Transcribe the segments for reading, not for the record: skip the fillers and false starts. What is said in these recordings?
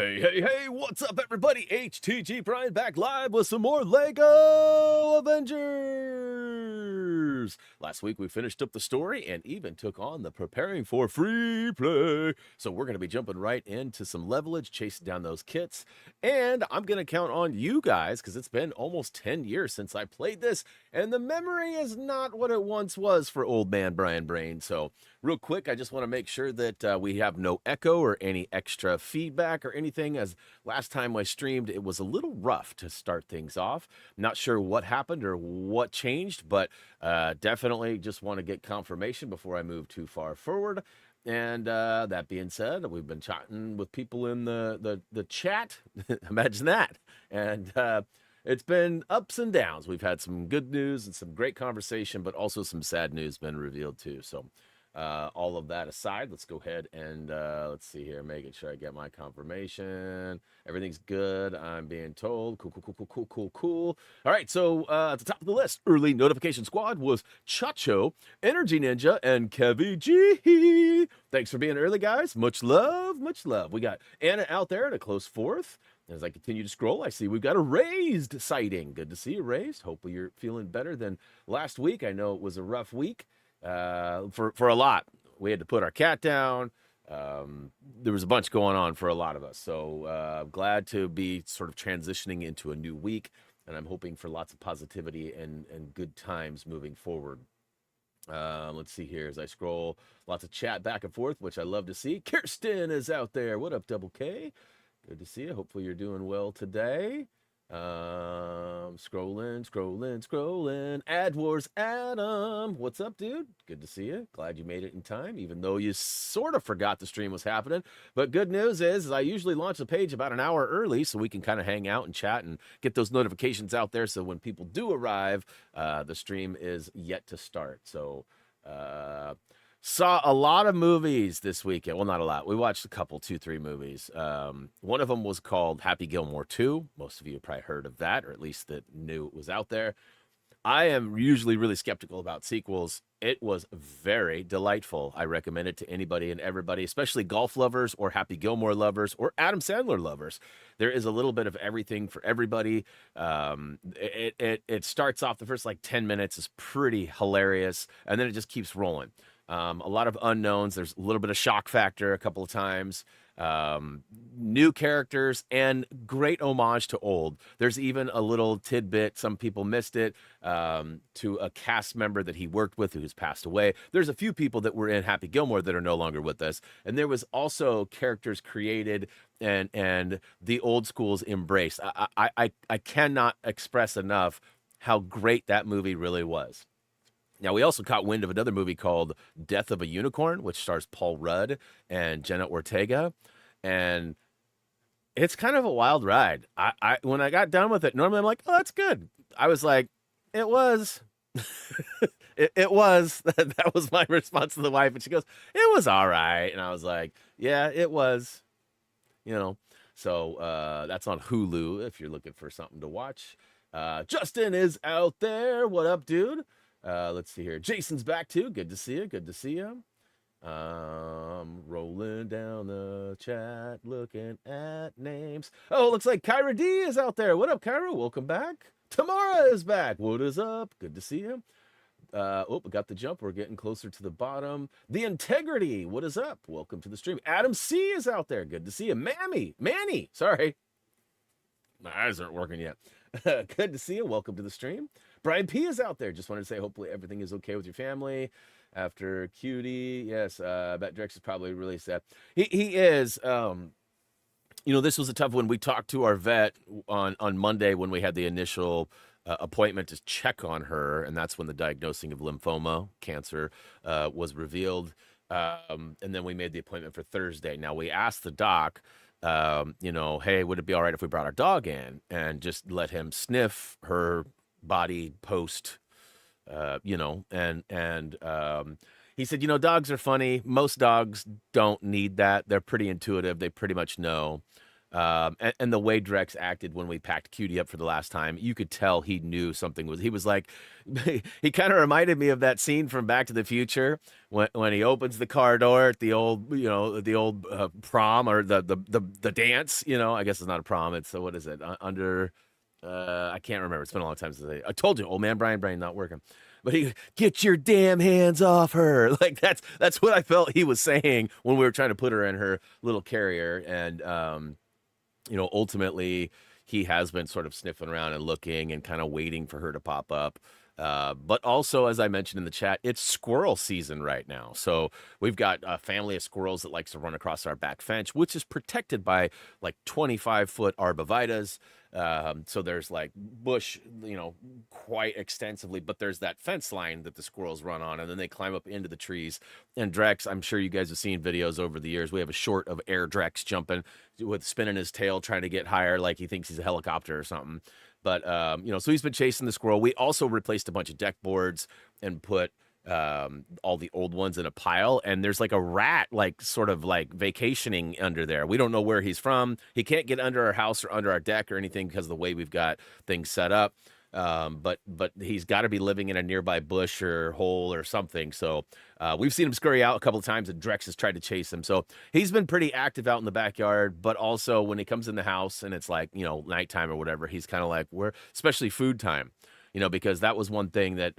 Hey, what's up, everybody? HTG Brian back live with some more LEGO Avengers! Last week we finished up the story and even took on the preparing for free play. So we're going to be jumping right into some levelage, chasing down those kits. And I'm going to count on you guys because it's been almost 10 years since I played this. And the memory is not what it once was for old man Brian Brain. So real quick, I just want to make sure that we have no echo or any extra feedback or anything, as last time I streamed, it was a little rough to start things off. Not sure what happened or what changed, but definitely just want to get confirmation before I move too far forward. And that being said, we've been chatting with people in the chat. Imagine that. And it's been ups and downs. We've had some good news and some great conversation, but also some sad news been revealed too. So all of that aside, let's go ahead and let's see here, making sure I get my confirmation. Everything's good, I'm being told. Cool. All right, so at the top of the list, early notification squad was Chacho, Energy Ninja, and Kevy G. Thanks for being early, guys. Much love. We got Anna out there at a close fourth. As I continue to scroll, I see we've got a raised sighting. Good to see you, raised. Hopefully you're feeling better than last week. I know it was a rough week for a lot. We had to put our cat down. There was a bunch going on for a lot of us. So glad to be sort of transitioning into a new week. And I'm hoping for lots of positivity and good times moving forward. Let's see here as I scroll. Lots of chat back and forth, which I love to see. Kirsten is out there. What up, Double K? Good to see you. Hopefully you're doing well today. Scrolling. AdWars Adam. What's up, dude? Good to see you. Glad you made it in time, even though you sort of forgot the stream was happening. But good news is I usually launch the page about an hour early so we can kind of hang out and chat and get those notifications out there. So when people do arrive, the stream is yet to start. So, saw a lot of movies this weekend. Well, not a lot. We watched a couple, 2-3 movies. One of them was called Happy Gilmore 2. Most of you have probably heard of that, or at least that knew it was out there. I am usually really skeptical about sequels. It was very delightful. I recommend it to anybody and everybody, especially golf lovers or Happy Gilmore lovers or Adam Sandler lovers. There is a little bit of everything for everybody. It starts off, the first like 10 minutes is pretty hilarious, and then it just keeps rolling. A lot of unknowns. There's a little bit of shock factor a couple of times. New characters and great homage to old. There's even a little tidbit, some people missed it, to a cast member that he worked with who's passed away. There's a few people that were in Happy Gilmore that are no longer with us. And there was also characters created and the old schools embraced. I cannot express enough how great that movie really was. Now, we also caught wind of another movie called Death of a Unicorn, which stars Paul Rudd and Jenna Ortega. And it's kind of a wild ride. When I got done with it, normally I'm like, oh, that's good. I was like, it was. it was. That was my response to the wife. And she goes, it was all right. And I was like, yeah, it was. So that's on Hulu if you're looking for something to watch. Justin is out there. What up, dude? Let's see here. Jason's back too. Good to see you. Rolling down the chat, looking at names. Oh, looks like Kyra D is out there. What up, Kyra? Welcome back. Tamara is back. What is up? Good to see you. We got the jump. We're getting closer to the bottom. The Integrity. What is up? Welcome to the stream. Adam C is out there. Good to see you. Manny. Sorry. My eyes aren't working yet. Good to see you. Welcome to the stream. Brian P is out there. Just wanted to say, hopefully everything is okay with your family after Cutie. Yes, I bet Drex is probably really sad. He is. This was a tough one. We talked to our vet on Monday when we had the initial appointment to check on her, and that's when the diagnosing of lymphoma, cancer, was revealed. And then we made the appointment for Thursday. Now, we asked the doc, hey, would it be all right if we brought our dog in and just let him sniff her body post, he said, dogs are funny. Most dogs don't need that. They're pretty intuitive. They pretty much know. And the way Drex acted when we packed Cutie up for the last time, you could tell he knew something was. He was like, he kind of reminded me of that scene from Back to the Future when he opens the car door at the old, the old prom or the dance. I guess it's not a prom. It's what is it under? I can't remember. It's been a long time since I told you, old man Brian Brain not working. But he get your damn hands off her. Like that's what I felt he was saying when we were trying to put her in her little carrier. And ultimately he has been sort of sniffing around and looking and kind of waiting for her to pop up. But also, as I mentioned in the chat, it's squirrel season right now. So we've got a family of squirrels that likes to run across our back fence, which is protected by like 25-foot arborvitaes. So there's like bush, quite extensively, but there's that fence line that the squirrels run on, and then they climb up into the trees. And Drex, I'm sure you guys have seen videos over the years. We have a short of Air Drex jumping with spinning his tail, trying to get higher, like he thinks he's a helicopter or something. But, so he's been chasing the squirrel. We also replaced a bunch of deck boards and put all the old ones in a pile. And there's like a rat, like sort of like vacationing under there. We don't know where he's from. He can't get under our house or under our deck or anything because of the way we've got things set up. But he's got to be living in a nearby bush or hole or something. So we've seen him scurry out a couple of times, and Drex has tried to chase him. So he's been pretty active out in the backyard. But also when he comes in the house and it's like nighttime or whatever, he's kind of like especially food time. Because that was one thing that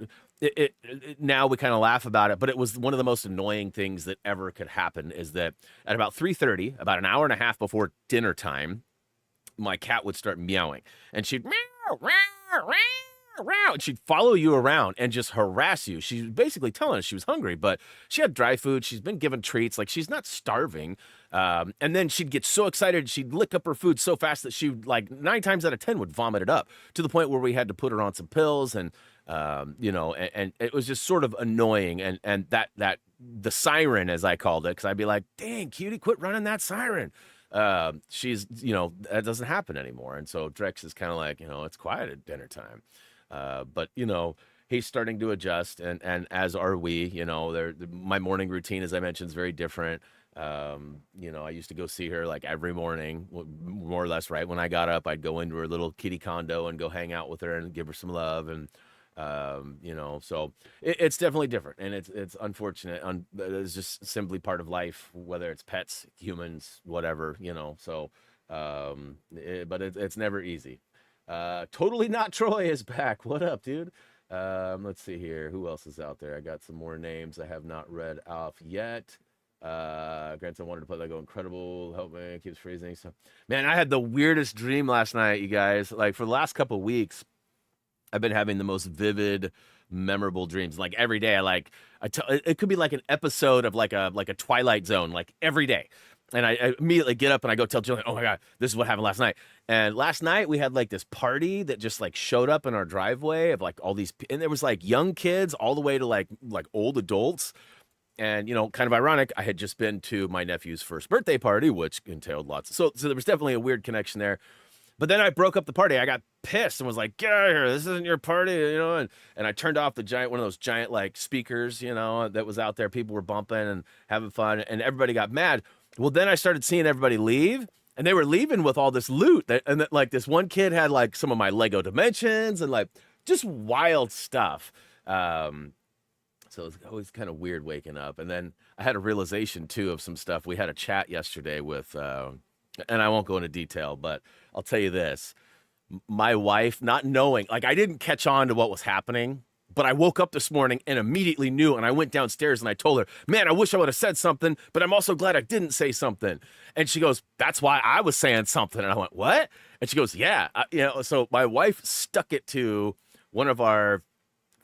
now we kind of laugh about it, but it was one of the most annoying things that ever could happen. Is that at about 3:30, about an hour and a half before dinner time, my cat would start meowing, and she'd meow, meow, meow, meow, and she'd follow you around and just harass you. She's basically telling us she was hungry, but she had dry food. She's been given treats. Like, she's not starving. And then she'd get so excited, she'd lick up her food so fast that she would, like 9 times out of 10 would vomit it up, to the point where we had to put her on some pills. And and it was just sort of annoying. And that the siren, as I called it, because I'd be like, dang, Cutie, quit running that siren. She's, that doesn't happen anymore. And so Drex is kind of like, it's quiet at dinner time. But he's starting to adjust, and as are we. My morning routine, as I mentioned, is very different. I used to go see her like every morning, more or less. Right when I got up, I'd go into her little kitty condo and go hang out with her and give her some love. And so it's definitely different, and it's unfortunate. It's just simply part of life, whether it's pets, humans, whatever. So but it's never easy. Totally Not Troy is back. What up, dude? Let's see here. Who else is out there? I got some more names I have not read off yet. Grandson wanted to play Lego Incredible. Help me, keeps freezing. So, man, I had the weirdest dream last night, you guys. Like, for the last couple of weeks, I've been having the most vivid, memorable dreams. Like, every day, it could be like an episode of like a Twilight Zone, like every day. And I immediately get up and I go tell Jillian, oh my God, this is what happened last night. And last night we had like this party that just like showed up in our driveway of like all these, and there was like young kids all the way to like old adults. And, kind of ironic, I had just been to my nephew's first birthday party, which entailed lots. So there was definitely a weird connection there. But then I broke up the party. I got pissed and was like, get out of here. This isn't your party, and I turned off one of those giant like speakers, that was out there. People were bumping and having fun, and everybody got mad. Well, then I started seeing everybody leave, and they were leaving with all this loot. Like this one kid had like some of my Lego Dimensions and like just wild stuff. So it's always kind of weird waking up. And then I had a realization, too, of some stuff. We had a chat yesterday with, and I won't go into detail, but I'll tell you this. My wife, not knowing, like, I didn't catch on to what was happening, but I woke up this morning and immediately knew. And I went downstairs and I told her, man, I wish I would have said something, but I'm also glad I didn't say something. And she goes, that's why I was saying something. And I went, what? And she goes, yeah. So my wife stuck it to one of our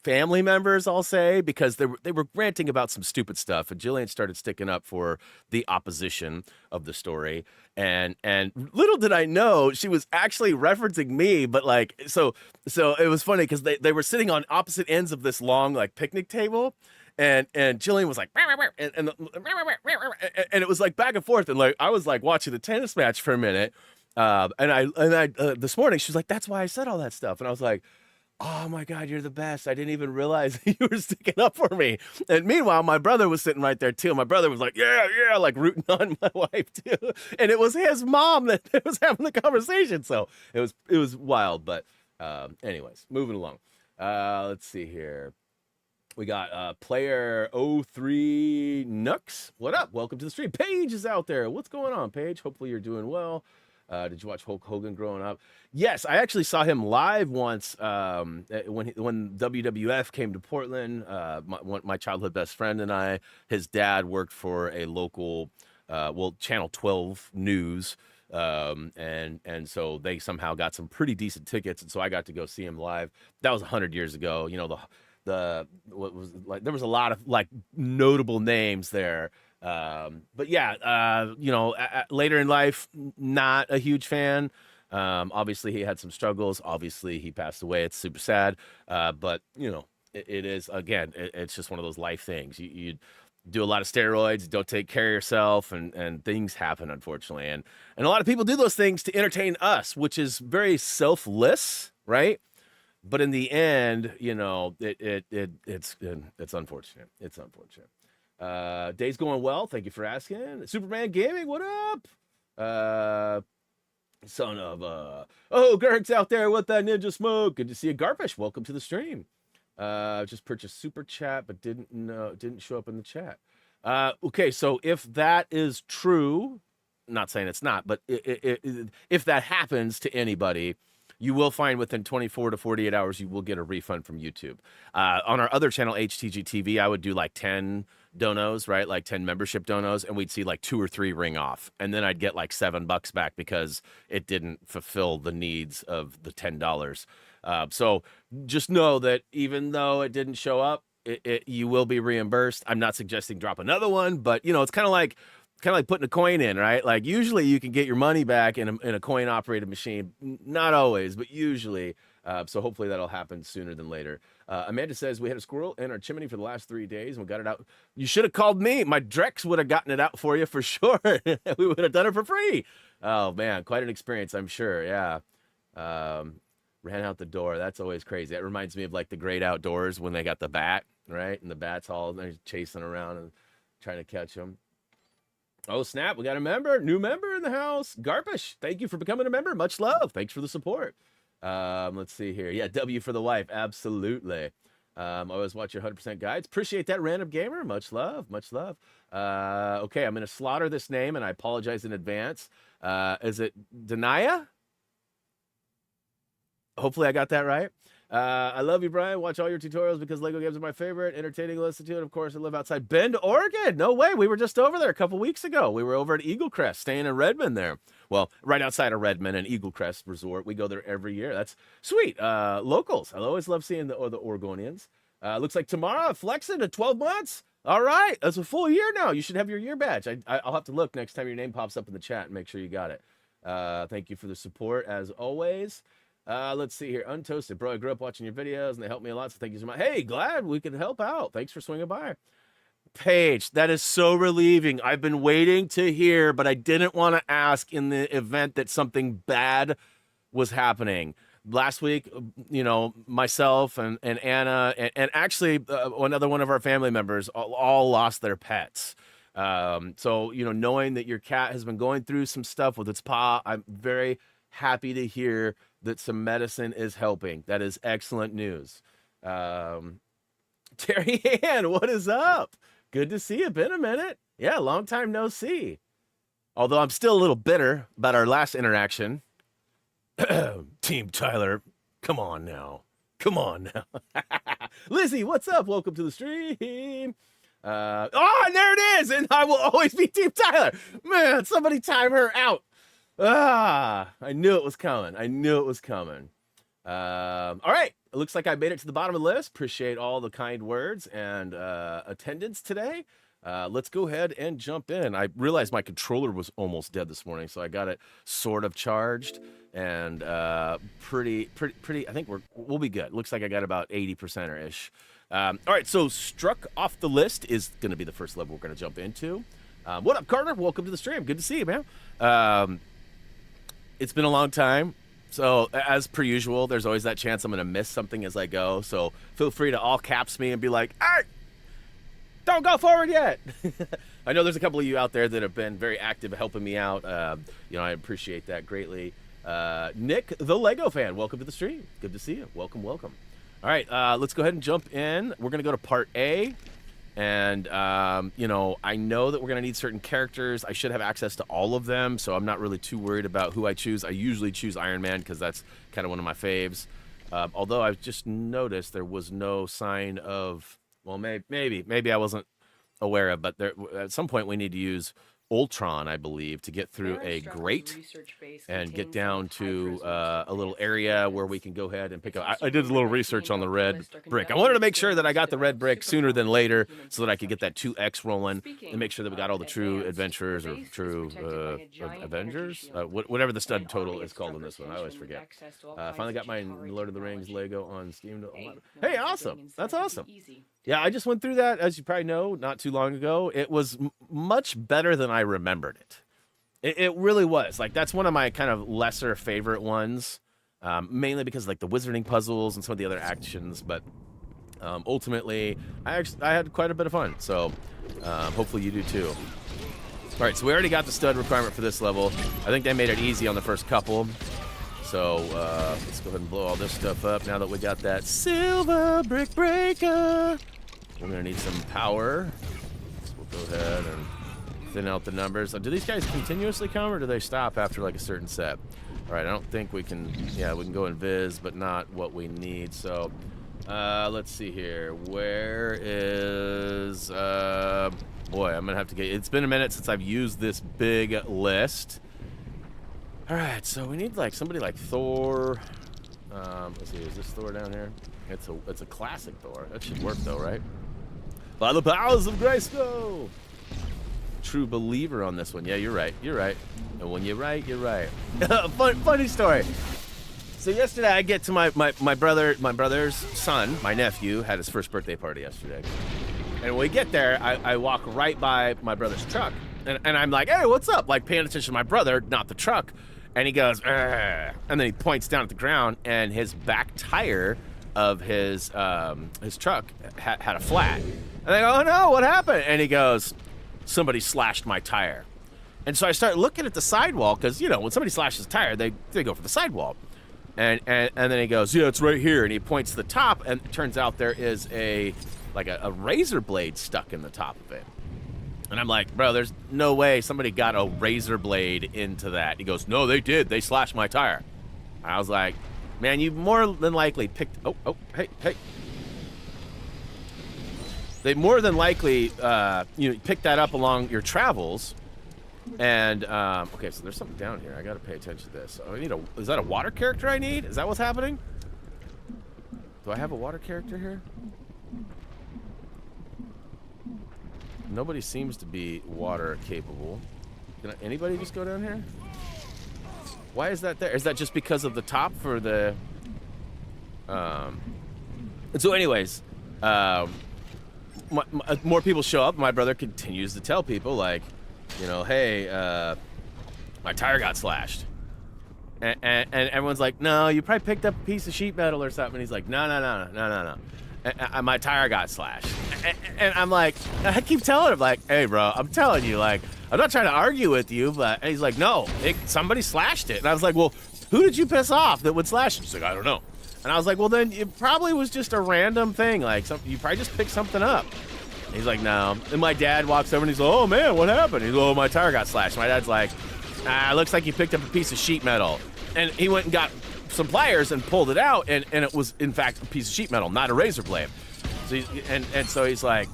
family members, I'll say, because they were ranting about some stupid stuff, and Jillian started sticking up for the opposition of the story, and little did I know she was actually referencing me. But like, so it was funny because they were sitting on opposite ends of this long like picnic table, and Jillian was like, and it was like back and forth, and like I was like watching the tennis match for a minute, and I this morning she was like, that's why I said all that stuff, and I was like, Oh my God, you're the best. I didn't even realize you were sticking up for me. And meanwhile, my brother was sitting right there too. My brother was like, yeah, like rooting on my wife too. And it was his mom that was having the conversation. So it was wild. But anyways, moving along. Let's see here. We got player 03 Nux. What up? Welcome to the stream. Paige is out there. What's going on, Paige? Hopefully you're doing well. Did you watch Hulk Hogan growing up? Yes, I actually saw him live once when WWF came to Portland. My childhood best friend and I, his dad worked for a local, Channel 12 News, and so they somehow got some pretty decent tickets, and so I got to go see him live. That was 100 years ago. You know, what was like, there was a lot of like notable names there. But yeah, you know, later in life, not a huge fan. Obviously he had some struggles. Obviously he passed away. It's super sad. But you know, it is, again, it's just one of those life things. You do a lot of steroids, don't take care of yourself, and things happen, unfortunately. And a lot of people do those things to entertain us, which is very selfless, right? But in the end, you know, it's unfortunate. It's unfortunate. Day's going well. Thank you for asking. Superman Gaming, what up? Son of oh, Gert's out there with that ninja smoke. Good to see you. Garfish, welcome to the stream. Just purchased super chat, but didn't show up in the chat. Okay, so if that is true, not saying it's not, but if that happens to anybody, you will find within 24 to 48 hours, you will get a refund from YouTube. On our other channel, HTG TV, I would do like 10 donos, right? Like 10 membership donos, and we'd see like 2 or 3 ring off. And then I'd get like $7 back because it didn't fulfill the needs of the $10. So just know that even though it didn't show up, you will be reimbursed. I'm not suggesting drop another one, but you know, it's kind of like putting a coin in, right? Like usually you can get your money back in a coin operated machine. Not always, but usually. So hopefully that'll happen sooner than later. Amanda says, we had a squirrel in our chimney for the last 3 days and we got it out. You should have called me. My Drex would have gotten it out for you for sure. We would have done it for free. Oh man, quite an experience, I'm sure. Yeah. Ran out the door. That's always crazy. That reminds me of like the Great Outdoors when they got the bat, right? And the bat's all they're chasing around and trying to catch them. Oh, snap. We got a new member in the house. Garpish, thank you for becoming a member. Much love. Thanks for the support. Let's see here. Yeah, W for the wife. Absolutely. Always watch your 100% guides. Appreciate that, Random Gamer. Much love. Much love. Okay, I'm going to slaughter this name, and I apologize in advance. Is it Denia? Hopefully I got that right. I love you, Brian. Watch all your tutorials because Lego games are my favorite. Entertaining to listen to. And of course, I live outside Bend, Oregon. No way. We were just over there a couple weeks ago. We were over at Eagle Crest, staying in Redmond there. Well, right outside of Redmond and Eagle Crest Resort. We go there every year. That's sweet. Locals. I always love seeing the Oregonians. Looks like tomorrow, flexing to 12 months. All right. That's a full year now. You should have your year badge. I'll have to look next time your name pops up in the chat and make sure you got it. Thank you for the support, as always. Let's see here. Untoasted. Bro, I grew up watching your videos, and they helped me a lot, so thank you so much. Hey, glad we could help out. Thanks for swinging by. Paige, that is so relieving. I've been waiting to hear, but I didn't want to ask in the event that something bad was happening. Last week, you know, myself and Anna, and actually another one of our family members all lost their pets. So, you know, knowing that your cat has been going through some stuff with its paw, I'm very happy to hear that some medicine is helping. That is excellent news. Terry Ann, what is up? Good to see you. Been a minute. Yeah, long time no see. Although I'm still a little bitter about our last interaction. Team Tyler, come on now. Come on now. Lizzie, what's up? Welcome to the stream. And there it is. And I will always be Team Tyler. Man, somebody time her out. I knew it was coming. I knew it was coming. All right. It looks like I made it to the bottom of the list. Appreciate all the kind words and attendance today. Let's go ahead and jump in. I realized my controller was almost dead this morning, so I got it sort of charged and pretty. I think we'll be good. Looks like I got about 80% or ish. All right. So struck off the list is going to be the first level we're going to jump into. What up, Carter? Welcome to the stream. Good to see you, man. It's been a long time. So as per usual, there's always that chance I'm going to miss something as I go. So feel free to all caps me and be like, "Hey, don't go forward yet." I know there's a couple of you out there that have been very active helping me out. I appreciate that greatly. Nick, the Lego fan, welcome to the stream. Good to see you. Welcome, welcome. All right, let's go ahead and jump in. We're going to go to part A. And, I know that we're going to need certain characters. I should have access to all of them, so I'm not really too worried about who I choose. I usually choose Iron Man because that's kind of one of my faves. Although I've just noticed there was no sign of, well, maybe I wasn't aware of, but at some point we need to use Ultron, I believe, to get through a grate and get down to a little area where we can go ahead and pick up. I did a little research on the red brick. I wanted to make sure that I got the red brick sooner than later so that I could get that 2x rolling and make sure that we got all the true adventurers or true Avengers, whatever the stud total is called in this one. I always forget. Finally got my Lord of the Rings Lego on Steam. Hey, awesome. That's awesome. Yeah, I just went through that, as you probably know, not too long ago. It was much better than I remembered it. It really was. Like, that's one of my kind of lesser favorite ones, mainly because, like, the wizarding puzzles and some of the other actions. But ultimately, I had quite a bit of fun. So hopefully you do, too. All right, so we already got the stud requirement for this level. I think they made it easy on the first couple. So let's go ahead and blow all this stuff up now that we got that silver brick breaker. We're going to need some power. So we'll go ahead and thin out the numbers. Do these guys continuously come, or do they stop after like a certain set? All right, I don't think we can, we can go in Viz, but not what we need. So let's see here. Where is, boy, I'm going to have to get, it's been a minute since I've used this big list. All right, so we need like somebody like Thor. Let's see, is this Thor down here? It's a classic Thor. That should work though, right? By the powers of Grayskull. True believer on this one. Yeah, you're right. You're right. And when you're right, you're right. Funny story. So yesterday I get to my brother's son, my nephew, had his first birthday party yesterday. And when we get there, I walk right by my brother's truck. And I'm like, hey, what's up? Like paying attention to my brother, not the truck. And he goes, and then he points down at the ground, and his back tire of his truck had a flat. And I go, oh no, what happened? And he goes, somebody slashed my tire. And so I start looking at the sidewall, because, when somebody slashes a tire, they go for the sidewall. And then he goes, yeah, it's right here. And he points to the top, and it turns out there is a razor blade stuck in the top of it. And I'm like, bro, there's no way somebody got a razor blade into that. He goes, no, they did. They slashed my tire. I was like, man, you more than likely picked... Oh, hey. They more than likely, picked that up along your travels. And, okay, so there's something down here. I got to pay attention to this. So is that a water character I need? Is that what's happening? Do I have a water character here? Nobody seems to be water capable. Can anybody just go down here? Why is that there? Is that just because of the top for the... So anyways, more people show up. My brother continues to tell people, like, hey, my tire got slashed. And everyone's like, no, you probably picked up a piece of sheet metal or something. And he's like, no. And my tire got slashed. And I'm like, I keep telling him, like, hey, bro, I'm telling you, like, I'm not trying to argue with you, but and he's like, no, somebody slashed it. And I was like, well, who did you piss off that would slash it? He's like, I don't know. And I was like, well, then it probably was just a random thing. Like, you probably just picked something up. And he's like, no. And my dad walks over and he's like, oh, man, what happened? He's like, oh, my tire got slashed. My dad's like, looks like you picked up a piece of sheet metal. And he went and got some pliers and pulled it out, and it was in fact a piece of sheet metal, not a razor blade. So so he's like,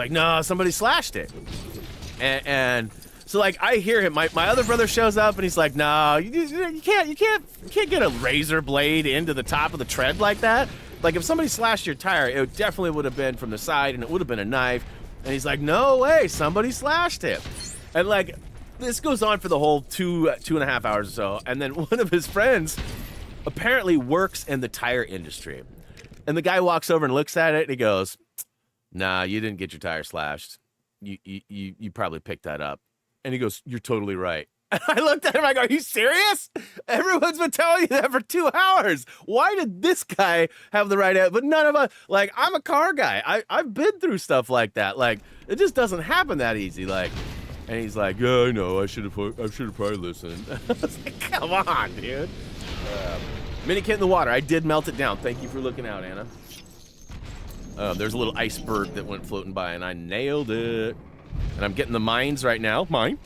no, somebody slashed it. And so like I hear him, my other brother shows up and he's like, no, you can't get a razor blade into the top of the tread like that. Like if somebody slashed your tire, it definitely would have been from the side, and it would have been a knife. And he's like, no way, somebody slashed it. And like this goes on for the whole 2.5 hours or so. And then one of his friends apparently works in the tire industry. And the guy walks over and looks at it and he goes, nah, you didn't get your tire slashed. You probably picked that up. And he goes, you're totally right. And I looked at him, I go, are you serious? Everyone's been telling you that for 2 hours. Why did this guy have the right answer? But none of us, like, I'm a car guy. I've been through stuff like that. Like, it just doesn't happen that easy. Like, and he's like, yeah, I know, I should have probably listened. I was like, come on, dude. Minikit in the water. I did melt it down. Thank you for looking out, Anna. There's a little iceberg that went floating by, and I nailed it. And I'm getting the mines right now. Mine.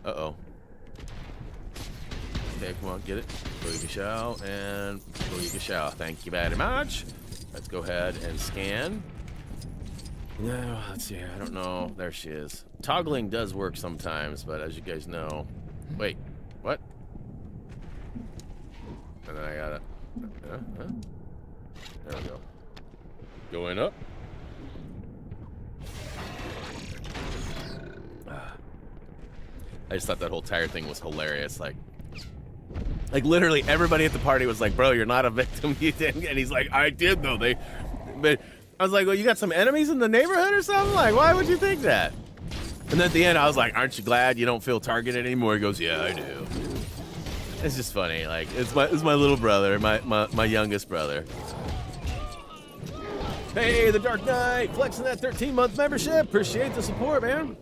Uh-oh. Okay, come on, get it. Booyah and booyah. Thank you very much. Let's go ahead and scan. No, let's see. I don't know. There she is. Toggling does work sometimes, but as you guys know... Wait, what? And then I got it. There we go. Going up. I just thought that whole tire thing was hilarious. Like literally everybody at the party was like, bro, you're not a victim. You didn't. And he's like, I did though. But I was like, well, you got some enemies in the neighborhood or something? Like, why would you think that? And then at the end, I was like, aren't you glad you don't feel targeted anymore? He goes, yeah, I do. It's just funny. Like, it's my little brother, my youngest brother. Hey, the Dark Knight, flexing that 13-month membership. Appreciate the support, man.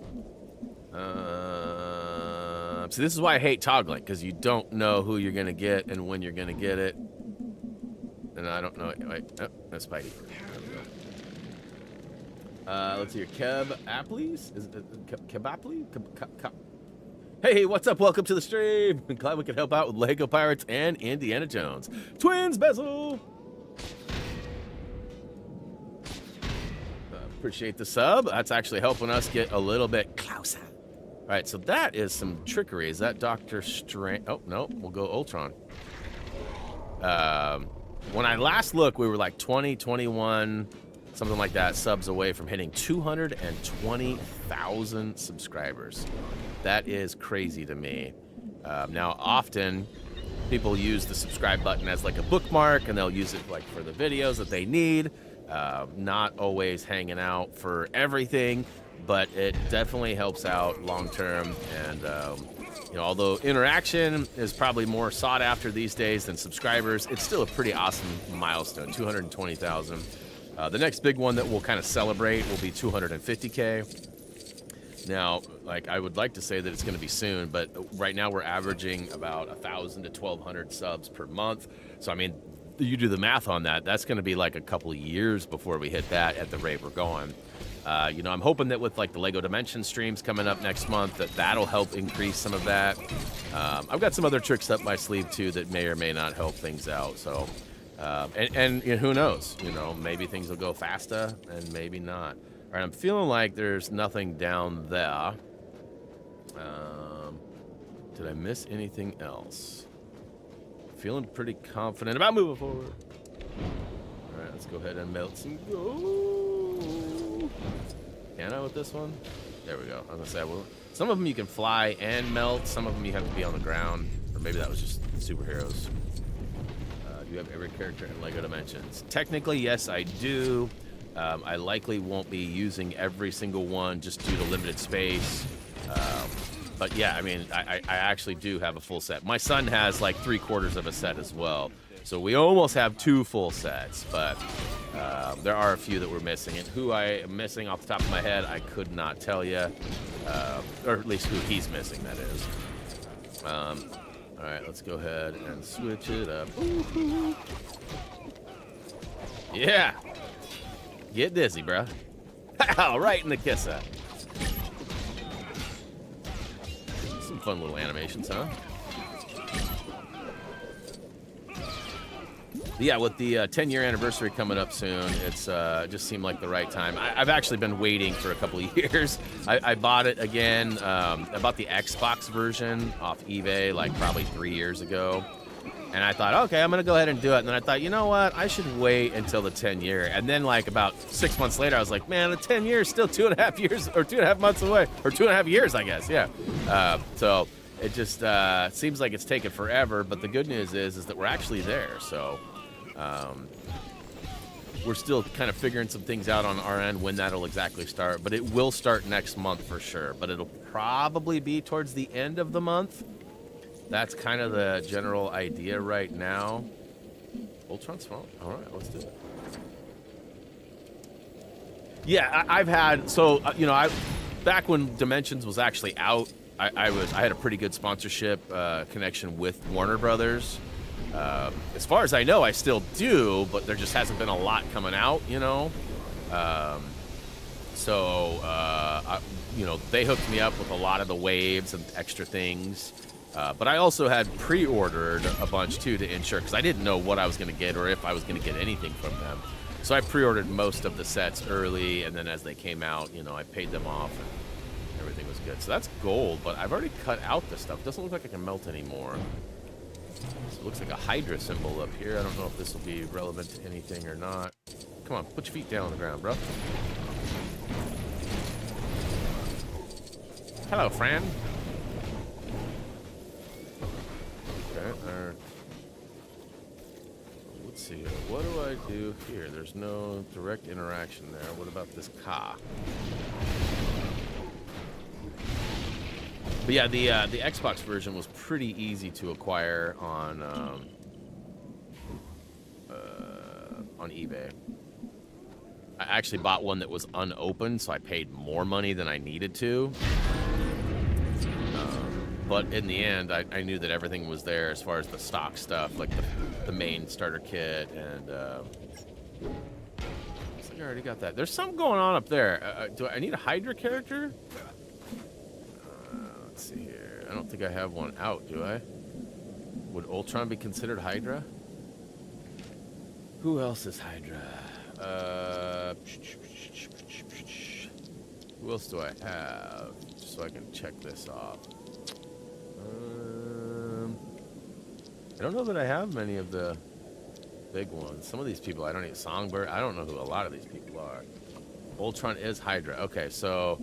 So this is why I hate toggling, because you don't know who you're going to get and when you're going to get it. And I don't know. Wait, oh, that's Spidey. Let's see here. Keb-Appleys? Is it Keb-Appley? Hey, what's up? Welcome to the stream. Glad we could help out with Lego Pirates and Indiana Jones. Twins Bezel. Appreciate the sub. That's actually helping us get a little bit closer. All right, so that is some trickery. Is that Dr. Strange? Oh, no, we'll go Ultron. When I last looked, we were like 20, 21, something like that, subs away from hitting 220,000 subscribers. That is crazy to me. Now, often people use the subscribe button as like a bookmark, and they'll use it like for the videos that they need. Not always hanging out for everything, but it definitely helps out long term. And you know, although interaction is probably more sought after these days than subscribers, it's still a pretty awesome milestone. 220,000. The next big one that we'll kind of celebrate will be 250K. Now, like, I would like to say that it's going to be soon, but right now we're averaging about 1,000 to 1,200 subs per month. So I mean, you do the math on that, that's going to be like a couple of years before we hit that at the rate we're going. You know, I'm hoping that with like the Lego Dimensions streams coming up next month, that'll help increase some of that. I've got some other tricks up my sleeve too that may or may not help things out. So, and you know, who knows? You know, maybe things will go faster and maybe not. All right, I'm feeling like there's nothing down there. Did I miss anything else? Feeling pretty confident about moving forward. All right, let's go ahead and melt some gold. Can I with this one? There we go. I was gonna say, well, some of them you can fly and melt. Some of them you have to be on the ground, or maybe that was just superheroes. Do you have every character in Lego Dimensions? Technically, yes, I do. I likely won't be using every single one just due to limited space. But yeah, I mean, I actually do have a full set. My son has like 3/4 of a set as well. So we almost have 2 full sets, but there are a few that we're missing. And who I am missing off the top of my head, I could not tell you. Or at least who he's missing, that is. All right, let's go ahead and switch it up. Ooh. Yeah. Get dizzy, bro. Right in the kisser. Some fun little animations, huh? Yeah, with the 10-year anniversary coming up soon, it's just seemed like the right time. I've actually been waiting for a couple of years. I bought it again. I bought the Xbox version off eBay like probably 3 years ago. And I thought, okay, I'm going to go ahead and do it. And then I thought, you know what? I should wait until the 10-year. And then like about 6 months later, I was like, man, the 10 years still 2.5 years or 2.5 months away. Or 2.5 years, I guess, yeah. So it just seems like it's taken forever. But the good news is that we're actually there. So we're still kind of figuring some things out on our end when that'll exactly start, but it will start next month for sure. But it'll probably be towards the end of the month. That's kind of the general idea right now. Ultron's phone. All right, let's do it. Yeah, I've had, so, you know, back when Dimensions was actually out, I had a pretty good sponsorship connection with Warner Brothers. As far as I know, I still do, but there just hasn't been a lot coming out, you know. You know, they hooked me up with a lot of the waves and extra things. But I also had pre-ordered a bunch, too, to ensure, because I didn't know what I was going to get or if I was going to get anything from them. So I pre-ordered most of the sets early, and then as they came out, you know, I paid them off, and everything was good. So that's gold, but I've already cut out this stuff. It doesn't look like I can melt anymore. So it looks like a Hydra symbol up here. I don't know if this will be relevant to anything or not. Come on, put your feet down on the ground, bro. Hello, friend. Okay, let's see here. What do I do here? There's no direct interaction there. What about this car? But yeah, the Xbox version was pretty easy to acquire on eBay. I actually bought one that was unopened, so I paid more money than I needed to. But in the end, I knew that everything was there as far as the stock stuff, like the main starter kit, and looks like I already got that. There's something going on up there. Do I need a Hydra character? Let's see here. I don't think I have one out, do I? Would Ultron be considered Hydra? Who else is Hydra? Who else do I have? Just so I can check this off. I don't know that I have many of the big ones. Some of these people, I don't need Songbird. I don't know who a lot of these people are. Ultron is Hydra. Okay, so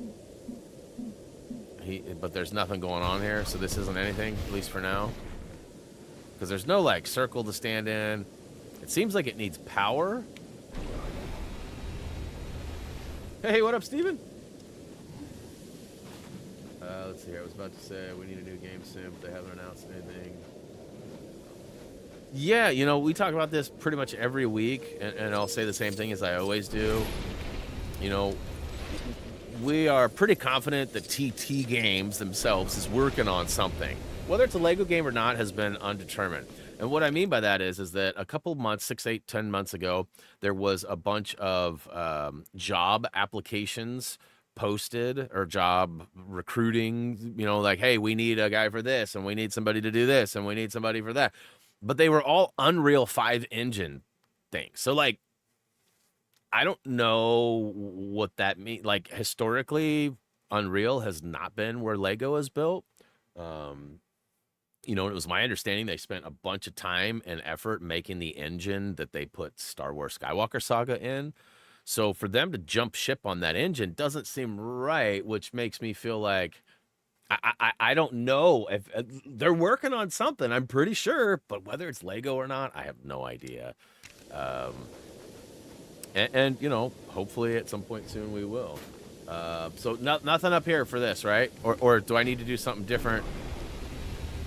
but there's nothing going on here, so this isn't anything, at least for now. Because there's no, like, circle to stand in. It seems like it needs power. Hey, what up, Steven? Let's see here. I was about to say we need a new game soon, but they haven't announced anything. Yeah, you know, we talk about this pretty much every week, and I'll say the same thing as I always do. You know, we are pretty confident that TT Games themselves is working on something. Whether it's a Lego game or not has been undetermined. And what I mean by that is that a couple months, 6, 8, 10 months ago, there was a bunch of job applications posted, or job recruiting, you know, like, hey, we need a guy for this, and we need somebody to do this, and we need somebody for that. But they were all Unreal 5 engine things. So, like, I don't know what that means. Like, historically, Unreal has not been where Lego is built. You know, it was my understanding they spent a bunch of time and effort making the engine that they put Star Wars Skywalker Saga in. So for them to jump ship on that engine doesn't seem right, which makes me feel like I don't know if they're working on something. I'm pretty sure, but whether it's Lego or not, I have no idea. And you know, hopefully at some point soon we will. So nothing up here for this, right? Or do I need to do something different?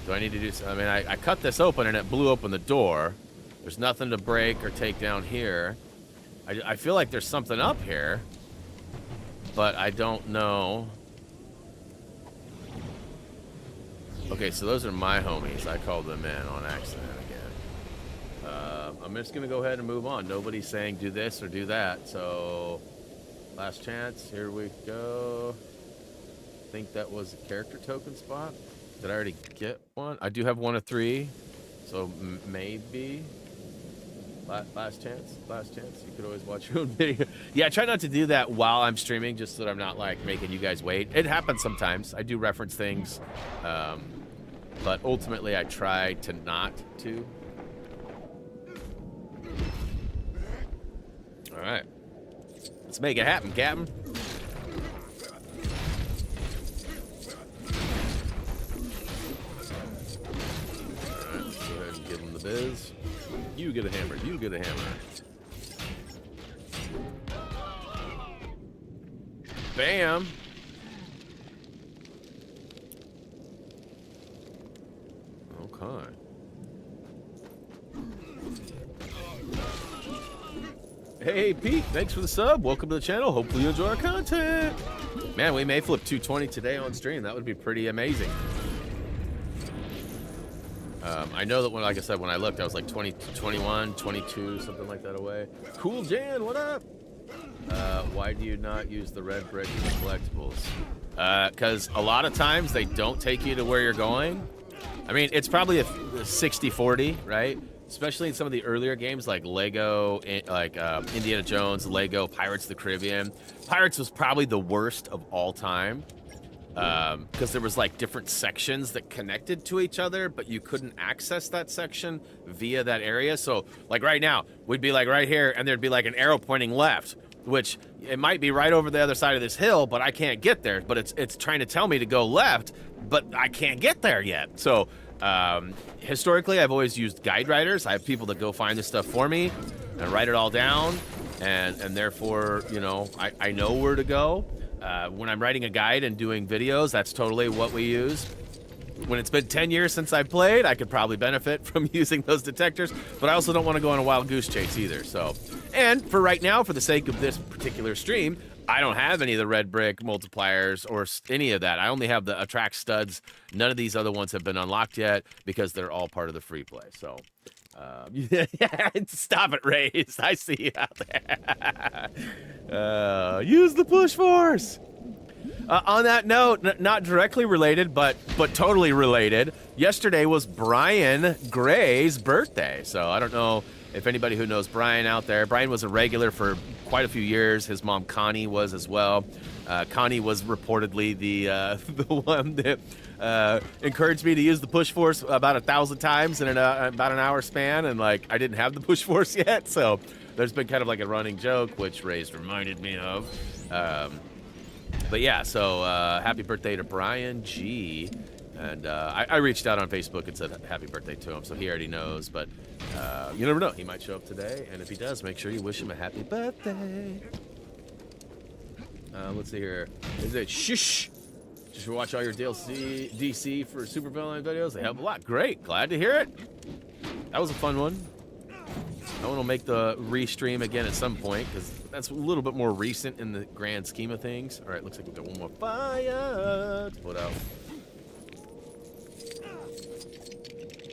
Do I need to do? I mean, I cut this open and it blew open the door. There's nothing to break or take down here. I feel like there's something up here, but I don't know. Okay, so those are my homies. I called them in on accident again. I'm just going to go ahead and move on. Nobody's saying do this or do that. So, last chance. Here we go. I think that was a character token spot. Did I already get one? I do have 1 of 3. So, maybe. Last chance. Last chance. You could always watch your own video. Yeah, I try not to do that while I'm streaming, just so that I'm not, like, making you guys wait. It happens sometimes. I do reference things. But ultimately, I try to not to. All right. Let's make it happen, Captain. All right, let's go ahead and give him the biz. You get a hammer. You get a hammer. Bam. Okay. Hey, Pete, thanks for the sub. Welcome to the channel. Hopefully you enjoy our content. Man, we may flip 220 today on stream. That would be pretty amazing. I know that when, like I said, when I looked, I was like 20, 21, 22, something like that away. Cool Jan, what up? Why do you not use the red brick in the collectibles? Because a lot of times they don't take you to where you're going. I mean, it's probably a 60-40, right? Especially in some of the earlier games like Lego, like Indiana Jones, Lego, Pirates of the Caribbean. Pirates was probably the worst of all time. Because there was like different sections that connected to each other, but you couldn't access that section via that area. So like right now, we'd be like right here and there'd be like an arrow pointing left, which it might be right over the other side of this hill, but I can't get there. But it's trying to tell me to go left, but I can't get there yet. So historically, I've always used guide writers. I have people that go find this stuff for me and write it all down. And therefore, you know, I know where to go. When I'm writing a guide and doing videos, that's totally what we use. When it's been 10 years since I've played, I could probably benefit from using those detectors, but I also don't want to go on a wild goose chase either. So, and for right now, for the sake of this particular stream, I don't have any of the red brick multipliers or any of that. I only have the attract studs. None of these other ones have been unlocked yet because they're all part of the free play. So, stop it, Rays. I see you out there. Use the push force. On that note, not directly related, but totally related. Yesterday was Brian Gray's birthday. So I don't know if anybody who knows Brian out there. Brian was a regular for quite a few years. His mom Connie was as well. Connie was reportedly the one that encouraged me to use the push force about 1,000 times in about an hour span, and like I didn't have the push force yet, so there's been kind of like a running joke, which Ray's reminded me of. But yeah, so happy birthday to Brian G. And I reached out on Facebook and said happy birthday to him, so he already knows. But you never know, he might show up today, and if he does, make sure you wish him a happy birthday. Let's see here. Is it shush? Just watch all your DC for supervillain videos. They help a lot. Great, glad to hear it. That was a fun one. That one will make the restream again at some point because that's a little bit more recent in the grand scheme of things. All right, looks like we've got one more fire to put out.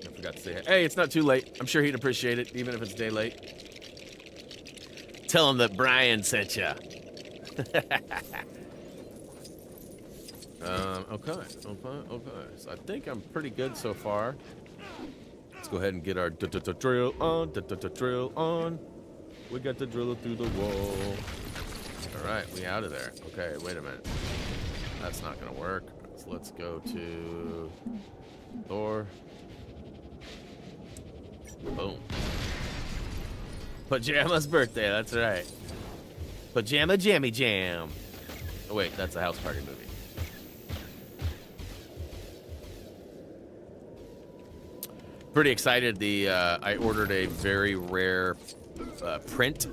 I forgot to say, hey, it's not too late. I'm sure he'd appreciate it, even if it's a day late. Tell him that Brian sent you. Okay. So I think I'm pretty good so far. Let's go ahead and get our drill on. Drill on. We got to drill it through the wall. All right, we out of there. Okay, wait a minute. That's not gonna work. So let's go to Thor. Boom. Pajama's birthday. That's right. Pajama Jammy Jam. Oh wait, that's a house party movie. Pretty excited. I ordered a very rare print.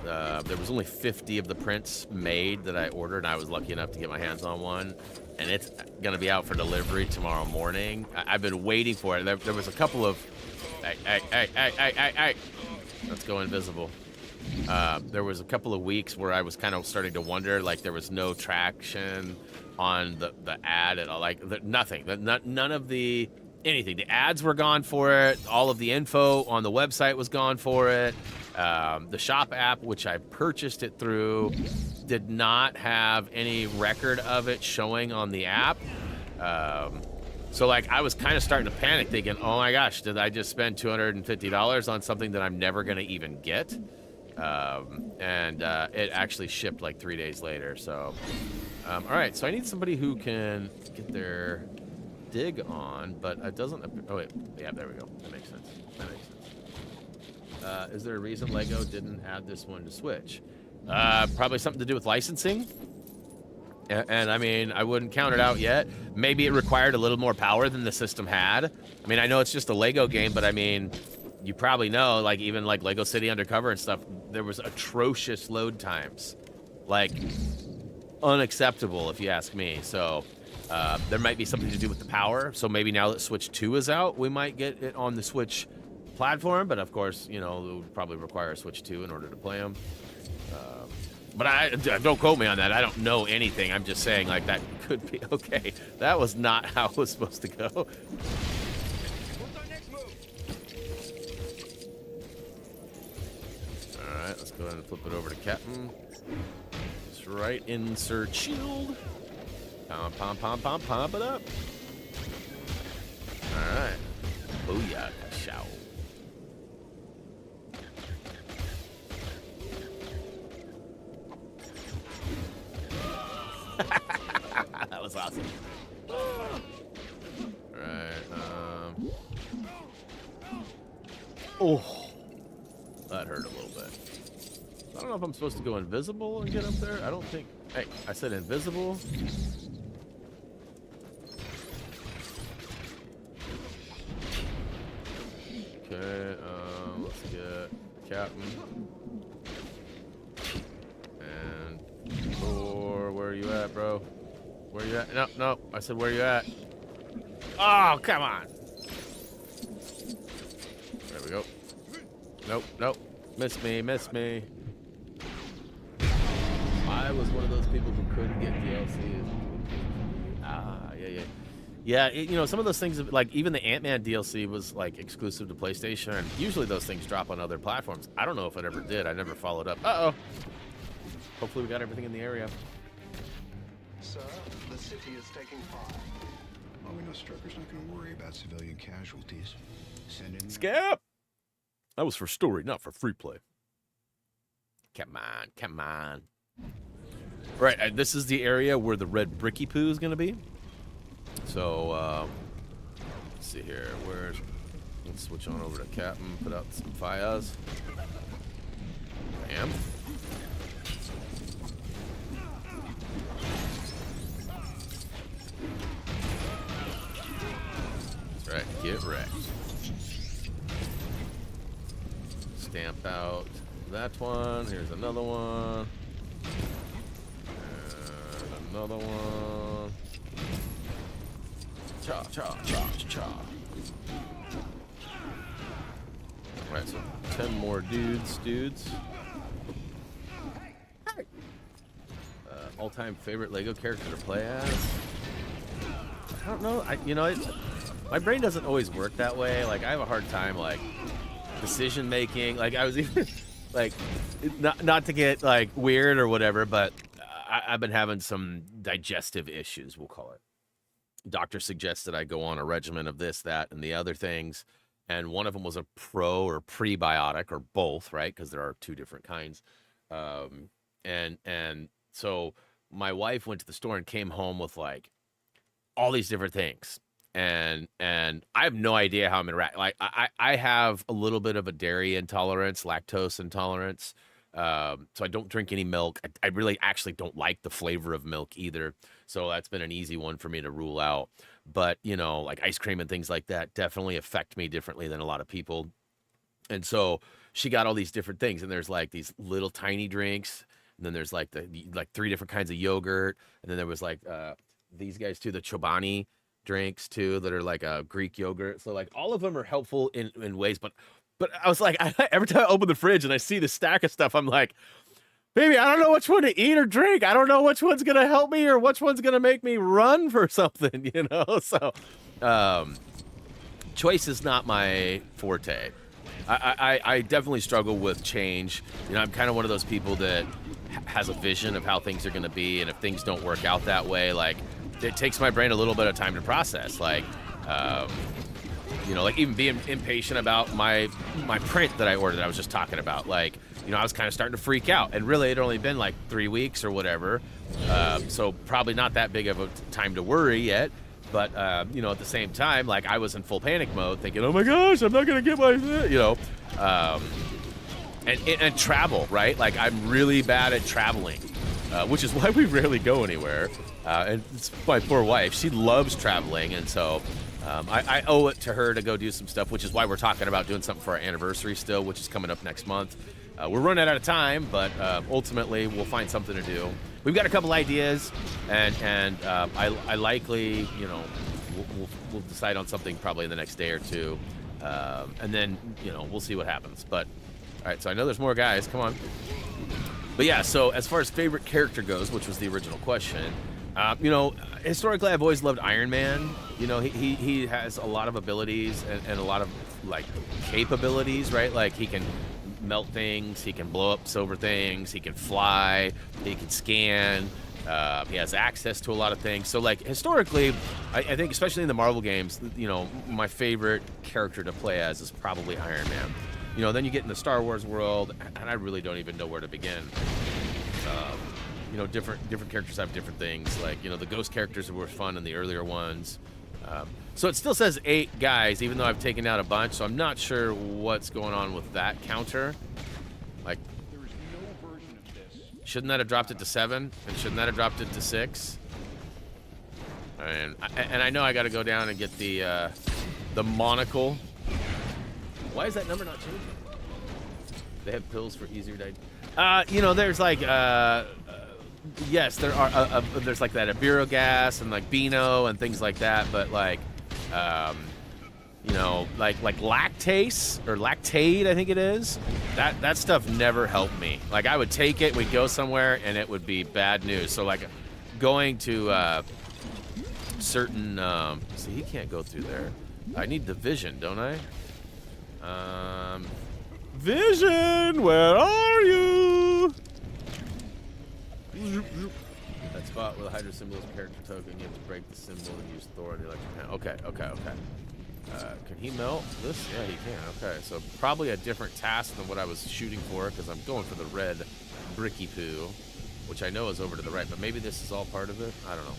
There was only 50 of the prints made that I ordered, and I was lucky enough to get my hands on one. And it's gonna be out for delivery tomorrow morning. I've been waiting for it. There was a couple of. Hey. Let's go invisible. There was a couple of weeks where I was kind of starting to wonder, like there was no traction on the ad at all, like nothing. None of the. Anything. The ads were gone for it. All of the info on the website was gone for it. The shop app, which I purchased it through, did not have any record of it showing on the app. So like I was kind of starting to panic, thinking, oh my gosh, did I just spend $250 on something that I'm never going to even get? And it actually shipped like 3 days later. So, all right. So I need somebody who can get their dig on, but it doesn't. Oh wait, yeah, there we go. That makes sense. Is there a reason Lego didn't add this one to Switch? Probably something to do with licensing. And I mean, I wouldn't count it out yet. Maybe it required a little more power than the system had. I mean, I know it's just a Lego game, but I mean, you probably know, like even like Lego City Undercover and stuff, there was atrocious load times. Like unacceptable, if you ask me. So there might be something to do with the power. So maybe now that Switch 2 is out, we might get it on the Switch platform. But of course, you know, it would probably require a Switch 2 in order to play them. But I don't quote me on that. I don't know anything. I'm just saying, like, that could be okay. That was not how it was supposed to go. What's our next move? All right, let's go ahead and flip it over to Captain. Just right, insert shield. Pom, pom, pom, pom, pump it up. All right. Booyah, shout. That was awesome. Alright, oh, that hurt a little bit. I don't know if I'm supposed to go invisible and get up there. I don't think. Hey, I said invisible. Okay, let's get Captain. And Thor, where are you at, bro? Where you at? No, no, I said where you at? Oh, come on. There we go. Nope, nope. Miss me, miss me. I was one of those people who couldn't get DLC. Ah, yeah, yeah. Yeah, you know, some of those things, like even the Ant-Man DLC was like exclusive to PlayStation, and usually those things drop on other platforms. I don't know if it ever did. I never followed up. Uh-oh. Hopefully we got everything in the area. Sir, the city is taking fire. Well, we know Strucker's not going to worry about civilian casualties. Send in... Scap! That was for story, not for free play. Come on, come on. Right, this is the area where the red bricky poo is going to be. So, let's see here. Let's switch on over to Captain, put out some fires. Bam. That's right, get wrecked. Stamp out that one. Here's another one. And another one. Cha, cha, cha, cha. Alright, so 10 more dudes. All-time favorite Lego character to play as? I don't know. My brain doesn't always work that way. Like, I have a hard time, like, decision making. Like, I was even, like, not to get, like, weird or whatever, but I've been having some digestive issues, we'll call it. Doctor suggested I go on a regimen of this, that, and the other things. And one of them was a pro or prebiotic, or both, right? Because there are two different kinds. And so my wife went to the store and came home with like all these different things. And I have no idea how I'm interacting. Like I have a little bit of a dairy intolerance, lactose intolerance. So I don't drink any milk. I really actually don't like the flavor of milk either. So that's been an easy one for me to rule out. But, you know, like ice cream and things like that definitely affect me differently than a lot of people. And so she got all these different things. And there's like these little tiny drinks. And then there's like like 3 different kinds of yogurt. And then there was like these guys too, the Chobani drinks too, that are like a Greek yogurt. So like all of them are helpful in ways, but I was like, every time I open the fridge and I see the stack of stuff, I'm like, baby, I don't know which one to eat or drink. I don't know which one's going to help me or which one's going to make me run for something, you know? So choice is not my forte. I definitely struggle with change. You know, I'm kind of one of those people that has a vision of how things are going to be. And if things don't work out that way, like it takes my brain a little bit of time to process. Like, you know, like even being impatient about my print that I ordered, I was just talking about. Like, you know, I was kind of starting to freak out. And really, it had only been like 3 weeks or whatever. So probably not that big of a time to worry yet. But, you know, at the same time, like I was in full panic mode thinking, oh my gosh, I'm not going to get my, you know. And travel, right? Like I'm really bad at traveling, which is why we rarely go anywhere. And it's my poor wife. She loves traveling. And so I owe it to her to go do some stuff, which is why we're talking about doing something for our anniversary still, which is coming up next month. We're running out of time, but ultimately we'll find something to do. we've got a couple ideas, and I likely, you know, we'll decide on something probably in the next day or two, and then, you know, we'll see what happens. But all right, so I know there's more guys. Come on. But yeah, so as far as favorite character goes, which was the original question, you know, historically I've always loved Iron Man. You know, he has a lot of abilities and a lot of like capabilities, right? Like he can melt things, he can blow up silver things, he can fly, he can scan. He has access to a lot of things. So, like, historically, I think, especially in the Marvel games, you know, my favorite character to play as is probably Iron Man. You know, then you get in the Star Wars world, and I really don't even know where to begin. You know, different characters have different things. Like, you know, the Ghost characters were fun in the earlier ones. So it still says 8 guys, even though I've taken out a bunch. So I'm not sure what's going on with that counter. Like, shouldn't that have dropped it to 7? And shouldn't that have dropped it to 6? And I know I got to go down and get the monocle. Why is that number not changing? They have pills for easier diet. You know, there's like yes, there are. There's like that Ibero gas and like Beano and things like that. But like, you know, like lactase or lactate, I think it is. That stuff never helped me. Like I would take it, we'd go somewhere, and it would be bad news. So like, going to certain. See, he can't go through there. I need the vision, don't I? Vision, where are you? That spot where the Hydra symbol is a character token, you have to break the symbol and use Thor on the electric hand. Okay. Can he melt this? Yeah, he can. Okay, so probably a different task than what I was shooting for, because I'm going for the red bricky poo, which I know is over to the right, but maybe this is all part of it? I don't know.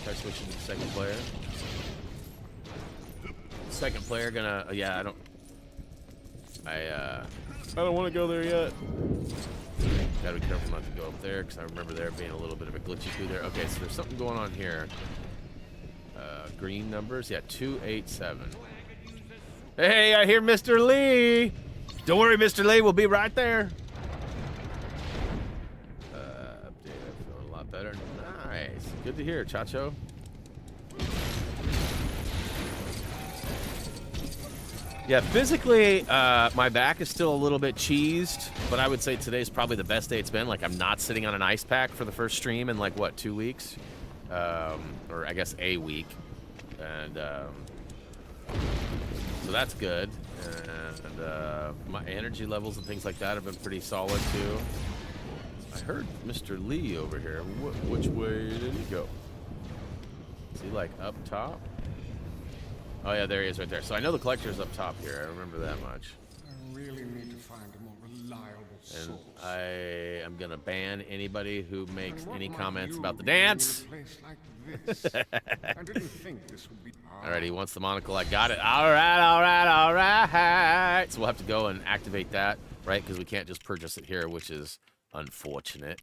Try switching to the second player. Second player gonna, yeah, I don't want to go there yet. Gotta be careful not to go up there, because I remember there being a little bit of a glitchy through there. Okay, so there's something going on here. Green numbers, yeah, 287. Hey, I hear Mr. Lee. Don't worry, Mr. Lee, we'll be right there. Update, I'm feeling a lot better. Nice, good to hear, Chacho. Yeah, physically, my back is still a little bit cheesed, but I would say today's probably the best day it's been. Like, I'm not sitting on an ice pack for the first stream in, like, what, 2 weeks? Or I guess a week. And, so that's good. And, my energy levels and things like that have been pretty solid, too. I heard Mr. Lee over here. Which way did he go? Is he, like, up top? Oh yeah, there he is right there. So I know the collector's up top here. I remember that much. I really need to find a more reliable source. And I am gonna ban anybody who makes any comments about the dance. I didn't think this would be. All right, he wants the monocle. I got it. All right. So we'll have to go and activate that, right? Because we can't just purchase it here, which is unfortunate.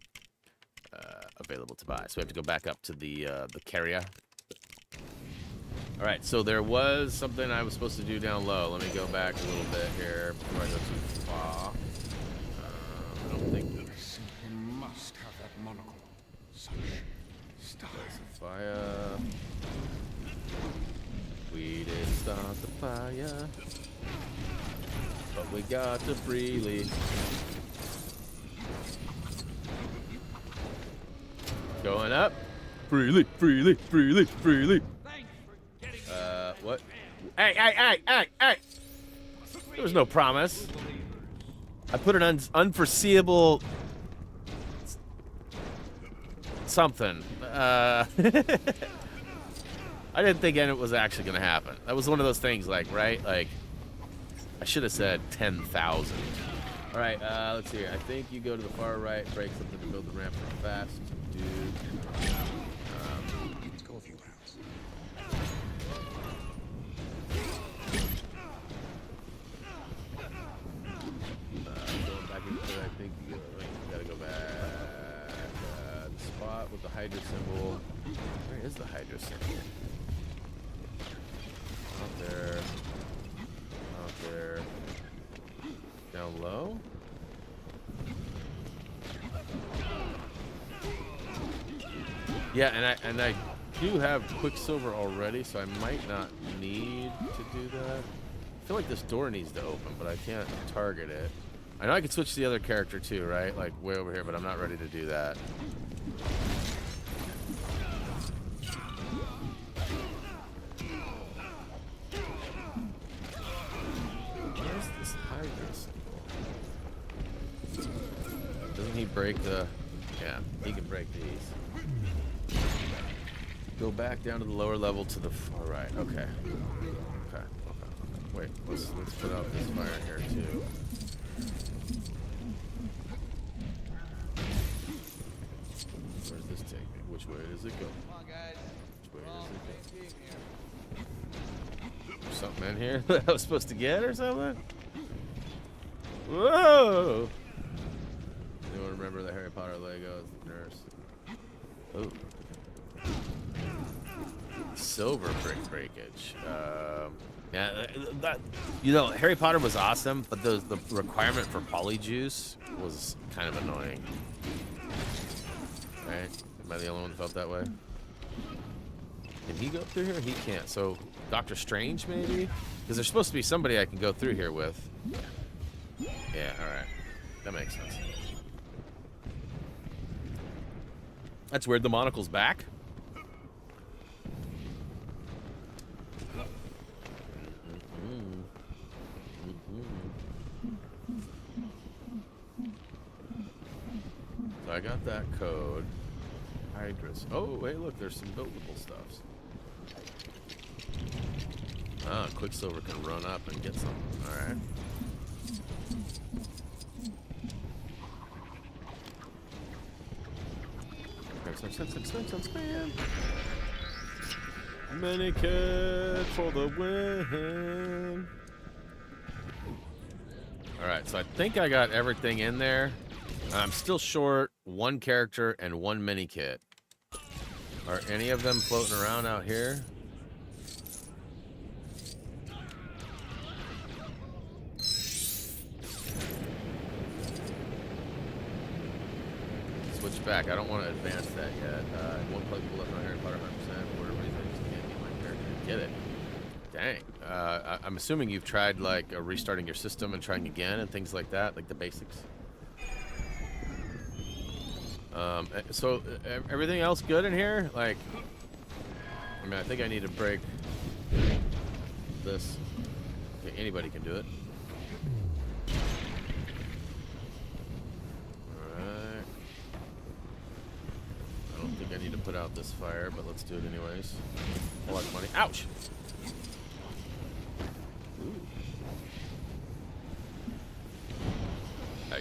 Available to buy. So we have to go back up to the carrier. All right, so there was something I was supposed to do down low. Let me go back a little bit here before I go too far. I don't think. I simply must have that monocle. Such style. Fire. We didn't start the fire, but we got to freely. Going up. Freely. What? Hey! There was no promise. I put an unforeseeable something. I didn't think it was actually going to happen. That was one of those things, like, right? Like, I should have said 10,000. All right, let's see here. I think you go to the far right, break something to build the ramp for fast, dude. Let's go a few rounds. Going back into it, I think you gotta go back. The spot with the Hydra symbol. Where is the Hydra symbol? Out there. Yeah, and I do have Quicksilver already, so I might not need to do that. I feel like this door needs to open, but I can't target it. I know I could switch to the other character too, right? Like way over here, but I'm not ready to do that. Where's this Hydra symbol? Doesn't he break the... Yeah, he can break these. Go back down to the lower level to the far right. Okay. Okay. Wait, let's put out this fire here too. Where's this take me? Which way does it go? Come on, guys. Which way We're all does on it the same team here. go? There's something in here that I was supposed to get or something? Whoa! Anyone remember the Harry Potter Legos? Nurse. Oh. Silver brick breakage. Yeah, that, you know, Harry Potter was awesome, but the requirement for polyjuice was kind of annoying. Right? Am I the only one that felt that way? Can he go through here? He can't. So Doctor Strange maybe? Because there's supposed to be somebody I can go through here with. Yeah, alright. That makes sense. That's weird. The monocle's back. So I got that code. Hydras. Oh, hey, look, there's some buildable stuffs. Ah, Quicksilver can run up and get some. Alright. Expand. Minikit for the win. Alright, so I think I got everything in there. I'm still short one character and one minikit. Are any of them floating around out here? Switch back. I don't want to advance that yet. One collectible left on Harry Potter 100%. For whatever reason, I just can't get my character to get it. Dang. I'm assuming you've tried like restarting your system and trying again and things like that, like the basics. So everything else good in here? Like, I mean, I think I need to break this. Okay, anybody can do it. Alright. I don't think I need to put out this fire, but let's do it anyways. A lot of money. Ouch! Ooh. Hey.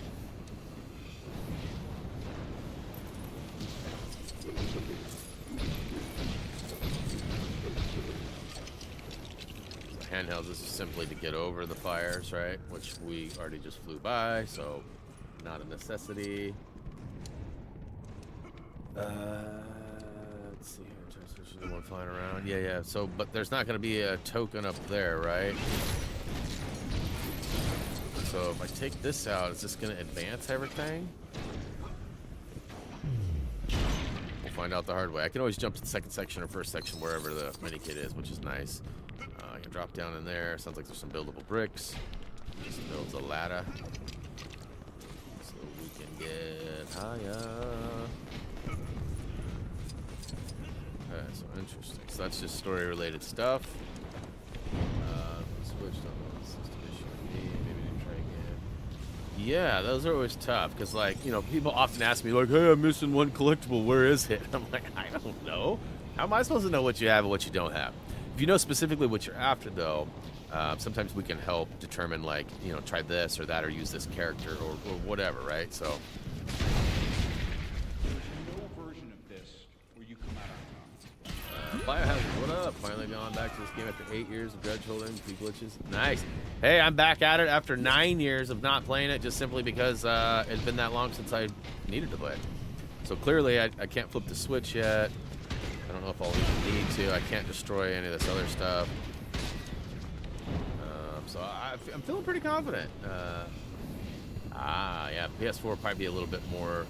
Handhelds, this is simply to get over the fires, right? Which we already just flew by, so not a necessity. Let's see here. There's the one flying around. Yeah. So, but there's not going to be a token up there, right? So if I take this out, is this going to advance everything? We'll find out the hard way. I can always jump to the second section or first section, wherever the minikit is, which is nice. I can drop down in there. Sounds like there's some buildable bricks. Just builds a ladder so we can get higher. Okay, so interesting. So that's just story-related stuff. Switched on the system issue. Maybe we can try again. Yeah, those are always tough because, like, you know, people often ask me, like, "Hey, I'm missing one collectible. Where is it?" I'm like, I don't know. How am I supposed to know what you have and what you don't have? If you know specifically what you're after, though, sometimes we can help determine, like, you know, try this or that or use this character or whatever, right? So. There's no version of this where you come out on top. Biohazard, what up? Finally gone back to this game after 8 years of grudge holding, few glitches. Nice. Hey, I'm back at it after 9 years of not playing it, just simply because it's been that long since I needed to play it. So clearly, I can't flip the switch yet. I don't know if I'll even need to. I can't destroy any of this other stuff. So I'm feeling pretty confident. Yeah, PS4 will probably be a little bit more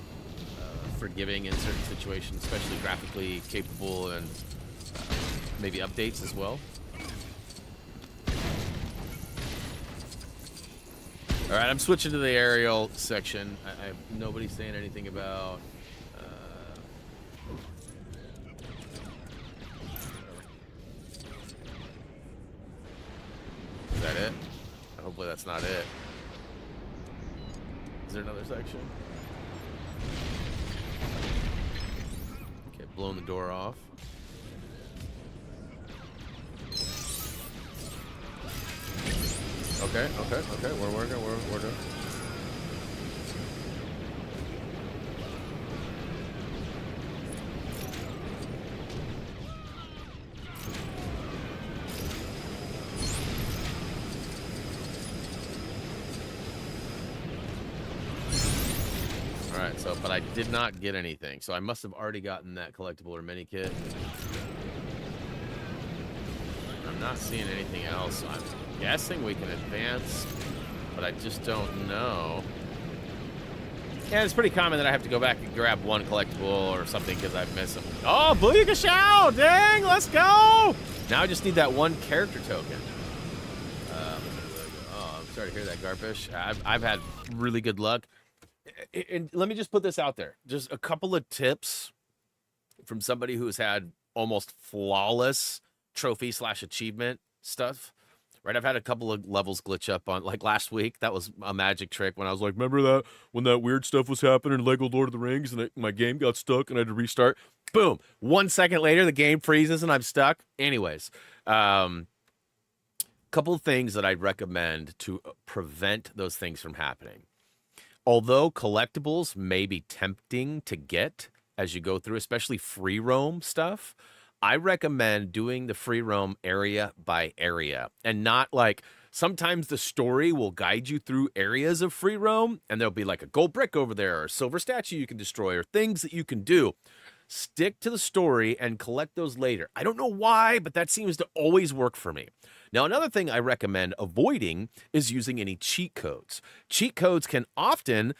forgiving in certain situations, especially graphically capable and maybe updates as well. All right, I'm switching to the aerial section. Nobody's saying anything about. Is that it? Hopefully that's not it. Is there another section? Okay, blowing the door off. Okay. We're working. We're doing. All right. So, but I did not get anything. So I must have already gotten that collectible or mini kit. I'm not seeing anything else. So I'm guessing we can advance, but I just don't know. Yeah, it's pretty common that I have to go back and grab one collectible or something because I've missed them. Oh, Booyaka Shao! Dang, let's go! Now I just need that one character token. Oh, I'm sorry to hear that, Garpish. I've had really good luck. And let me just put this out there. Just a couple of tips from somebody who's had almost flawless trophy/achievement stuff. Right, I've had a couple of levels glitch up on, like last week. That was a magic trick when I was like, remember that when that weird stuff was happening in Lego Lord of the Rings and my game got stuck and I had to restart? Boom! 1 second later, the game freezes and I'm stuck. Anyways, couple of things that I'd recommend to prevent those things from happening. Although collectibles may be tempting to get as you go through, especially free roam stuff, I recommend doing the free roam area by area and not like sometimes the story will guide you through areas of free roam and there'll be like a gold brick over there or a silver statue you can destroy or things that you can do. Stick to the story and collect those later. I don't know why, but that seems to always work for me. Now, another thing I recommend avoiding is using any cheat codes. Cheat codes can often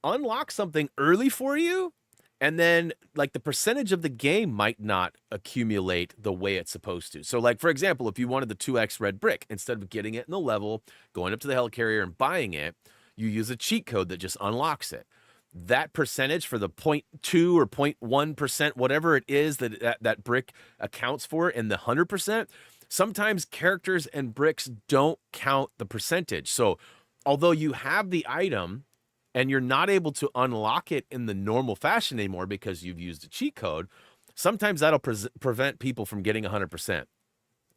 unlock something early for you, and then like the percentage of the game might not accumulate the way it's supposed to. So like, for example, if you wanted the 2x red brick, instead of getting it in the level, going up to the helicarrier and buying it, you use a cheat code that just unlocks it. That percentage for the 0.2 or 0.1%, whatever it is that brick accounts for in the 100%, sometimes characters and bricks don't count the percentage. So although you have the item and you're not able to unlock it in the normal fashion anymore because you've used a cheat code, sometimes that'll prevent people from getting 100%.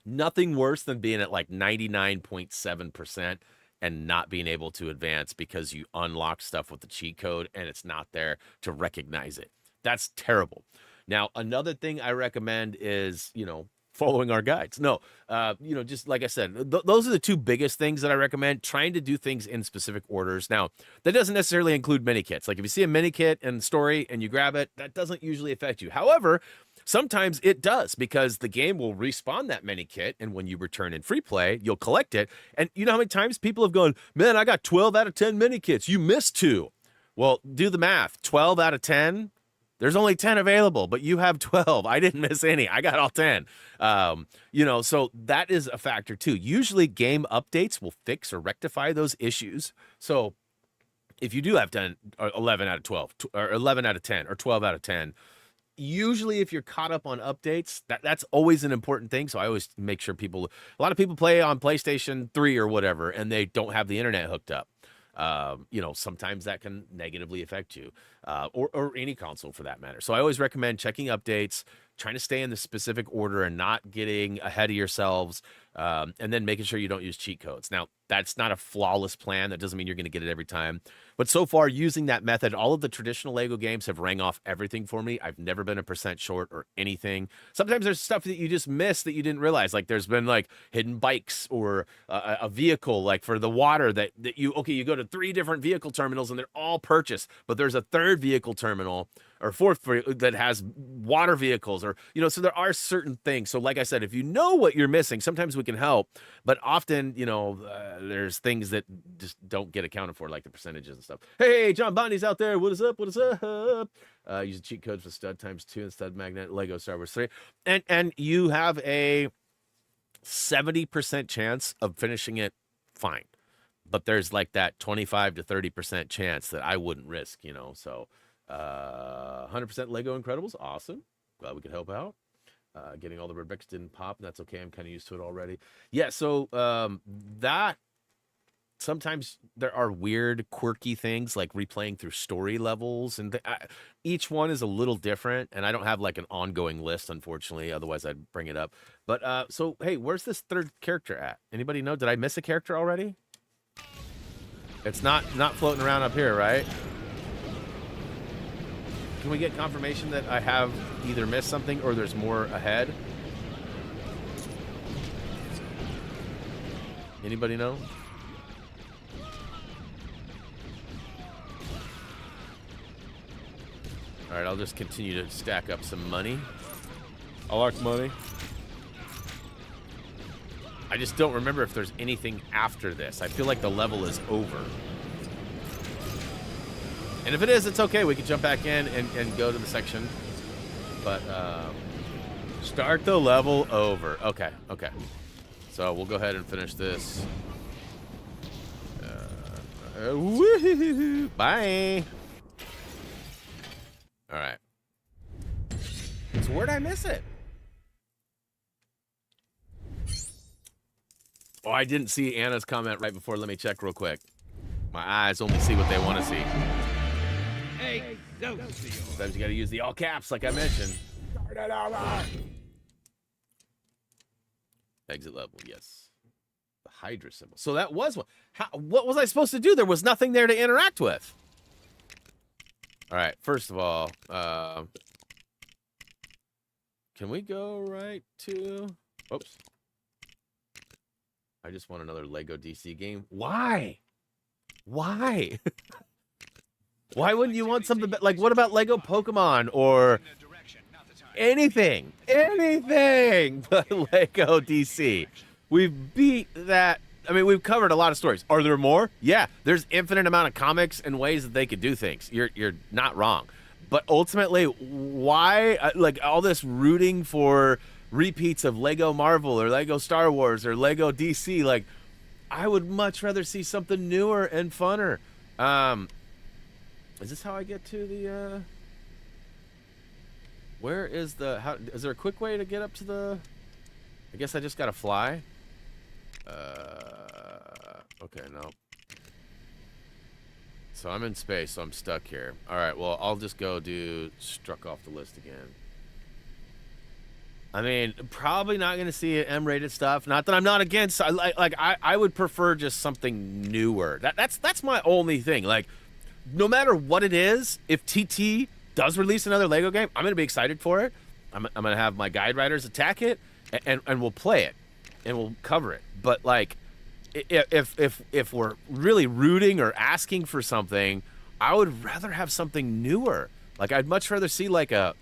Nothing worse than being at like 99.7% and not being able to advance because you unlock stuff with the cheat code and it's not there to recognize it. That's terrible. Now, another thing I recommend is, following our guides. No, just like I said, those are the two biggest things that I recommend, trying to do things in specific orders. Now, that doesn't necessarily include minikits. Like if you see a minikit in the story and you grab it, that doesn't usually affect you. However, sometimes it does because the game will respawn that minikit, and when you return in free play, you'll collect it. And you know how many times people have gone, man, I got 12 out of 10 minikits. You missed 2. Well, do the math. 12 out of 10. There's only 10 available, but you have 12. I didn't miss any. I got all 10. So that is a factor too. Usually game updates will fix or rectify those issues. So if you do have 10 or 11 out of 12 or 11 out of 10 or 12 out of 10, usually if you're caught up on updates, that's always an important thing. So I always make sure a lot of people play on PlayStation 3 or whatever, and they don't have the internet hooked up. Sometimes that can negatively affect you, or any console for that matter. So I always recommend checking updates, trying to stay in the specific order and not getting ahead of yourselves, and then making sure you don't use cheat codes. Now, that's not a flawless plan. That doesn't mean you're going to get it every time. But so far, using that method, all of the traditional Lego games have rang off everything for me. I've never been 1% short or anything. Sometimes there's stuff that you just miss that you didn't realize. Like there's been like hidden bikes or a vehicle, like for the water that you go to 3 different vehicle terminals and they're all purchased. But there's a third vehicle terminal or fourth that has water vehicles, or so there are certain things. So like I said, if you know what you're missing, sometimes we can help, but often there's things that just don't get accounted for, like the percentages and stuff. Hey, John Bondi's out there. What is up? Use a cheat code for stud ×2 and stud magnet Lego Star Wars 3, and you have a 70% chance of finishing it fine, but there's like that 25 to 30% chance that I wouldn't risk, so 100% Lego Incredibles. Awesome. Glad we could help out. Getting all the red bricks didn't pop. That's okay. I'm kind of used to it already. Yeah. So that sometimes there are weird, quirky things like replaying through story levels, and each one is a little different. And I don't have like an ongoing list, unfortunately. Otherwise, I'd bring it up. But so hey, where's this third character at? Anybody know? Did I miss a character already? It's not floating around up here, right? Can we get confirmation that I have either missed something or there's more ahead? Anybody know? All right, I'll just continue to stack up some money. I like money. I just don't remember if there's anything after this. I feel like the level is over. And if it is, it's okay. We can jump back in and go to the section. But start the level over. Okay, okay. So we'll go ahead and finish this. Bye. All right. So where'd I miss it? Oh, I didn't see Anna's comment right before. Let me check real quick. My eyes only see what they want to see. Hey, Sometimes you got to use the all caps, like I mentioned. Start it over. Exit level, yes. The Hydra symbol. So that was one. What was I supposed to do? There was nothing there to interact with. All right, first of all, can we go right to... Oops. I just want another Lego DC game. Why? Why? Why wouldn't you want something like, what about Lego Pokemon or anything? Anything but Lego DC. We've beat that. I mean, we've covered a lot of stories. Are there more? Yeah, there's infinite amount of comics and ways that they could do things. You're not wrong. But ultimately, why, like, all this rooting for repeats of Lego Marvel or Lego Star Wars or Lego DC? Like, I would much rather see something newer and funner. Is this how I get to the, where is the, is there a quick way to get up to the, I guess I just gotta fly. Okay, no. So I'm in space, so I'm stuck here. All right, well, I'll just go do struck off the list again. I mean, probably not going to see M-rated stuff. Not that I'm not against. I would prefer just something newer. That's my only thing. Like, no matter what it is, if TT does release another Lego game, I'm going to be excited for it. I'm going to have my guide riders attack it, and we'll play it, and we'll cover it. But like, if we're really rooting or asking for something, I would rather have something newer. Like, I'd much rather see like I'm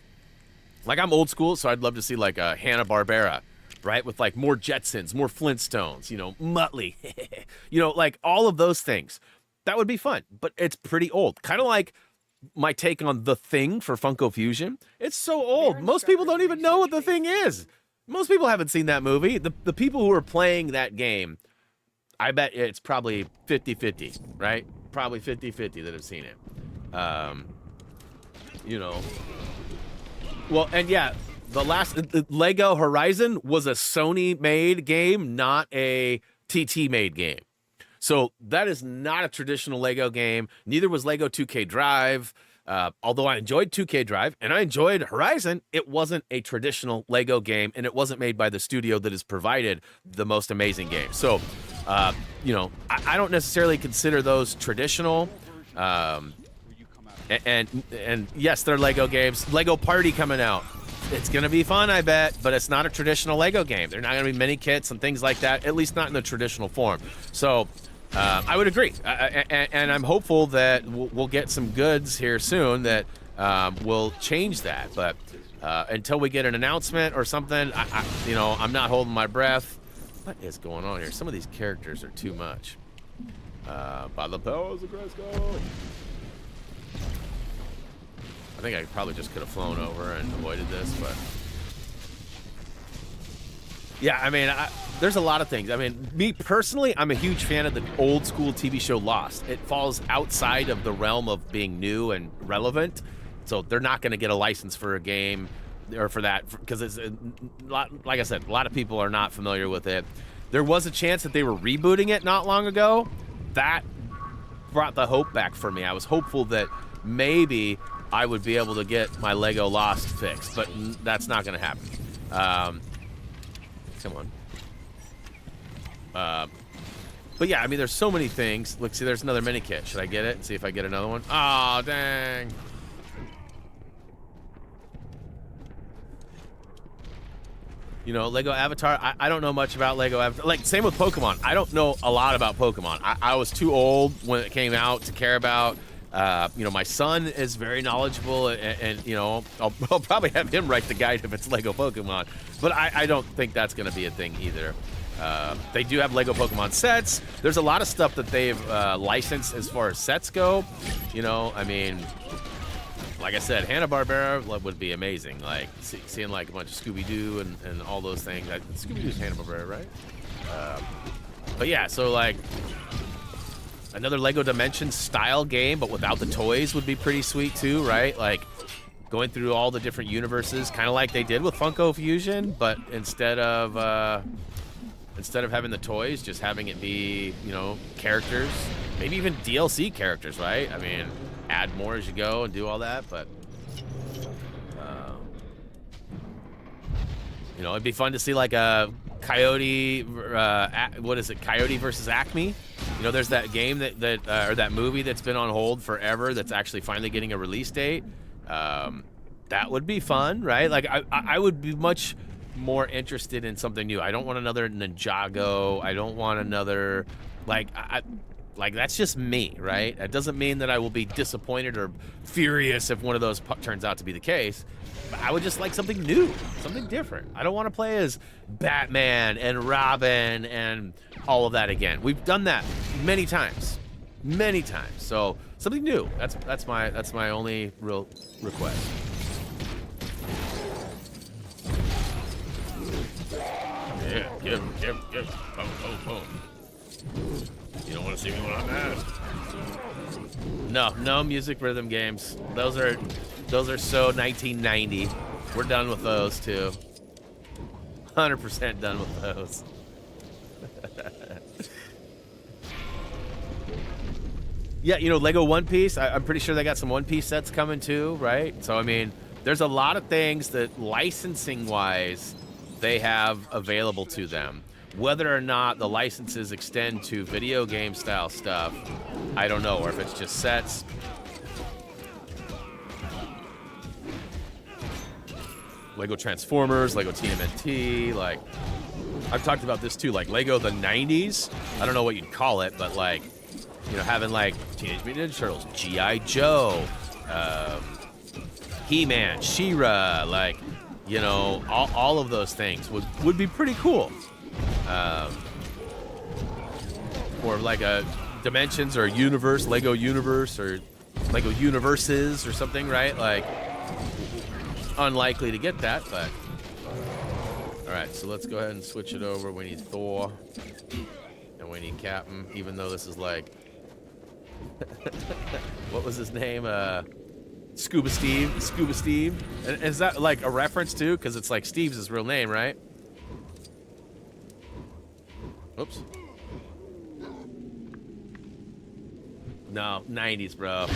old school, so I'd love to see like a Hanna-Barbera, right? With like more Jetsons, more Flintstones, Muttley, like all of those things. That would be fun, but it's pretty old. Kind of like my take on The Thing for Funko Fusion. It's so old. Most people don't even know what The Thing is. Most people haven't seen that movie. The people who are playing that game, I bet it's probably 50-50, right? Probably 50-50 that have seen it. Well, and yeah, the last Lego Horizon was a Sony-made game, not a TT-made game. So that is not a traditional Lego game. Neither was Lego 2K Drive. Although I enjoyed 2K Drive and I enjoyed Horizon, it wasn't a traditional Lego game, and it wasn't made by the studio that has provided the most amazing game. So, I don't necessarily consider those traditional. And yes, they're Lego games. Lego Party coming out. It's going to be fun, I bet, but it's not a traditional Lego game. They're not going to be mini kits and things like that, at least not in the traditional form. So I would agree. And I'm hopeful that we'll get some goods here soon that will change that. But until we get an announcement or something, I'm not holding my breath. What is going on here? Some of these characters are too much. By the powers of Grayskull. I think I probably just could have flown over and avoided this, but yeah, I mean, there's a lot of things. I mean, me personally, I'm a huge fan of the old school TV show Lost. It falls outside of the realm of being new and relevant, so they're not going to get a license for a game or for that, because it's like I said, a lot of people are not familiar with it. There was a chance that they were rebooting it not long ago. That brought the hope back for me. I was hopeful that maybe I would be able to get my Lego Lost fixed, but that's not going to happen. Come on. But yeah, I mean, there's so many things. Look, see, there's another mini kit. Should I get it and see if I get another one? Oh, dang. You know, Lego Avatar, I don't know much about Lego Avatar. Like, same with Pokemon. I don't know a lot about Pokemon. I was too old when it came out to care about. My son is very knowledgeable, and I'll probably have him write the guide if it's Lego Pokemon. But I don't think that's going to be a thing either. They do have Lego Pokemon sets. There's a lot of stuff that they've licensed as far as sets go. I mean, like I said, Hanna-Barbera would be amazing. Like, seeing like a bunch of Scooby-Doo and all those things. Scooby-Doo's Hanna-Barbera, right? But yeah, so like another Lego Dimensions style game, but without the toys would be pretty sweet too, right? Like going through all the different universes, kind of like they did with Funko Fusion, but instead of having the toys, just having it be, characters, maybe even DLC characters, right? I mean, add more as you go and do all that, but it'd be fun to see like a Coyote, Coyote versus Acme. There's that game or that movie that's been on hold forever that's actually finally getting a release date. That would be fun, right? Like I would be much more interested in something new. I don't want another Ninjago. I don't want another, like that's just me, right? That doesn't mean that I will be disappointed or furious if one of those turns out to be the case. But I would just like something new, something different. I don't want to play as Batman and Robin and all of that again. We've done that many times. So something new. That's my only real request. Yeah, give. Boom. You don't want to see me when I'm mad. No music rhythm games. Those are so 1990. We're done with those too. 100% done with those. Yeah, Lego One Piece. I'm pretty sure they got some One Piece sets coming too, right? So I mean, there's a lot of things that licensing-wise they have available to them. Whether or not the licenses extend to video game style stuff, I don't know, or if it's just sets. Lego Transformers, Lego TMNT, like, I've talked about this too, like Lego the 90s. I don't know what you'd call it, but like, having like Teenage Mutant Ninja Turtles, G.I. Joe, He-Man, She-Ra, like, all of those things would be pretty cool. Or like a Dimensions or a Universe, Lego Universe or Lego Universes or something, right? Like, unlikely to get that, but all right, so let's go ahead and switch it over. We need Thor and we need Captain, even though this is like what was his name? Scuba Steve. And is that like a reference too? Because it's like Steve's his real name, right? Oops. No, 90s, bro.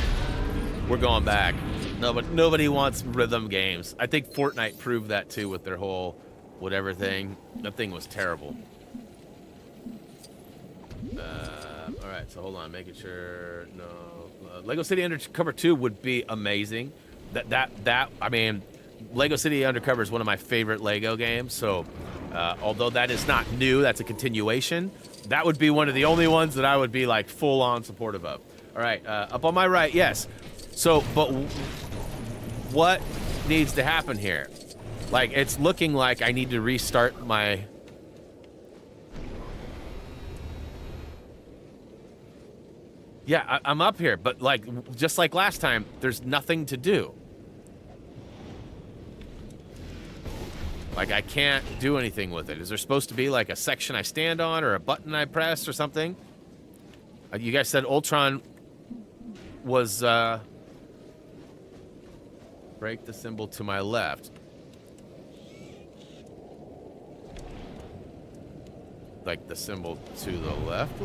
We're going back. Nobody wants rhythm games. I think Fortnite proved that too with their whole whatever thing. That thing was terrible. All right, so hold on, making sure. No, Lego City Undercover 2 would be amazing. I mean, Lego City Undercover is one of my favorite Lego games. So, although that is not new, that's a continuation. That would be one of the only ones that I would be like full on supportive of. All right, up on my right, yes. So, but what needs to happen here? Like, it's looking like I need to restart my... Yeah, I'm up here, but like, just like last time, there's nothing to do. Like, I can't do anything with it. Is there supposed to be like a section I stand on or a button I press or something? You guys said Ultron was, break the symbol to my left. Like the symbol to the left?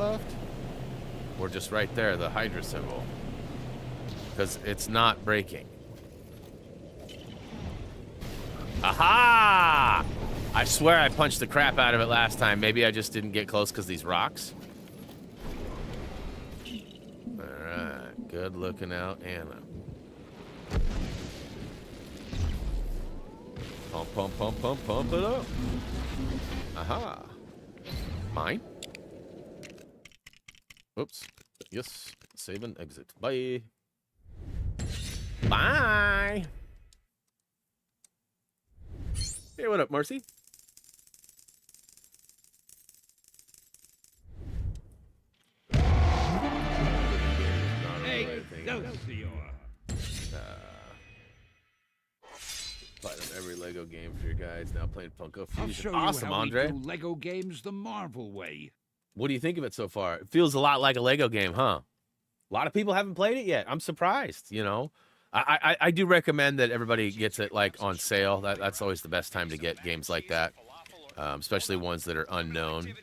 Or just right there, the Hydra symbol? Because it's not breaking. Aha! I swear I punched the crap out of it last time. Maybe I just didn't get close because these rocks. Alright, good looking out, Anna. Pump, pump, pump, pump, pump it up. Aha. Mine? Oops. Yes. Save and exit. Bye. Bye. Hey, what up, Marcy? Hey, Excelsior! Playing on every Lego game for your guys. Now playing Funko I'll Fusion. show Awesome, you how Andre. we do Lego games the Marvel way. What do you think of it so far? It feels a lot like a Lego game, huh? A lot of people haven't played it yet. I'm surprised, you know. I do recommend that everybody gets it like on sale. That's always the best time to get games like that, especially ones that are unknown.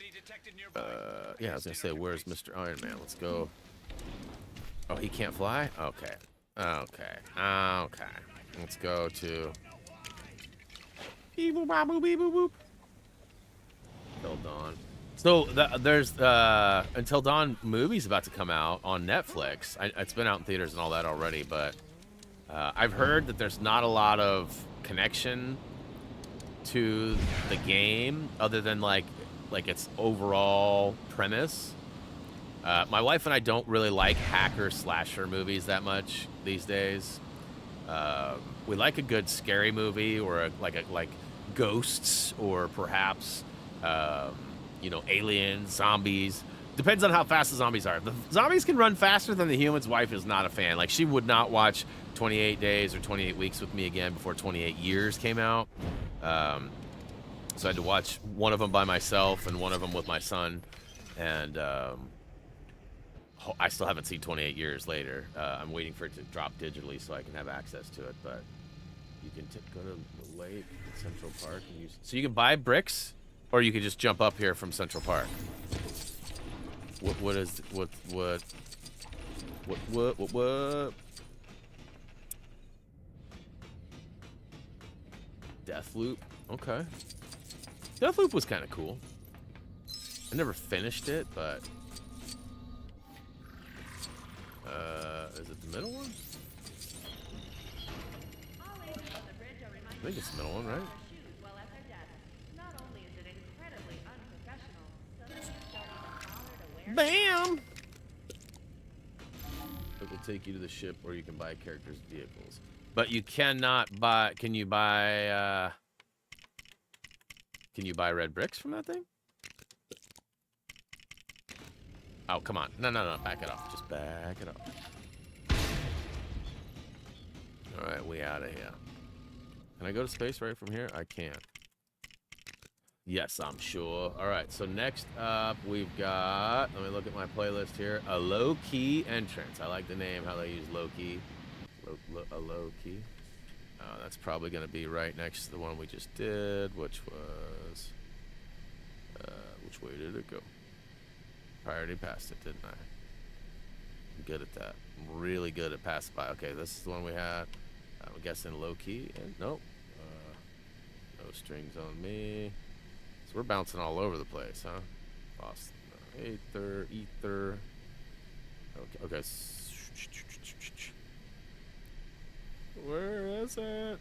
Yeah, I was gonna say, where's Mr. Iron Man? Let's go. Oh, he can't fly? Okay. Okay. Let's go to... Beep boop, bop, boop, beep boop, boop. Until Dawn. So there's Until Dawn movie's about to come out on Netflix. It's been out in theaters and all that already, but I've heard that there's not a lot of connection to the game other than like its overall premise. My wife and I don't really like hacker slasher movies that much these days. We like a good scary movie or like ghosts or perhaps you know, aliens, zombies. Depends on how fast the zombies are. The zombies can run faster than the humans. Wife is not a fan. Like, she would not watch 28 Days or 28 Weeks with me again before 28 Years came out. So I had to watch one of them by myself and one of them with my son. And I still haven't seen 28 Years Later. I'm waiting for it to drop digitally so I can have access to it. But you can go to the lake in Central Park and use... So you can buy bricks, or you can just jump up here from Central Park. What? Deathloop. Okay. Deathloop was kind of cool. I never finished it, but is it the middle one? I think it's the middle one, right? Bam! It will take you to the ship, or you can buy characters' vehicles. But you cannot buy... Can you buy red bricks from that thing? Oh, come on. No. Back it up. Just back it up. Alright, we out of here. Can I go to space right from here? I can't. Yes, I'm sure. Alright, so next up, we've got... Let me look at my playlist here. A Loki entrance. I like the name, how they use Loki. A Loki. That's probably going to be right next to the one we just did, which was... which way did it go? I already passed it, didn't I? I'm good at that. I'm really good at passing by. Okay, this is the one we had. I'm guessing Loki. And nope. No strings on me. So we're bouncing all over the place, huh? Lost ether. Okay. Where is it?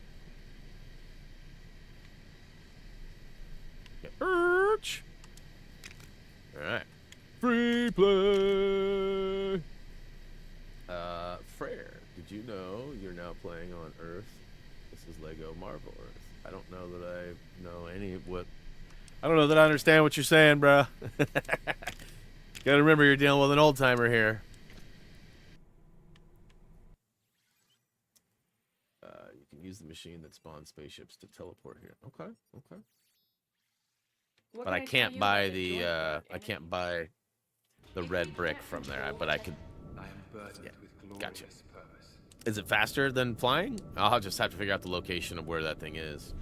Okay. Alright. Free play! Frere, did you know you're now playing on Earth This is Lego Marvel Earth. I don't know that I know any of what. I don't know that I understand what you're saying, bro. Gotta remember you're dealing with an old timer here. You can use the machine that spawns spaceships to teleport here. Okay, okay. What But can I tell can't you buy about the joint I and can't buy the red brick from there. But I could. I am burdened Yeah, with glorious gotcha. purpose. Is it faster than flying? I'll just have to figure out the location of where that thing is.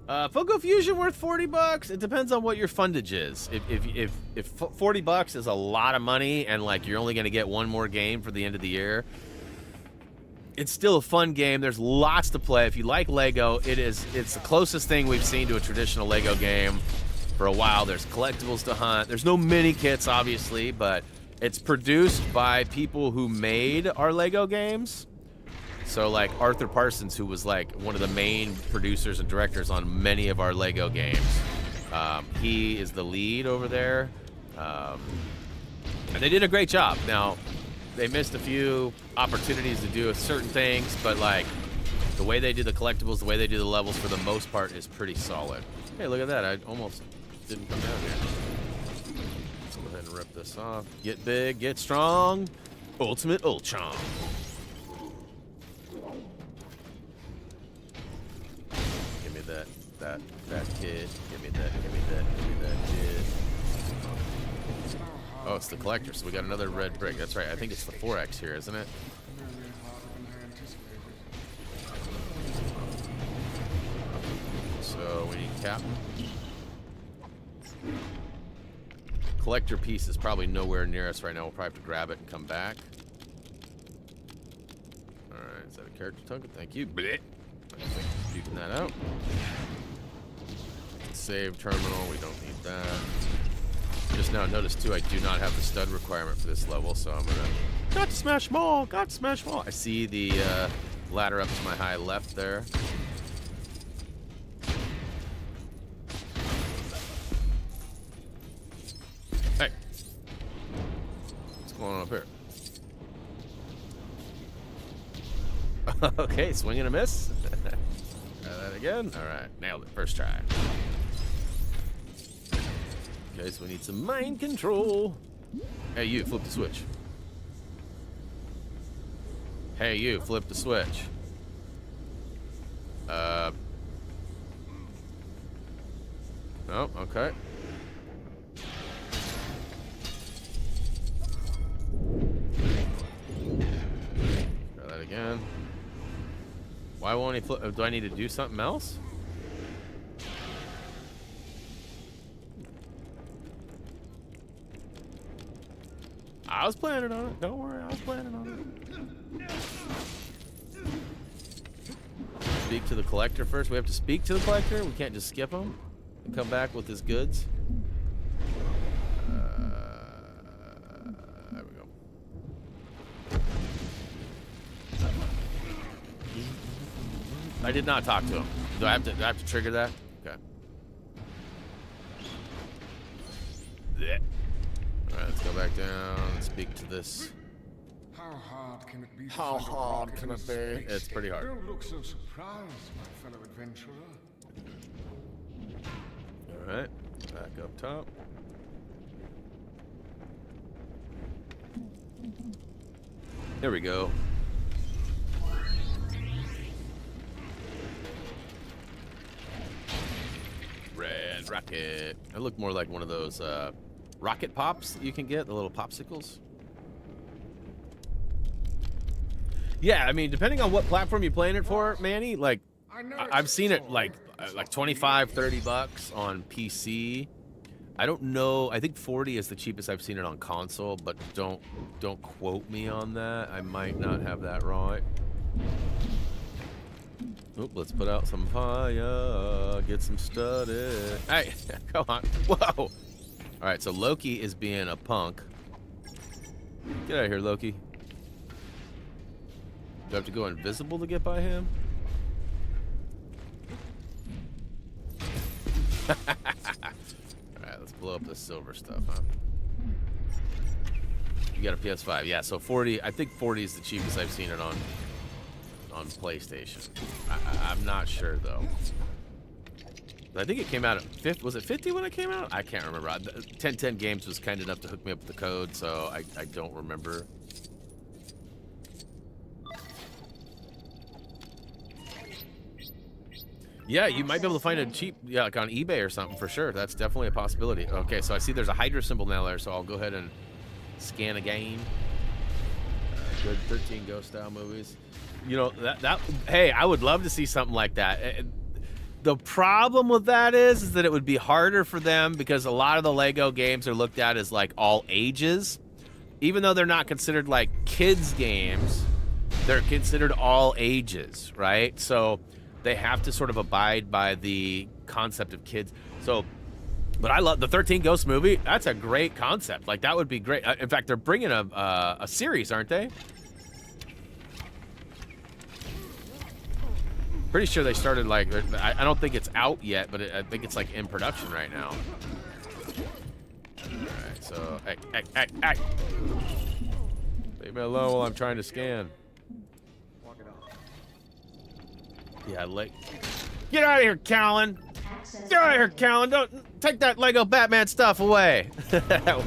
Funko Fusion worth $40. It depends on what your fundage is. If $40 is a lot of money and like you're only gonna get one more game for the end of the year, it's still a fun game. There's lots to play. If you like Lego, it's the closest thing we've seen to a traditional Lego game for a while. There's collectibles to hunt. There's no mini kits, obviously, but it's produced by people who made our Lego games. So like Arthur Parsons, who was like one of the main producers and directors on many of our Lego games. He is the lead over there. And they did a great job. Now, they missed a few opportunities to do certain things, but like the way they do the collectibles, the way they do the levels for the most part is pretty solid. Hey, look at that. I almost didn't come down here. Let's go ahead and rip this off. Get big, get strong. Ultimate Ultron. Give me that kid. Give me that kid. Oh, it's the collector, so we got another red brick. That's right. I think it's the 4X here, isn't it? So we need cap. Collector piece is probably nowhere near us right now. We'll probably have to grab it and come back. Alright, is that a character token? Thank you. Blech. Duking that out. Save terminal. We don't need that. Just now noticed too, I do not have the stud requirement for this level, so I'm gonna got to smash them all. Got to smash them all. I see the ladder up to my high left there. Hey, what's going on up here? Okay, swing and a miss. Try that again. All right, nailed it. First try. Okay, so we need some mind control. Hey, you, flip the switch. Hey, you, flip the switch. Oh, okay. Try that again. Why won't he flip? Do I need to do something else? I was planning on it. Don't worry, I was planning on it. Speak to the collector first. We have to speak to the collector. We can't just skip him and come back with his goods. There we go. I did not talk to him. Do I have to trigger that? Okay. Blech. Alright, let's go back down and speak to this. How hard can it be? to How find a hard rocket can in it be? space? It's pretty hard. Don't look so surprised, my fellow adventurer. Alright, back up top. There we go. Red rocket. I look more like one of those rocket pops that you can get, the little popsicles. Yeah, I mean, depending on what platform you're playing it for, Manny, like, I've seen it like 25, 30 bucks on PC. I don't know. I think 40 is the cheapest I've seen it on console, but don't quote me on that. I might not have that right. Oop, let's put out some fire. Get some studded. Hey, come on. Whoa. All right, so Loki is being a punk. Get out of here, Loki. Do I have to go invisible to get by him? Alright, let's blow up this silver stuff, huh? You got a PS5. Yeah, so 40, I think 40 is the cheapest I've seen it on. on PlayStation. I'm not sure though. I think it came out at was it 50 when it came out? I can't remember. 1010 Games was kind enough to hook me up with the code, so I don't remember. Yeah, you might be able to find it cheap, yeah, like on eBay or something for sure. That's definitely a possibility. Okay, so I see there's a Hydra symbol now there, so I'll go ahead and scan a game. Good 13 Ghost style movies. You know, hey, I would love to see something like that. The problem with that is that it would be harder for them because a lot of the Lego games are looked at as like all ages. Even though they're not considered like kids games, they're considered all ages, right? So they have to sort of abide by the concept of kids. So, but I love the 13 Ghosts movie. That's a great concept. Like, that would be great. In fact, they're bringing a series, aren't they? Pretty sure they started, like, I don't think it's out yet, but I think it's, like, in production right now. All right, so, hey. Leave me alone while I'm trying to scan. Yeah, get out of here, Callan! Get out of here, Callan! Don't take that Lego Batman stuff away. I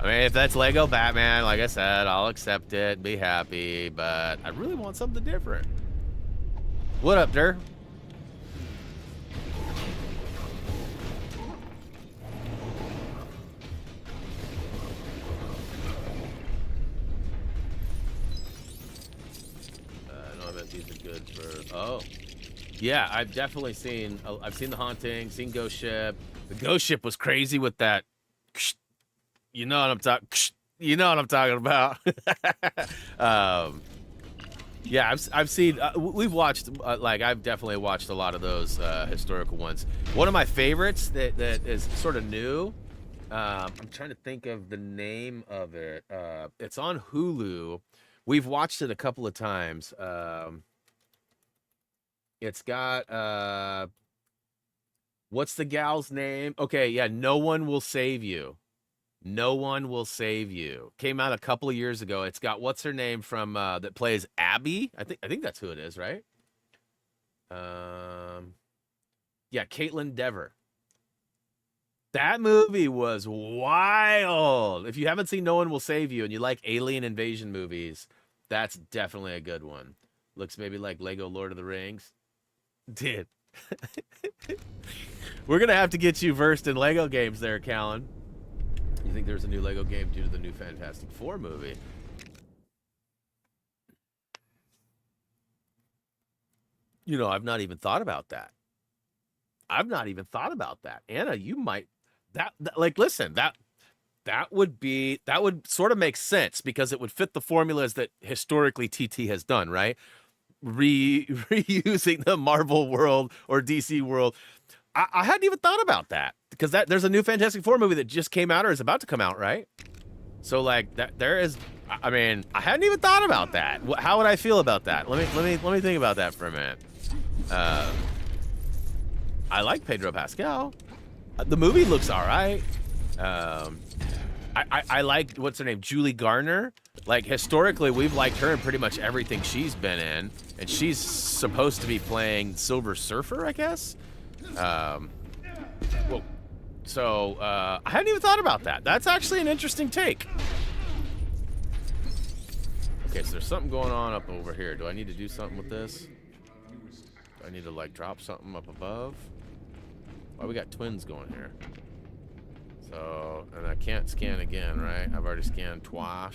mean, if that's Lego Batman, like I said, I'll accept it, be happy, but I really want something different. What up, Der? No, I bet these are good for. Oh, yeah, I've definitely seen. I've seen The Haunting, seen Ghost Ship. The Ghost Ship was crazy with that. You know what I'm talking. You know what I'm talking about. Yeah, I've seen. We've watched. Like, I've definitely watched a lot of those historical ones. One of my favorites that is sort of new. I'm trying to think of the name of it. It's on Hulu. We've watched it a couple of times. It's got what's the gal's name? Okay, yeah, No One Will Save You. No One Will Save You. Came out a couple of years ago. It's got what's her name from that plays Abby? I think that's who it is, right? Yeah, Caitlin Dever. That movie was wild. If you haven't seen No One Will Save You and you like alien invasion movies, that's definitely a good one. Looks maybe like Lego Lord of the Rings. Dude. We're going to have to get you versed in Lego games there, Callan. You think there's a new Lego game due to the new Fantastic Four movie? You know, I've not even thought about that. Anna, you might like listen, that would sort of make sense because it would fit the formulas that historically TT has done, right? Reusing the Marvel world or DC world. I hadn't even thought about that because there's a new Fantastic Four movie that just came out or is about to come out, right? So like that there is. I mean, I hadn't even thought about that. How would I feel about that? Let me think about that for a minute. I like Pedro Pascal. The movie looks all right. I like what's her name, Julie Garner. Like historically, we've liked her in pretty much everything she's been in, and she's supposed to be playing Silver Surfer, I guess. Well, so I hadn't even thought about that. That's actually an interesting take. Okay, so there's something going on up over here. Do I need to do something with this? Do I need to like drop something up above? Why we got twins going here? So, and I can't scan again, right? I've already scanned twice.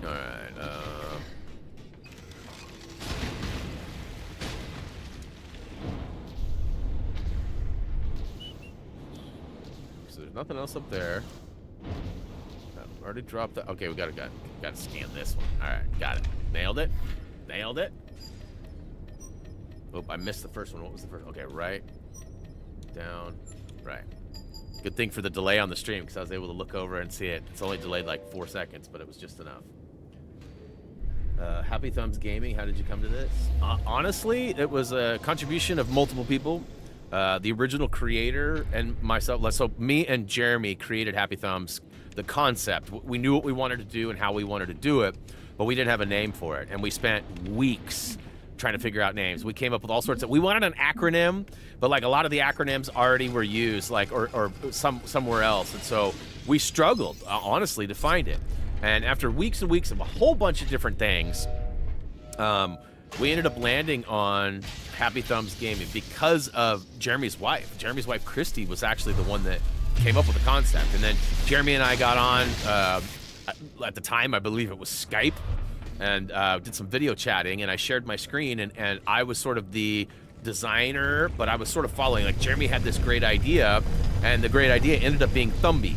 All right. So there's nothing else up there. I've already dropped that. Okay, we gotta scan this one. All right, got it. Nailed it. Oh, I missed the first one. What was the first? Okay, right, down, right. Good thing for the delay on the stream because I was able to look over and see it. It's only delayed like 4 seconds, but it was just enough. HappyThumbsGaming, how did you come to this? Honestly, it was a contribution of multiple people. The original creator and myself. So me and Jeremy created Happy Thumbs. the concept. We knew what we wanted to do and how we wanted to do it, but we didn't have a name for it. And we spent weeks trying to figure out names. We came up with all sorts of, we wanted an acronym, but like a lot of the acronyms already were used, like, or somewhere else. And so we struggled, honestly, to find it. And after weeks and weeks of a whole bunch of different things, we ended up landing on HappyThumbsGaming because of Jeremy's wife. Jeremy's wife, Christy, was actually the one that came up with the concept. And then Jeremy and I got on, at the time, I believe it was Skype, and did some video chatting, and I shared my screen, and I was sort of the designer, but I was sort of following. Like, Jeremy had this great idea, and the great idea ended up being Thumby.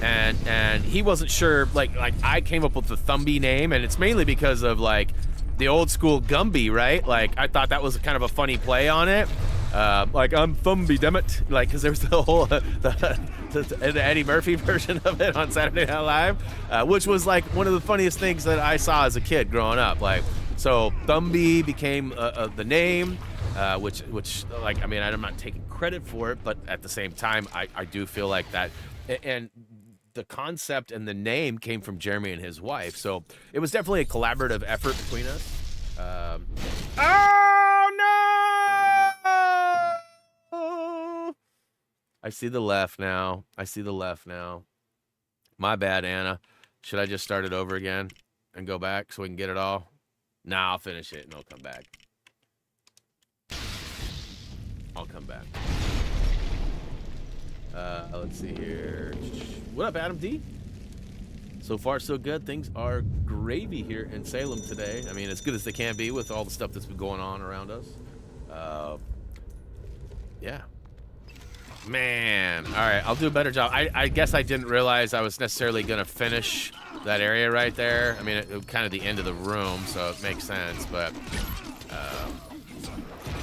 And he wasn't sure, like I came up with the Thumby name, and it's mainly because of, like, the old school Gumby, right? Like, I thought that was kind of a funny play on it. Like, I'm Thumby, dammit. Like, because there was the whole the Eddie Murphy version of it on Saturday Night Live, which was like one of the funniest things that I saw as a kid growing up. Like, so Thumby became the name, which like, I mean, I'm not taking credit for it, but at the same time, I do feel like that, and the concept and the name came from Jeremy and his wife, so it was definitely a collaborative effort between us. Oh no! I see the left now. My bad, Anna. Should I just start it over again and go back so we can get it all? Nah, I'll finish it and I'll come back. Let's see here. What up, Adam D? So far, so good. Things are gravy here in Salem today. I mean, as good as they can be with all the stuff that's been going on around us. Yeah. Man. All right, I'll do a better job. I guess I didn't realize I was necessarily going to finish that area right there. I mean, it was kind of the end of the room, so it makes sense. But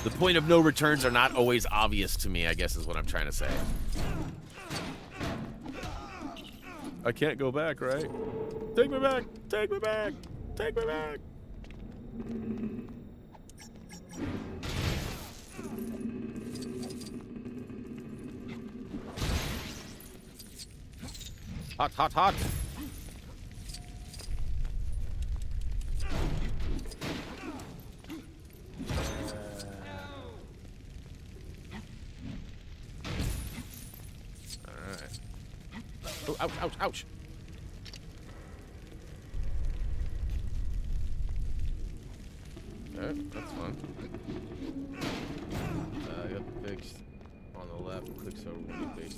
the point of no returns are not always obvious to me, I guess is what I'm trying to say. I can't go back, right? Take me back! Take me back! Take me back! Hot, hot, hot! Oh, ouch, ouch, ouch. Okay, that's fun. I got the fixed on the left. Clicks over when you face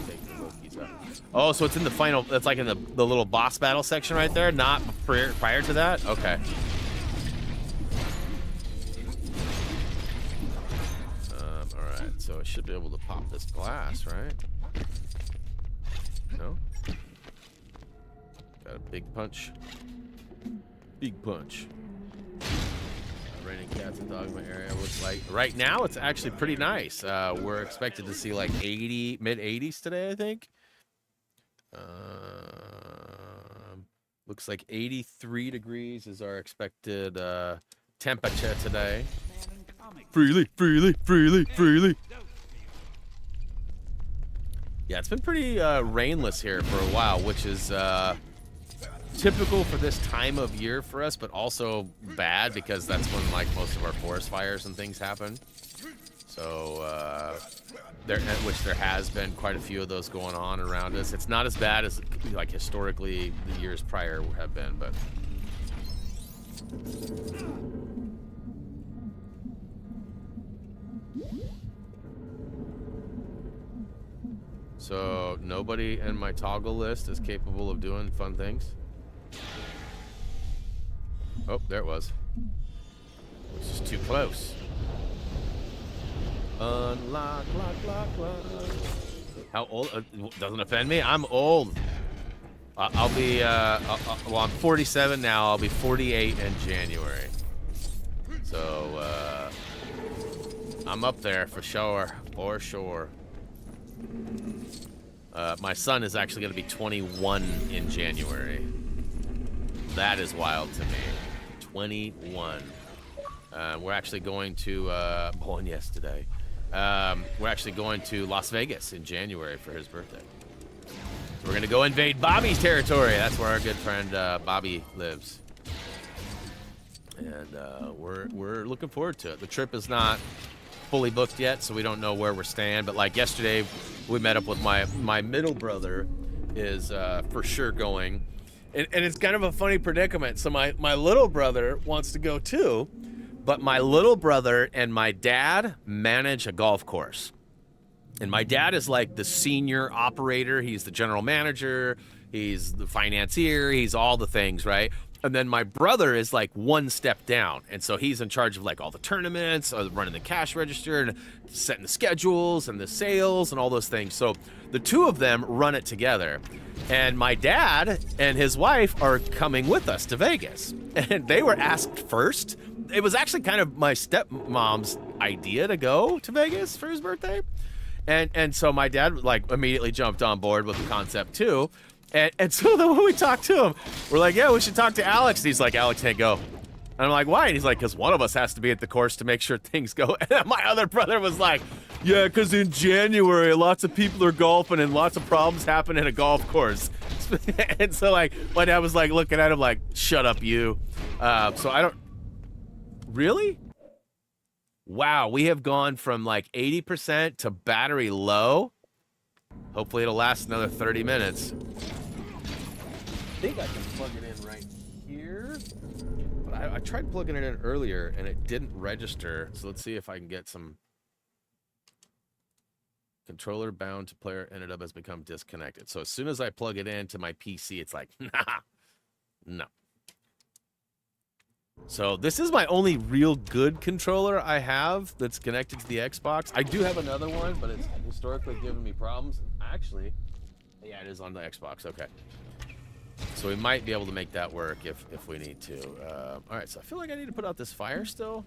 take the Loki's out. Oh, so it's in the final, that's like in the little boss battle section right there, not prior to that? Okay. Alright, so I should be able to pop this glass, right? No? Got a big punch. Big punch. Raining cats and dogs in my area looks like right now it's actually pretty nice. We're expected to see like 80, mid 80s today, I think. Looks like 83 degrees is our expected temperature today. Freely, freely, freely, freely. Yeah, it's been pretty rainless here for a while, which is typical for this time of year for us, but also bad because that's when like most of our forest fires and things happen. So which there has been quite a few of those going on around us. It's not as bad as like historically the years prior have been, but so nobody in my toggle list is capable of doing fun things. Oh, there it was. Which is too close. Unlock, lock, lock, lock. How old? Doesn't offend me. I'm old. I'll be, well, I'm 47 now. I'll be 48 in January. So, I'm up there for sure. For sure. My son is actually going to be 21 in January. That is wild to me. 21. We're actually going to, born yesterday. We're actually going to Las Vegas in January for his birthday. So We're gonna go invade Bobby's territory. That's where our good friend Bobby lives. And we're looking forward to it. The trip is not fully booked yet, so we don't know where we're staying. But like yesterday, we met up with my middle brother is for sure going. And it's kind of a funny predicament. So my little brother wants to go too, but my little brother and my dad manage a golf course. And my dad is like the senior operator. He's the general manager. He's the financier. He's all the things, right? And then my brother is like one step down. And so he's in charge of like all the tournaments, running the cash register and setting the schedules and the sales and all those things. So the two of them run it together. And my dad and his wife are coming with us to Vegas. And they were asked first. It was actually kind of my stepmom's idea to go to Vegas for his birthday. And so my dad like immediately jumped on board with the concept too. And so then when we talked to him, we're like, yeah, we should talk to Alex. And he's like, Alex can't go. And I'm like, why? And he's like, because one of us has to be at the course to make sure things go. And my other brother was like, yeah, because in January, lots of people are golfing and lots of problems happen in a golf course. And so like, my dad was like looking at him like, shut up, you. So I don't, really? Wow, we have gone from like 80% to battery low. Hopefully it'll last another 30 minutes. I think I can plug it in right here. But I tried plugging it in earlier and it didn't register. So let's see if I can get some. Controller bound to player ended up has become disconnected. So as soon as I plug it into my PC, it's like, nah, no. So this is my only real good controller I have that's connected to the Xbox. I do have another one, but it's historically given me problems. Actually, yeah, it is on the Xbox. Okay. So we might be able to make that work if we need to. All right, so I feel like I need to put out this fire still.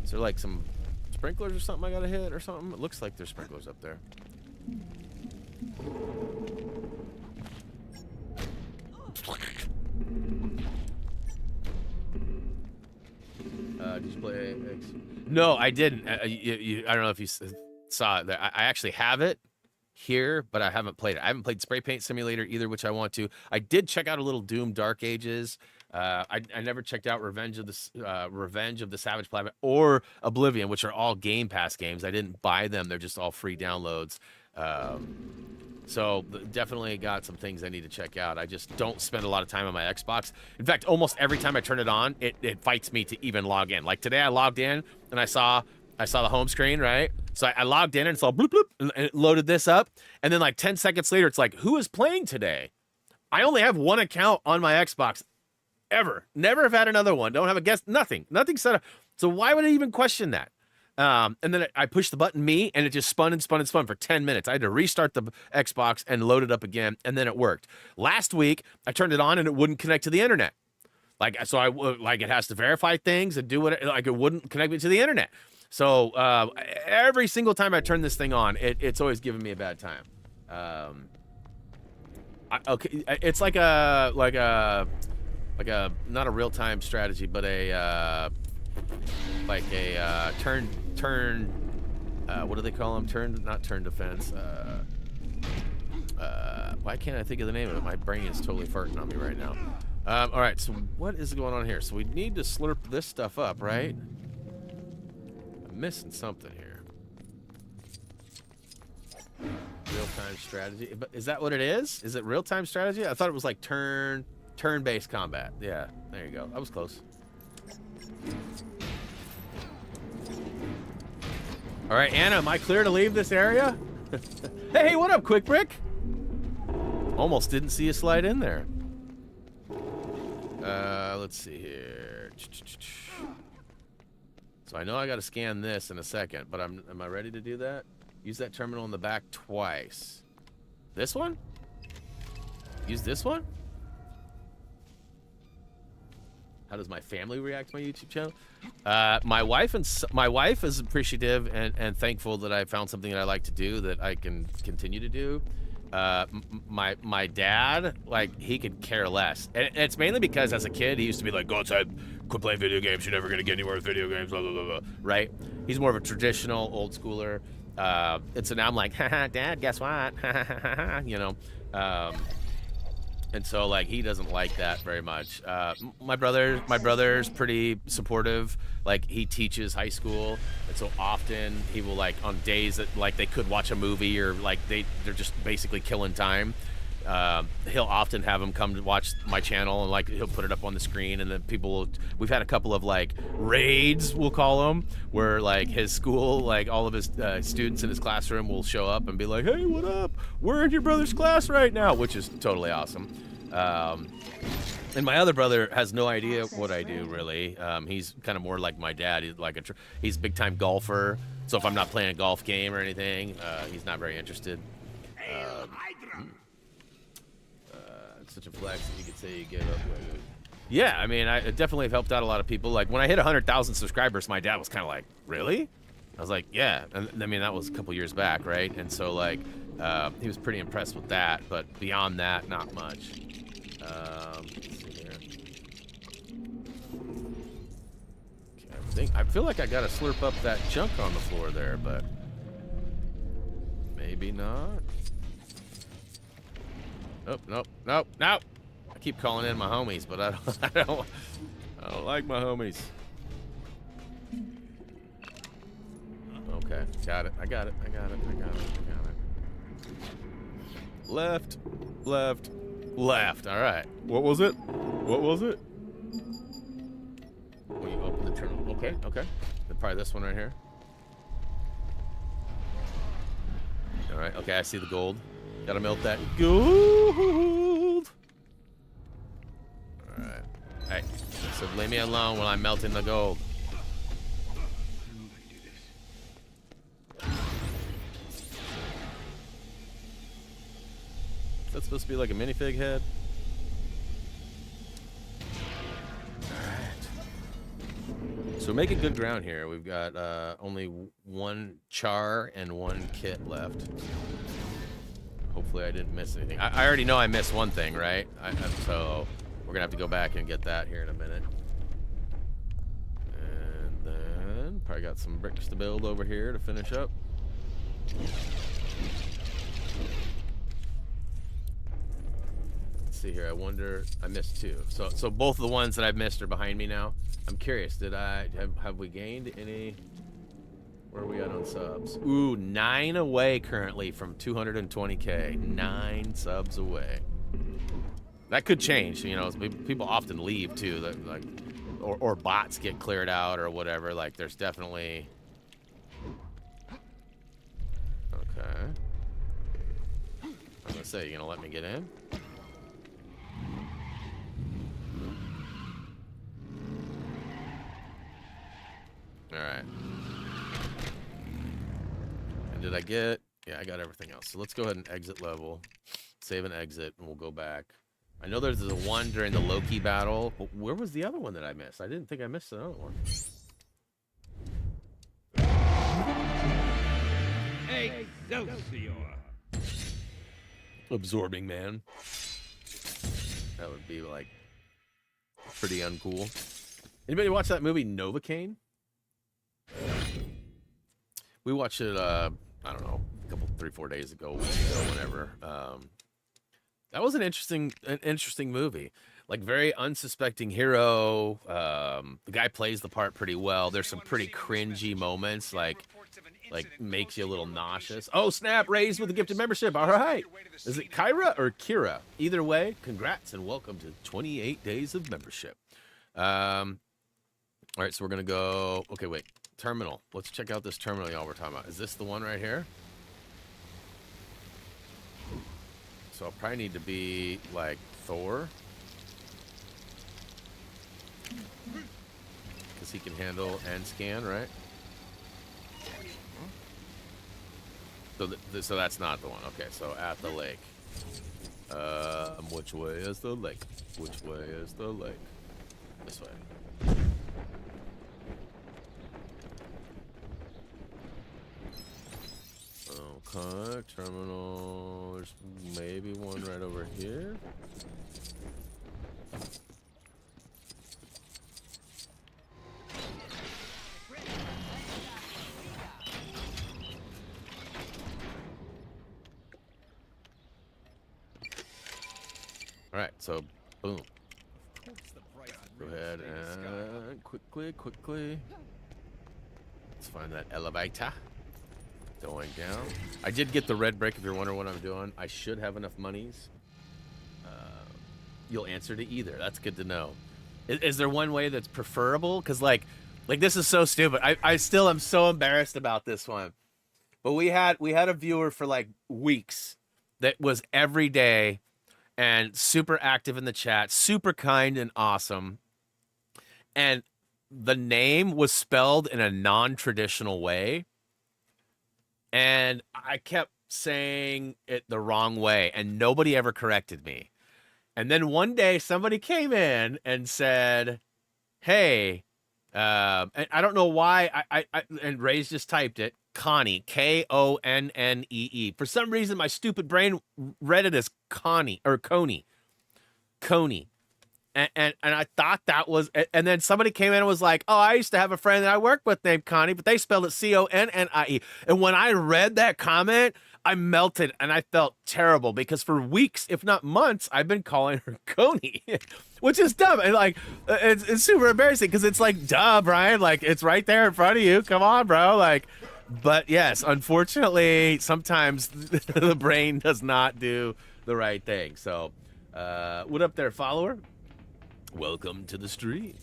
Is there like some sprinklers or something I gotta hit or something? It looks like there's sprinklers up there. Display X. No, I didn't. I don't know if you saw it. I actually have it here, but I haven't played it. I haven't played Spray Paint Simulator either, which I want to. I did check out a little Doom Dark Ages. I never checked out Revenge of the Savage Planet or Oblivion, which are all Game Pass games. I didn't buy them. They're just all free downloads. So definitely got some things I need to check out. I just don't spend a lot of time on my Xbox. In fact, almost every time I turn it on, it fights me to even log in. Like today I logged in and I saw the home screen, right? So I logged in and saw bloop, bloop, and it loaded this up. And then like 10 seconds later, it's like, who is playing today? I only have one account on my Xbox ever. Never have had another one. Don't have a guest, nothing set up. So why would I even question that? And then I pushed the button and it just spun and spun and spun for 10 minutes. I had to restart the Xbox and load it up again, and then it worked. Last week, I turned it on and it wouldn't connect to the internet. It has to verify things and do what, it wouldn't connect me to the internet. So every single time I turn this thing on, it's always giving me a bad time. Okay, it's like a not a real-time strategy, but turn what do they call them? Not turn defense. Why can't I think of the name of it? My brain is totally farting on me right now. All right, so what is going on here? So we need to slurp this stuff up, right? I'm missing something here. Real-time strategy. But is that what it is? Is it real-time strategy? I thought it was like turn-based combat. Yeah, there you go. I was close. All right, Anna, am I clear to leave this area? Hey, what up, Quick Brick? Almost didn't see you slide in there. Let's see here. So I know I got to scan this in a second, but am I ready to do that? Use that terminal in the back twice. This one? Use this one? How does my family react to my YouTube channel? My wife is appreciative and thankful that I found something that I like to do that I can continue to do. My dad, like, he could care less, and it's mainly because as a kid he used to be like, go outside, quit playing video games, you're never gonna get anywhere with video games, blah blah blah blah. Right? He's more of a traditional old schooler, and so now I'm like, haha, Dad, guess what? You know. And so like he doesn't like that very much. My brother's pretty supportive. Like he teaches high school, and so often he will like on days that like they could watch a movie or like they're just basically killing time. He'll often have them come to watch my channel and like he'll put it up on the screen, and then we've had a couple of like raids, we'll call them, where like his school, like all of his students in his classroom will show up and be like, hey, what up, we're in your brother's class right now, which is totally awesome. And my other brother has no idea what I do really. He's kind of more like my dad. He's a big time golfer, so if I'm not playing a golf game or anything, he's not very interested. Such a flex that you could say you gave up. Yeah, I mean, I definitely have helped out a lot of people. Like when I hit 100,000 subscribers, my dad was kind of like, "Really?" I was like, "Yeah." And I mean, that was a couple years back, right? And so like, he was pretty impressed with that. But beyond that, not much. Let's see here. Okay, I feel like I gotta slurp up that chunk on the floor there, but maybe not. Nope. I keep calling in my homies, but I don't like my homies. Okay, got it. I got it. Left. All right. What was it? Well, you open the terminal. Okay. Then probably this one right here. All right. Okay, I see the gold. Gotta melt that gold. All right. Hey, so leave me alone while I'm melting the gold. Is that supposed to be like a minifig head? Alright. So we're making good ground here. We've got only one char and one kit left. Hopefully I didn't miss anything. I already know I missed one thing, right? So we're gonna have to go back and get that here in a minute. And then probably got some bricks to build over here to finish up. Let's see here. I wonder. I missed two. So both of the ones that I've missed are behind me now. I'm curious. Did I have we gained any? Where are we at on subs? Ooh, 9 away currently from 220K. 9 subs away. That could change. You know, people often leave too. That like, or bots get cleared out or whatever. Like, there's definitely. Okay. I'm gonna say, you gonna let me get in? All right. And did I get? Yeah, I got everything else. So let's go ahead and exit level, save and exit, and we'll go back. I know there's the one during the Loki battle. But where was the other one that I missed? I didn't think I missed another one. Absorbing man. That would be like pretty uncool. Anybody watch that movie Novocaine? We watched it, I don't know, a couple, 3-4 days ago, whenever. That was an interesting movie. Like, very unsuspecting hero. The guy plays the part pretty well. There's some pretty cringy moments, like makes you a little nauseous. Oh, snap, raised with a gifted membership. All right. Is it Kyra or Kira? Either way, congrats and welcome to 28 days of membership. All right, so we're going to go. Okay, wait. Terminal. Let's check out this terminal y'all were talking about. Is this the one right here? So I'll probably need to be like Thor. Because he can handle and scan, right? So that's not the one. Okay, so at the lake. Which way is the lake? Which way is the lake? This way. Okay, terminal. There's maybe one right over here. So, boom. Go ahead and quickly. Let's find that elevator. Going down. I did get the red brick if you're wondering what I'm doing. I should have enough monies. You'll answer to either. That's good to know. Is there one way that's preferable? Because like this is so stupid. I still am so embarrassed about this one. But we had a viewer for like weeks that was every day and super active in the chat, super kind and awesome. And the name was spelled in a non-traditional way. And I kept saying it the wrong way, and nobody ever corrected me. And then one day somebody came in and said, hey, and I don't know why, and Ray's just typed it, Connie, K-O-N-N-E-E. For some reason, my stupid brain read it as Connie, or Coney. And I thought that was, and then somebody came in and was like, oh, I used to have a friend that I worked with named Connie, but they spelled it C-O-N-N-I-E. And when I read that comment, I melted and I felt terrible because for weeks, if not months, I've been calling her Coney, which is dumb. And like, it's super embarrassing because it's like, duh, Brian, like it's right there in front of you. Come on, bro. Like, but yes, unfortunately, sometimes the brain does not do the right thing. So, what up there, follower? Welcome to the stream.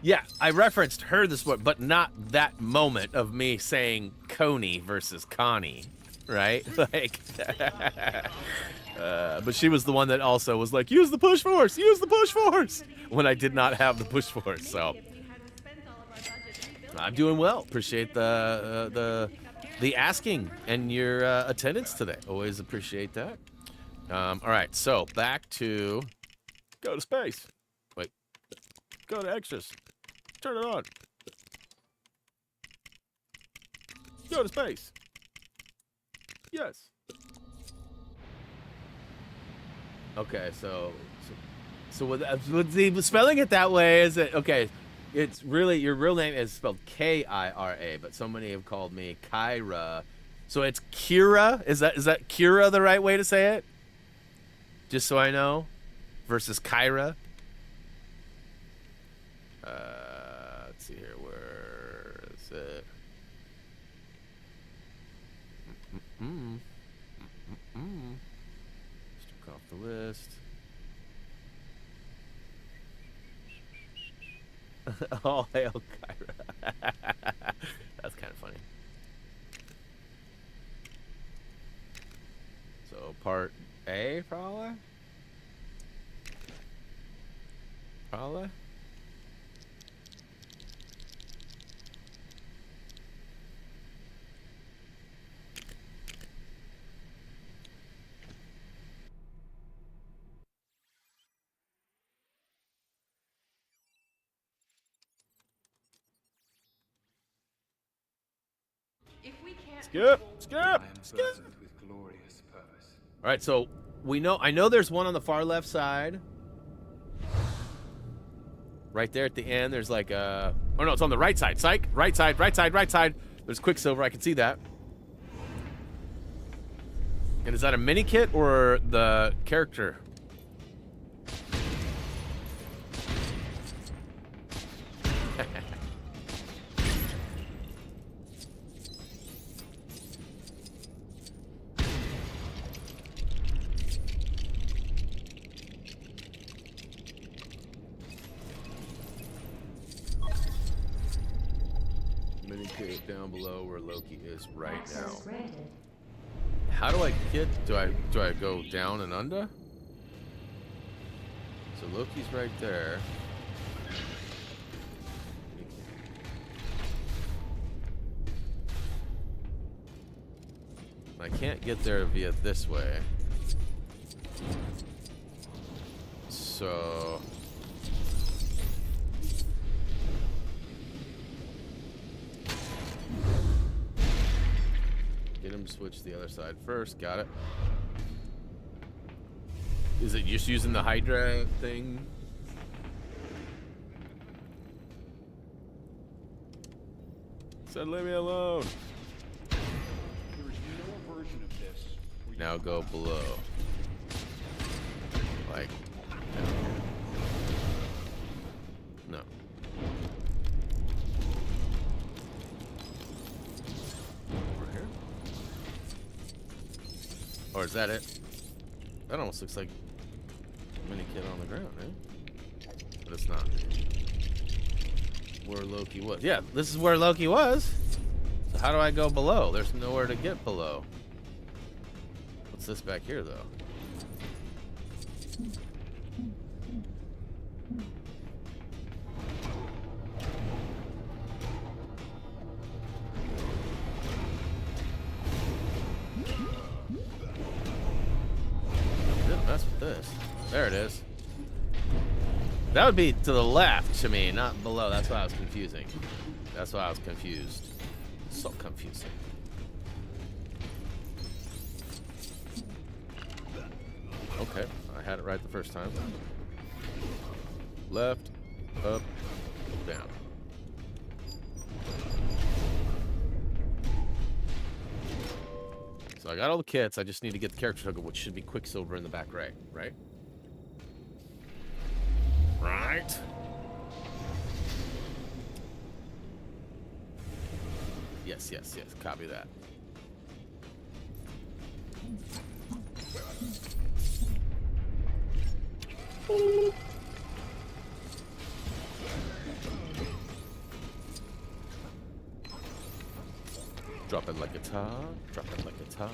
Yeah, I referenced her this one, but not that moment of me saying Coney versus Connie, right? Like, but she was the one that also was like, use the push force, when I did not have the push force. So I'm doing well. Appreciate the asking and your attendance today. Always appreciate that. All right, so back to go to space. Wait, go to extras. Turn it on. Go to space. Yes. Okay, so with the spelling it that way is it okay? It's really your real name is spelled K-I-R-A, but so many have called me Kyra. So it's Kira. Is that Kira the right way to say it? Just so I know, versus Kyra. Let's see here. Where is it? Just took off the list. All hail Kyra. That's kind of funny. So part A, probably? Probably? If we can't Skip! With glorious purpose. All right, so I know there's one on the far left side. Right there at the end, there's like a... Oh, no, it's on the right side. Psych. Right side. There's Quicksilver. I can see that. And is that a mini kit or the character? Down below where Loki is right now. How do I get? Do I go down and under? So Loki's right there. I can't get there via this way. So get him to switch the other side first. Got it. Is it just using the Hydra thing? Said leave me alone. There is no version of this where you Now go below. Or is that it? That almost looks like a minikit on the ground, right? But it's not. Where Loki was. Yeah, this is where Loki was. So how do I go below? There's nowhere to get below. What's this back here, though? Didn't mess with this. There it is. That would be to the left to me, not below. That's why I was confusing. That's why I was confused. So confusing. Okay, I had it right the first time. Left, up, down. So I got all the kits. I just need to get the character token, which should be Quicksilver in the back right, right? Right. Yes, yes, yes. Copy that. Drop it like a top. Drop it like a top.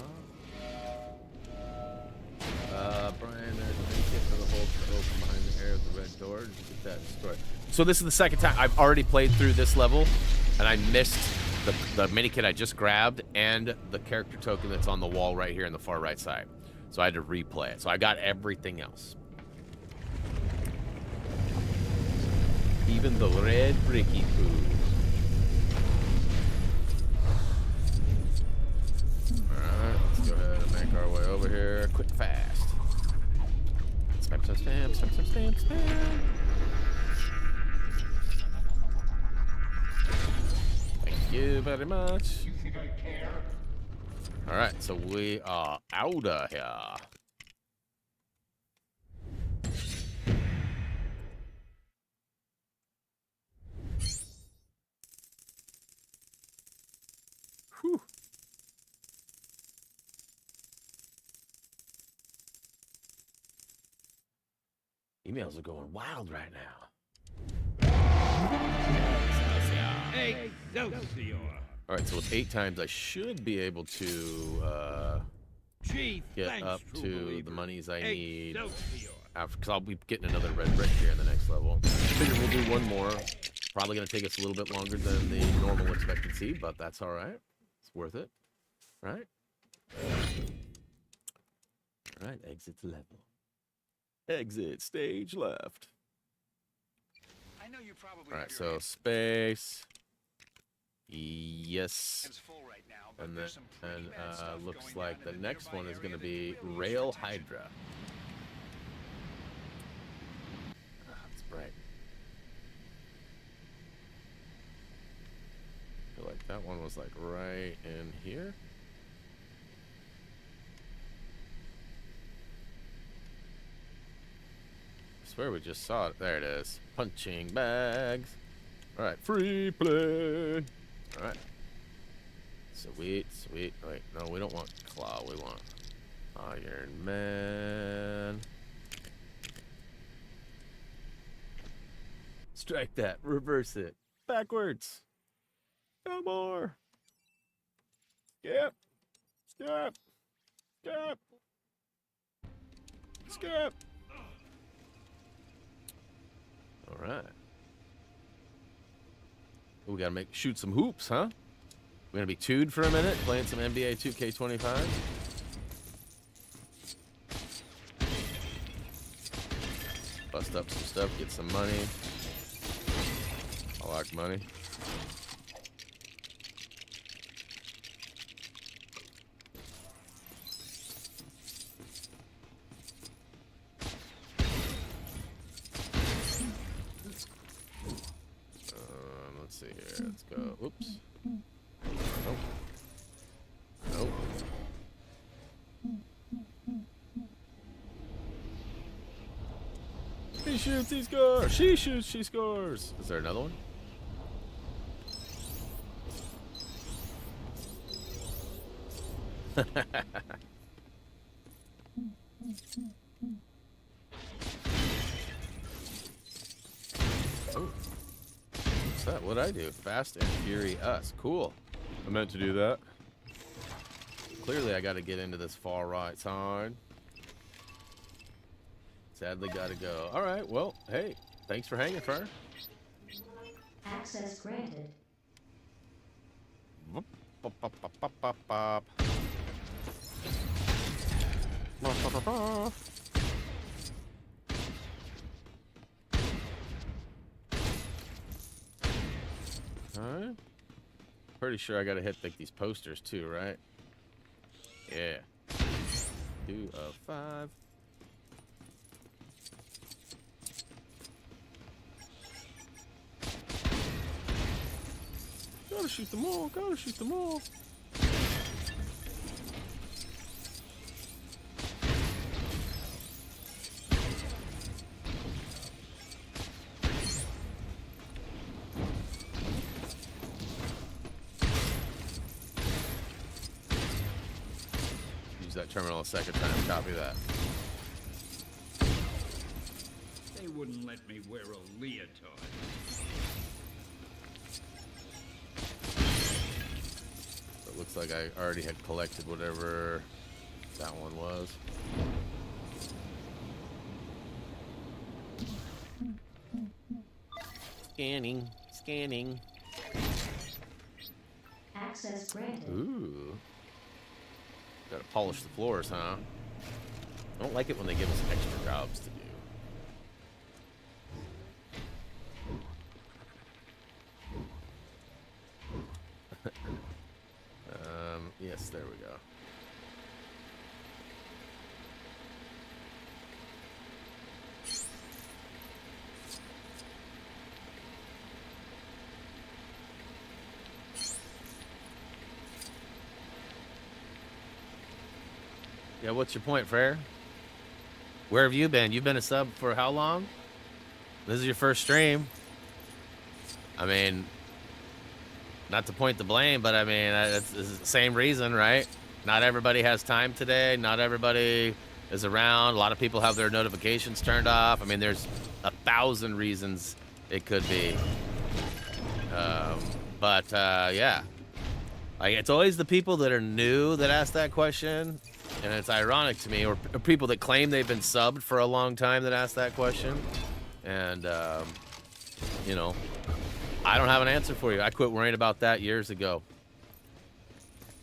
Brian, there's a minikit for the hole to open behind the air of the red door. Did you get that destroyed? So this is the second time I've already played through this level, and I missed the minikit I just grabbed and the character token that's on the wall right here in the far right side. So I had to replay it. So I got everything else. Even the red bricky poo. Alright, let's go ahead and make our way over here quick fast. Spam, spam, spam, spam, spam, spam, spam. Thank you very much. Alright, so we are out of here. Whew. Emails are going wild right now. Hey, Excelsior! All right, so with 8 times, I should be able to Chief, get thanks, up true to believer. the monies I need Excelsior! after, because I'll be getting another red brick here in the next level. I figure we'll do one more. Probably going to take us a little bit longer than the normal expectancy, but that's all right. It's worth it, right? All right, exit level. Exit stage left. I know you probably All right, have your so hands space. Yes. full right now, but And there's then some pretty bad stuff looks going like on the in next nearby one is area going to that be you will lose Rail your attention. Hydra. It's bright. I feel like that one was like right in here. I swear we just saw it. There it is. Punching bags. All right, free play. All right. Sweet, sweet. Wait, no, we don't want Claw. We want Iron Man. Strike that. Reverse it. Backwards. No more. Skip. Skip. Skip. Skip. All right. We gotta shoot some hoops, huh? We're gonna be 2'd for a minute, playing some NBA 2K25. Bust up some stuff, get some money. I like money. Let's see here. Let's go. Oops. Nope. Nope. He shoots, he scores. She shoots, she scores. Is there another one? What'd I do? Fast and Furious. Cool. I meant to do that. Clearly, I got to get into this far right side. Sadly, got to go. All right. Well, hey, thanks for hanging, Fur. Access granted. Whoop, bop, bop, bop, bop, bop, bop. Bop, bop, bop, bop. Alright. Pretty sure I gotta hit like these posters too, right? Yeah. 2 of 5. Gotta shoot them all, gotta shoot them all. Use that terminal a second time, copy that. They wouldn't let me wear a leotard. It looks like I already had collected whatever that one was. Scanning, scanning. Access granted. Ooh. Gotta polish the floors, huh? I don't like it when they give us extra jobs to do. Yes, there we go. Yeah, what's your point, Frere? Where have you been? You've been a sub for how long? This is your first stream. I mean, not to point the blame, but I mean, it's the same reason, right? Not everybody has time today. Not everybody is around. A lot of people have their notifications turned off. I mean, there's 1,000 reasons it could be. Yeah. Like, it's always the people that are new that ask that question. And it's ironic to me, or people that claim they've been subbed for a long time that ask that question. And, you know, I don't have an answer for you. I quit worrying about that years ago.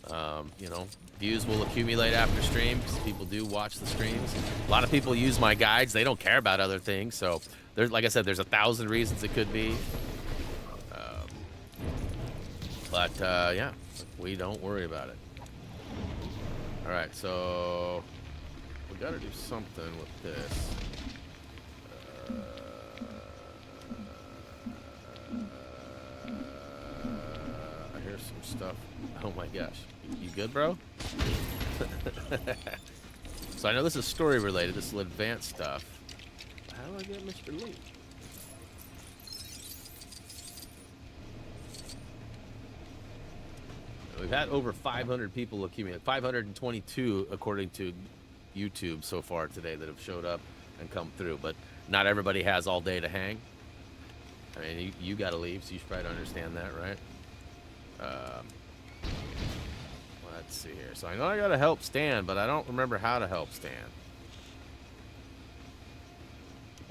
You know, views will accumulate after streams. People do watch the streams. A lot of people use my guides. They don't care about other things. So, there's, like I said, there's 1,000 reasons it could be. Yeah, we don't worry about it. All right, so we got to do something with this. I hear some stuff. Oh my gosh. You good, bro? So I know this is story related. This is advanced stuff. How do I get Mr. Lee? We've had over 500 people accumulate. 522 according to YouTube so far today that have showed up and come through. But not everybody has all day to hang. I mean, you got to leave, so you should probably understand that, right? Let's see here. So I know I got to help Stan, but I don't remember how to help Stan.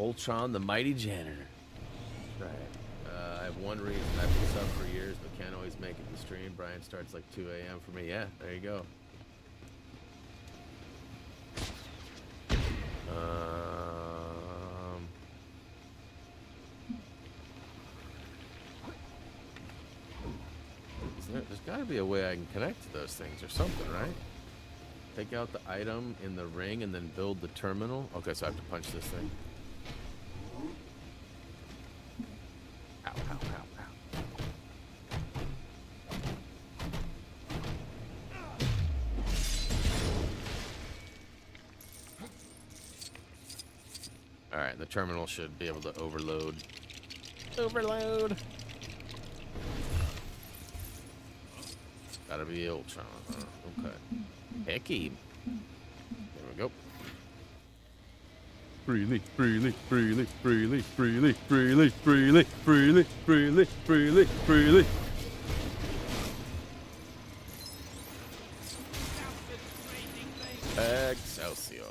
Ultron, the mighty janitor. Right. I have one reason. I've been sub for years, but can't always make it to stream. Brian starts like 2 a.m. for me. Yeah, there you go. There's got to be a way I can connect to those things or something, right? Take out the item in the ring and then build the terminal. Okay, so I have to punch this thing. Ow, ow, ow, ow. Alright, the terminal should be able to overload. Overload! Gotta be Ultron. Okay. Hecky. There we go. freely, freely, freely, freely, freely, freely, freely, freely, freely, freely, freely. Excelsior.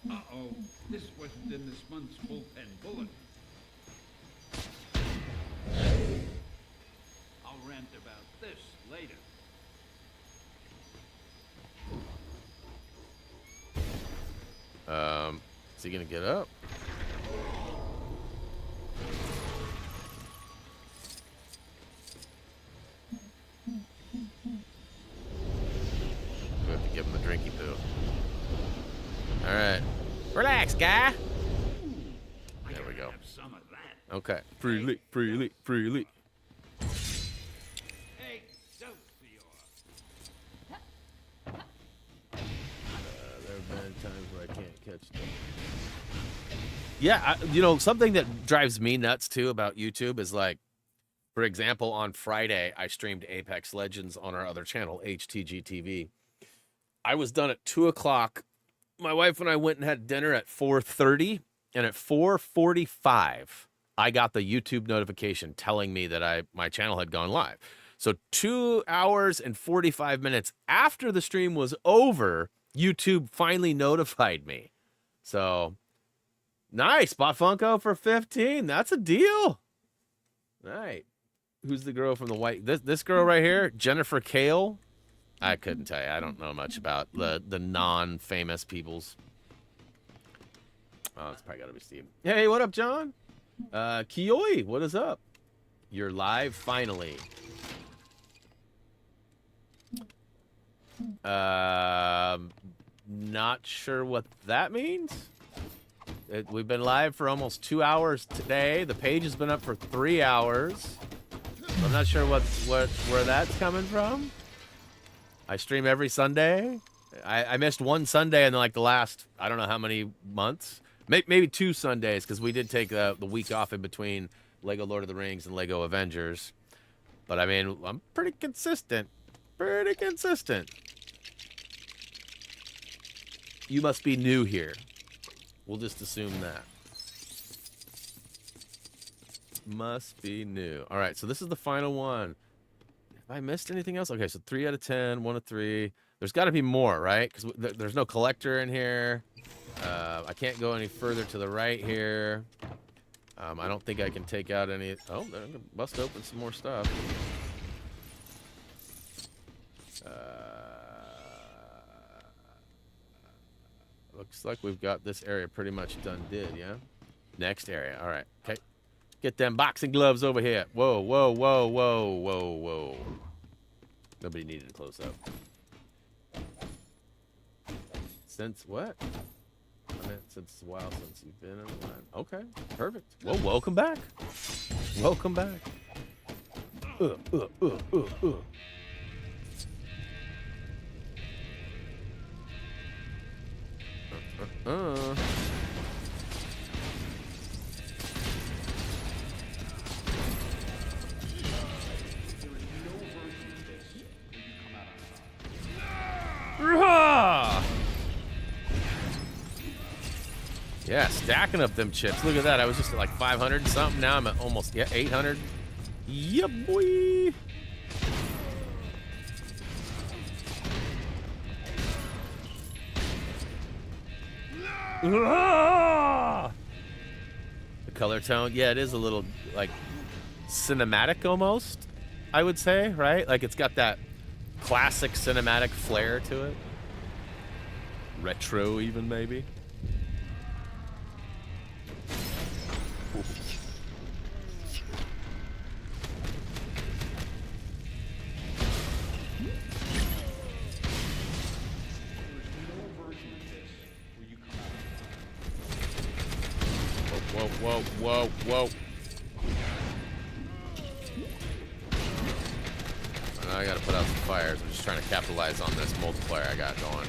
Uh-oh. This wasn't in this month's bullpen bulletin. I'll rant about this later. Is he gonna get up? We have to give him the drinky poo. All right, relax, guy. There we go. Have some of that. Okay, freely, freely, freely. Excelsior. There have been times where I can't catch them. Yeah, you know, something that drives me nuts too about YouTube is like, for example, on Friday, I streamed Apex Legends on our other channel, HTG TV. I was done at 2 o'clock. My wife and I went and had dinner at 4:30, and at 4:45, I got the YouTube notification telling me that my channel had gone live. So 2 hours and 45 minutes after the stream was over, YouTube finally notified me. So nice, bought Funko for 15. That's a deal. All right. Who's the girl from the white? This girl right here, Jennifer Kale. I couldn't tell you. I don't know much about the non-famous peoples. Oh, it's probably got to be Steve. Hey, what up, John? Kioi, what is up? You're live finally. Not sure what that means. We've been live for almost 2 hours today. The page has been up for 3 hours. I'm not sure where that's coming from. I stream every Sunday. I missed one Sunday in like the last, I don't know how many months. Maybe 2 Sundays, because we did take the week off in between Lego Lord of the Rings and Lego Avengers. But I mean, I'm pretty consistent. Pretty consistent. You must be new here. We'll just assume that. Must be new. All right, so this is the final one. Have I missed anything else? Okay, so 3 out of 10, 1 of 3. There's got to be more, right? Because there's no collector in here. I can't go any further to the right here. I don't think I can take out any. Oh, they're gonna bust open some more stuff. Looks like we've got this area pretty much done. Yeah. Next area. All right. Okay. Get them boxing gloves over here. Whoa, whoa, whoa, whoa, whoa, whoa. Nobody needed a close-up. Since what? I meant since a while since you've been in the line. Okay, perfect. Well, welcome back. Welcome back. Yeah, stacking up them chips. Look at that. I was just at like 500 and something. Now I'm at almost 800. Yeah, boy. The color tone, yeah, it is a little like cinematic almost, I would say, right? Like it's got that classic cinematic flair to it. Retro even, maybe. Whoa, whoa, whoa. I gotta put out some fires. I'm just trying to capitalize on this multiplier I got going.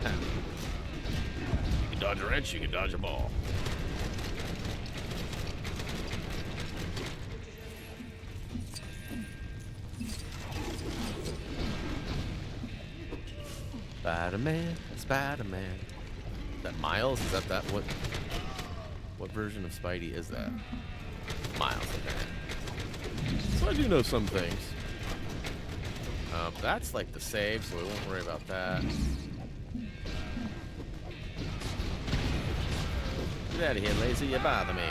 You can dodge a wrench, you can dodge a ball. Spider-Man, Spider-Man. Is that Miles? Is that what version of Spidey is that? Miles, okay. So I do know some things. That's like the save, so we won't worry about that. Get out of here, lazy. You bother me.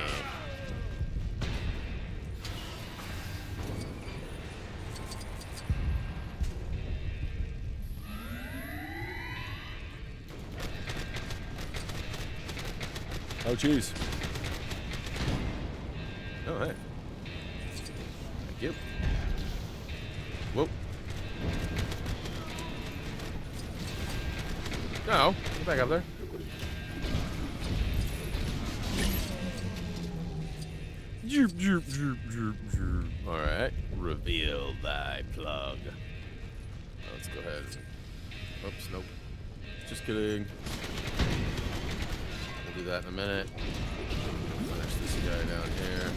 Oh, jeez. Oh, hey. Thank you. Whoa. No, get back up there. Alright. Reveal thy plug. Let's go ahead. Oops, nope. Just kidding. We'll do that in a minute. Finish this guy down here.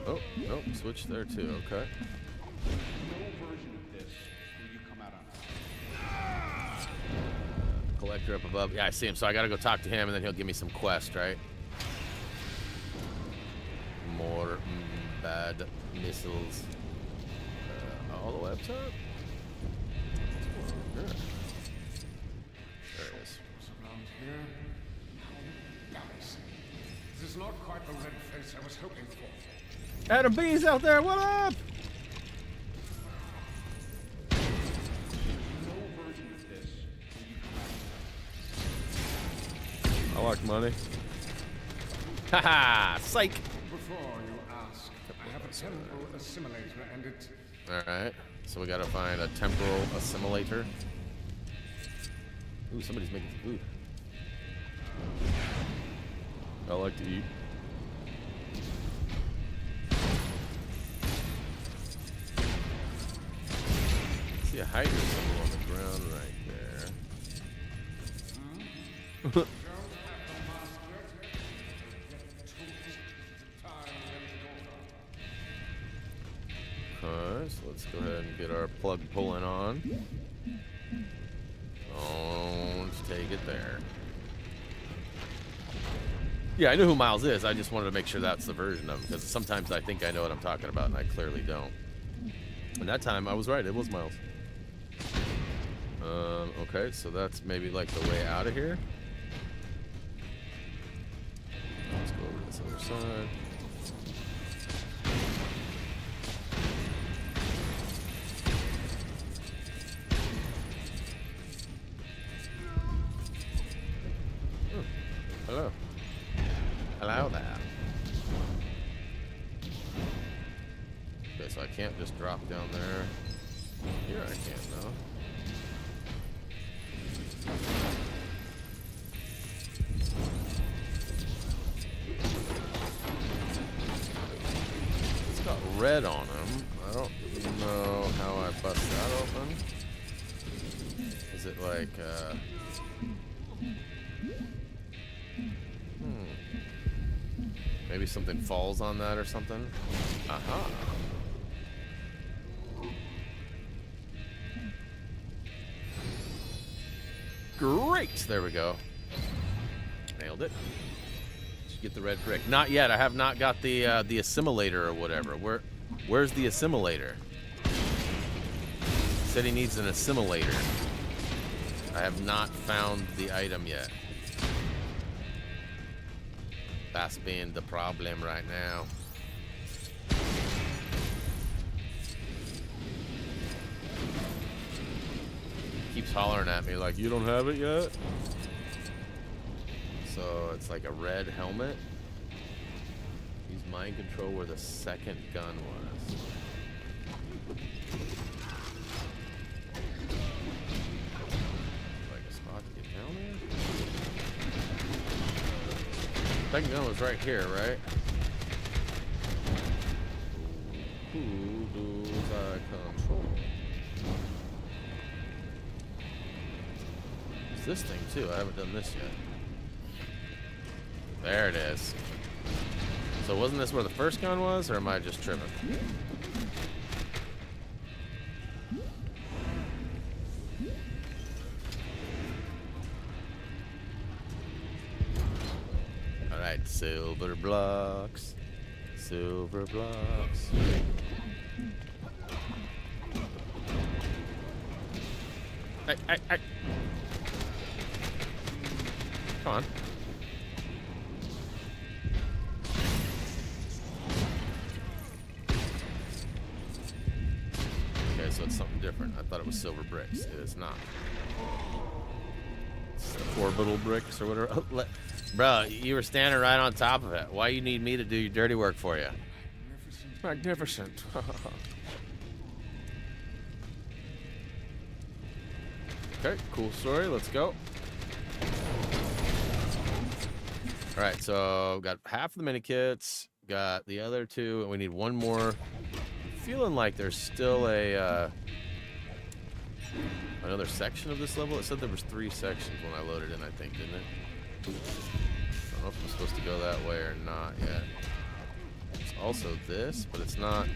Oh, nope, switch there too, okay. No version of this will you come out on top. Collector up above. Yeah, I see him, so I gotta go talk to him and then he'll give me some quest, right? More bad missiles. All the way up top? There it is. Around here. Nice. This is not quite the red face I was hoping for. Adam B's out there, what up? No version of this will you come out on top. I like money. Haha, psych. Before you ask, I have a temporal assimilator and it... Alright, so we gotta find a temporal assimilator. Ooh, somebody's making food. I like to eat. See a Hydra symbol on the ground right there. Okay, so let's go ahead and get our plug pulling on. Don't take it there. Yeah, I know who Miles is. I just wanted to make sure that's the version of him, because sometimes I think I know what I'm talking about, and I clearly don't. And that time, I was right. It was Miles. Okay, so that's maybe like the way out of here. Let's go over to this other side. Hello. Hello there. Okay, so I can't just drop down there. Here I can, though. It's got red on him. I don't know how I bust that open. Is it like, maybe something falls on that or something? Aha. Great! There we go. Nailed it. Did you get the red brick? Not yet. I have not got the assimilator or whatever. Where's the assimilator? Said he needs an assimilator. I have not found the item yet. That's being the problem right now. Keeps hollering at me like, you don't have it yet? So it's like a red helmet. Use mind control where the second gun was. Like a spot to get down there? Second gun was right here, right? Who does I control? It's this thing too. I haven't done this yet. There it is. So wasn't this where the first gun was, or am I just tripping? Alright, silver blocks. Silver blocks. Hey. Come on. Okay, so it's something different. I thought it was silver bricks. It is not. It's the orbital bricks or whatever. Oh, bro, you were standing right on top of it. Why you need me to do your dirty work for you? Magnificent. Okay, cool story. Let's go. All right, so got half of the minikits, got the other two, and we need one more. I'm feeling like there's still a another section of this level. It said there was 3 sections when I loaded in, I think, didn't it? I don't know if I'm supposed to go that way or not yet. It's also this, but it's not.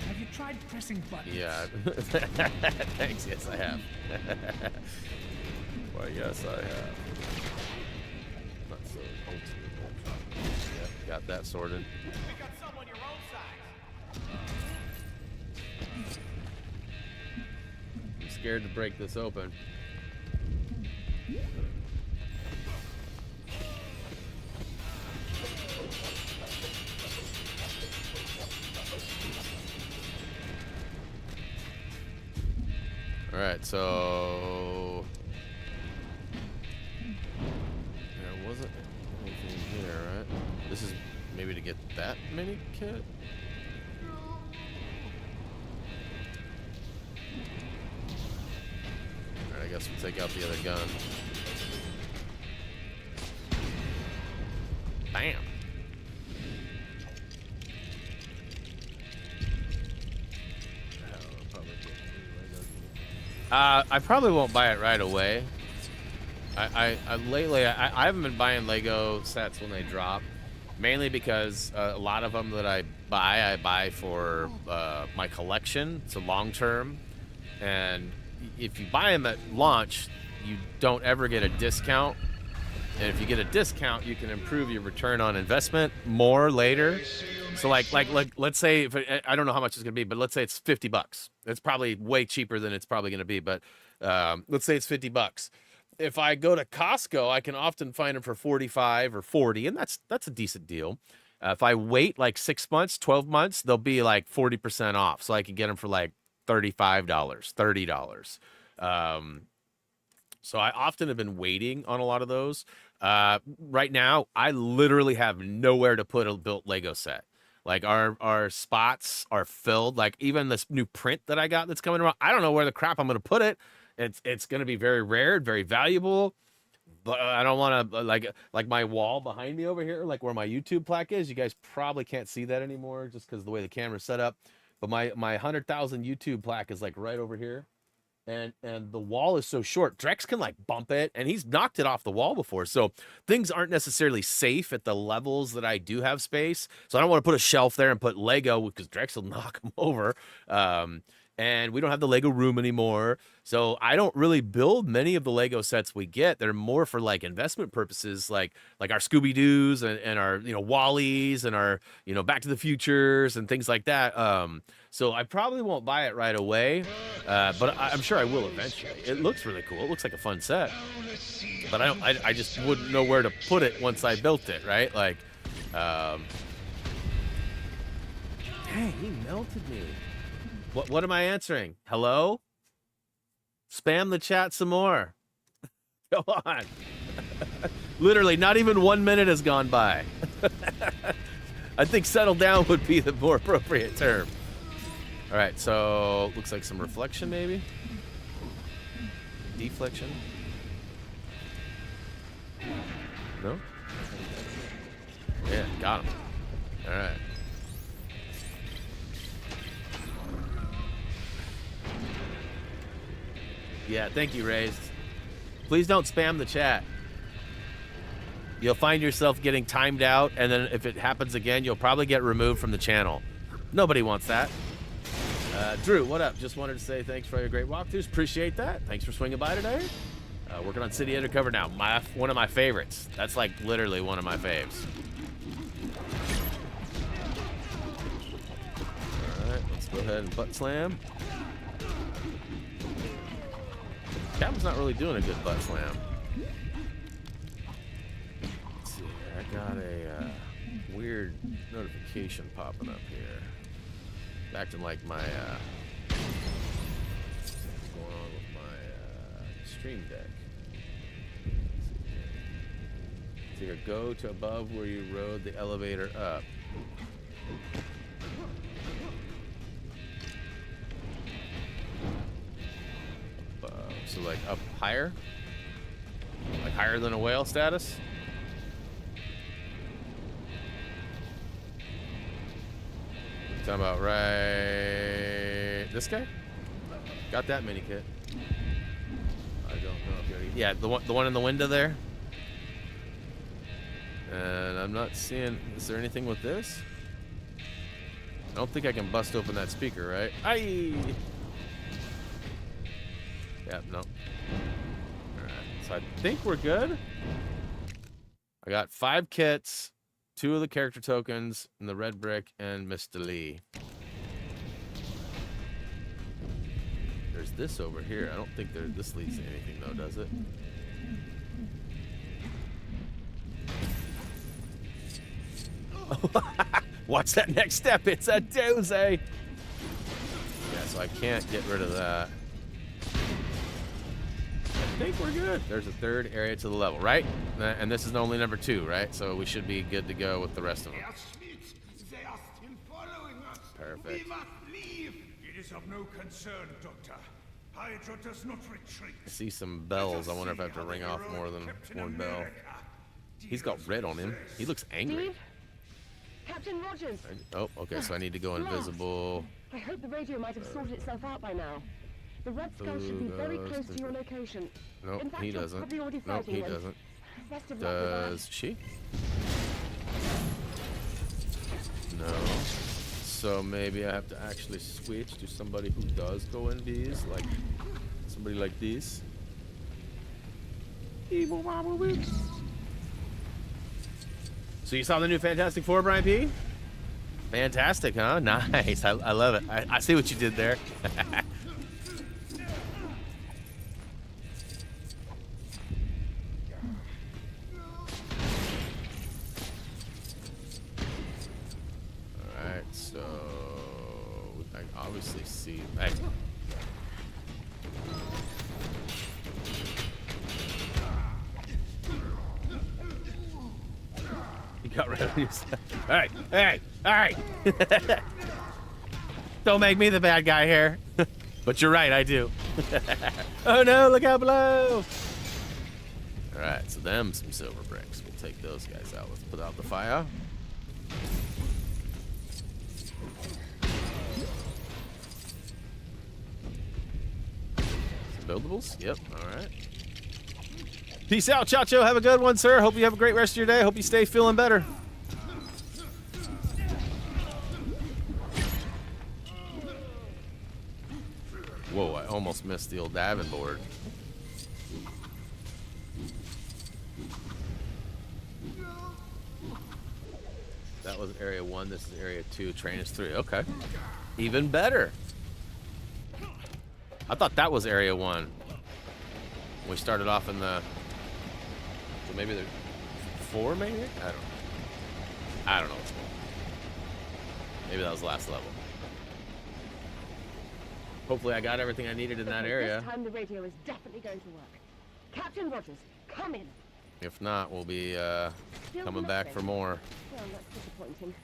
Have you tried pressing buttons? Yeah. Thanks. Yes, I have. Why, yes, I have. Not so ultimate. Yeah, got that sorted. We got someone your own size. I'm scared to break this open. All right, so there wasn't anything here, right? This is maybe to get that mini kit. All right, I guess we'll take out the other gun. Bam. I probably won't buy it right away. Lately I haven't been buying Lego sets when they drop, mainly because a lot of them that I buy for my collection. It's a long term, and if you buy them at launch, you don't ever get a discount. And if you get a discount, you can improve your return on investment more later. So like let's say if I don't know how much it's gonna be, but let's say it's $50. It's probably way cheaper than it's probably gonna be, but let's say it's $50. If I go to Costco, I can often find them for 45 or 40, and that's a decent deal. If I wait like 6 months, 12 months, they'll be like 40% off, so I can get them for like $35, $30. So I often have been waiting on a lot of those. Right now, I literally have nowhere to put a built Lego set. Like our spots are filled. Like even this new print that I got that's coming around, I don't know where the crap I'm gonna put it. It's gonna be very rare, very valuable. But I don't want to like my wall behind me over here, like where my YouTube plaque is. You guys probably can't see that anymore just because of the way the camera's set up. But my 100,000 YouTube plaque is like right over here. And the wall is so short, Drex can like bump it, and he's knocked it off the wall before. So things aren't necessarily safe at the levels that I do have space. So I don't want to put a shelf there and put Lego because Drex will knock him over. And we don't have the Lego room anymore. So I don't really build many of the Lego sets we get. They're more for like investment purposes, like our Scooby-Doos and our, Wallies and our, Back to the Futures and things like that. So I probably won't buy it right away, but I'm sure I will eventually. It looks really cool. It looks like a fun set, but I just wouldn't know where to put it once I built it, right? Like, dang, he melted me. What am I answering? Hello? Spam the chat some more. Go on. Literally, not even 1 minute has gone by. I think settle down would be the more appropriate term. All right, so looks like some reflection, maybe? Deflection? No? Yeah, got him. All right. Yeah, thank you, Raised. Please don't spam the chat. You'll find yourself getting timed out, and then if it happens again, you'll probably get removed from the channel. Nobody wants that. Drew, what up? Just wanted to say thanks for all your great walkthroughs. Appreciate that. Thanks for swinging by today. Working on City Undercover now. One of my favorites. That's like literally one of my faves. All right, let's go ahead and butt slam. Captain's not really doing a good butt slam. Let's see. I got a weird notification popping up here. Acting like my what's going on with my stream deck. So here, go to above where you rode the elevator up. So like up higher? Like higher than a whale status? Talking about right this guy? Got that mini kit. I don't know if you already, yeah, the one in the window there. And I'm not seeing, is there anything with this? I don't think I can bust open that speaker, right? Aye! Yeah, no. Alright, so I think we're good. I got 5 kits, 2 of the character tokens, and the red brick, and Mr. Lee. There's this over here. I don't think this leads to anything, though, does it? Watch that next step. It's a doozy. Yeah, so I can't get rid of that. I think we're good. There's a 3rd area to the level, right? And this is only number 2, right? So we should be good to go with the rest of them. They are still following us. Perfect. We must leave. It is of no concern, Doctor. Hydra does not retreat. I see some bells. I wonder if I have to ring off more than one bell. He's got red on him. He looks angry. Steve? Captain Rogers. Oh, okay, so I need to go invisible. I hope the radio might have sorted itself out by now. The Red Skull should be very close to your location. Nope, In fact, he you're doesn't. probably already Nope, fighting he them. doesn't. Best of luck with that. Does she? No. So maybe I have to actually switch to somebody who does go in these, like somebody like this. So you saw the new Fantastic Four, Brian P? Fantastic, huh? Nice. I love it. I see what you did there. Alright, so I can obviously see. Hey. You got rid of yourself. Alright, hey, alright. Don't make me the bad guy here. But you're right, I do. Oh no, look out below. Alright, so them some silver bricks. We'll take those guys out. Let's put out the fire. Buildables? Yep, alright. Peace out, Chacho. Have a good one, sir. Hope you have a great rest of your day. Hope you stay feeling better. Whoa, I almost missed the old diving board. That was area 1. This is area 2. Train is 3. Okay. Even better. I thought that was area 1. We started off in the... So maybe there's 4, maybe? I don't know what's going on. Maybe that was the last level. Hopefully I got everything I needed in that area. This time the radio is definitely going to work. Captain Rogers, come in. If not, we'll be Still coming back for nothing. more. Well, that's disappointing.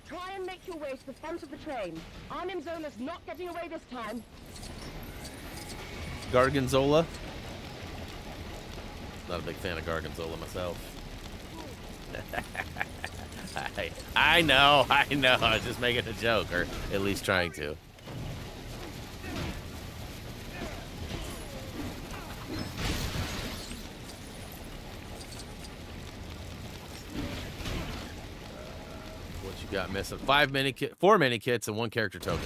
Try and make your way to the front of the train. Arnim Zola's not getting away this time. Gargonzola. Not a big fan of Gargonzola myself. I know. I was just making a joke, or at least trying to. What you got missing? 4 minikits, and 1 character token.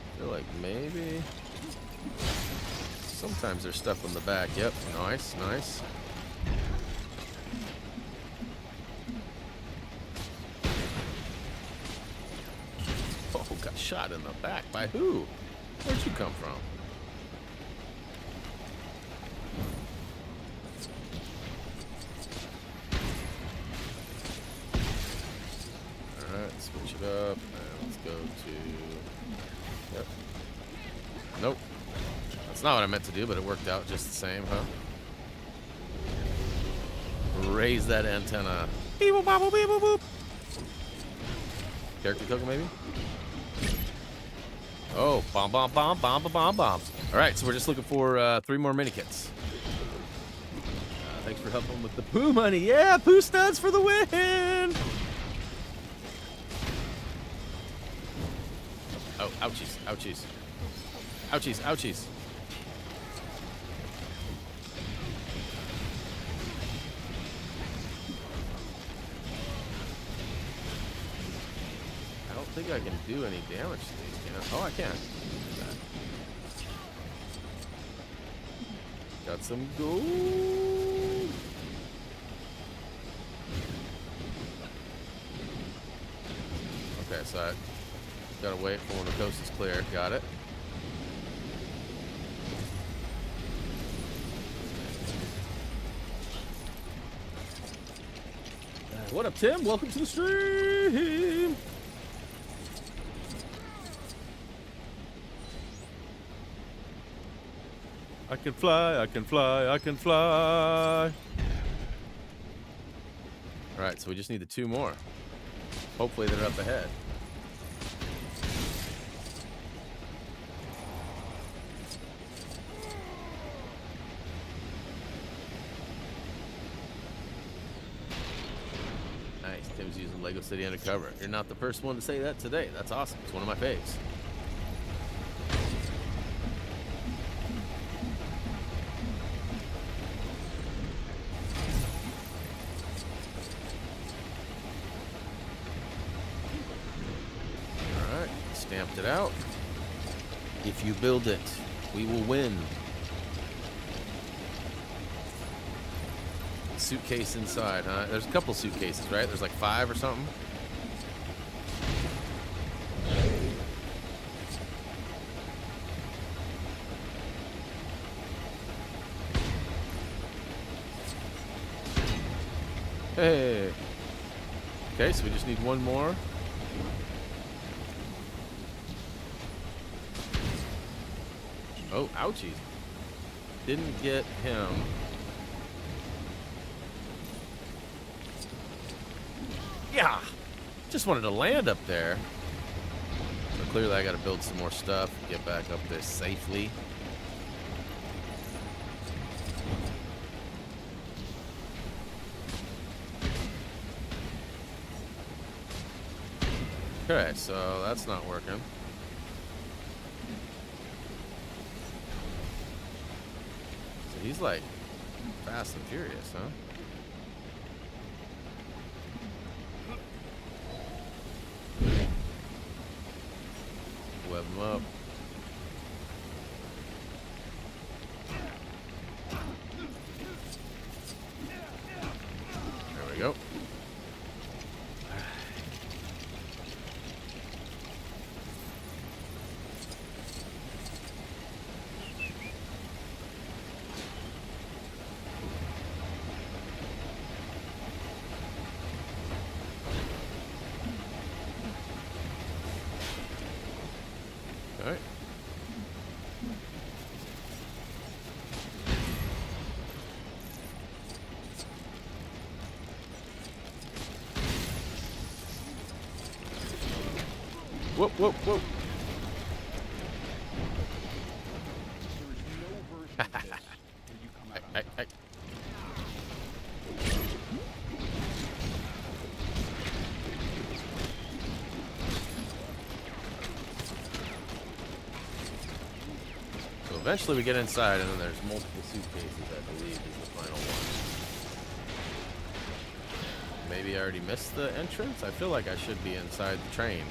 I feel like maybe. Sometimes there's stuff on the back. Yep, nice. Oh, got shot in the back. By who? Where'd you come from? Alright, switch it up. And let's go to... Yep. Nope. That's not what I meant to do, but it worked out just the same, huh? Raise that antenna. Beep boop bop beep boop boop. Character token, maybe? Oh, bomb. All right, so we're just looking for 3 more minikits. Thanks for helping with the poo money. Yeah, poo studs for the win. Oh, ouchies. I don't think I can do any damage to these, can I? Oh, I can. Got some gold. Okay, so I gotta wait for when the coast is clear. Got it. What up, Tim? Welcome to the stream. I can fly. All right, so we just need the 2 more. Hopefully they're up ahead. Nice, Tim's using Lego City Undercover. You're not the first one to say that today. That's awesome. It's one of my faves. Stamped it out. If you build it, we will win. Suitcase inside, huh? There's a couple suitcases, right? There's like 5 or something. Hey. Okay, so we just need 1 more. Oh, ouchies. Didn't get him. Yeah! Just wanted to land up there. So clearly I gotta build some more stuff, get back up there safely. Okay, so that's not working. He's like fast and furious, huh? Web him up. There we go. All right. Whoop, whoop, whoop. There is no version of this where you eventually we get inside, and then there's multiple suitcases, I believe, is the final one. Maybe I already missed the entrance? I feel like I should be inside the train.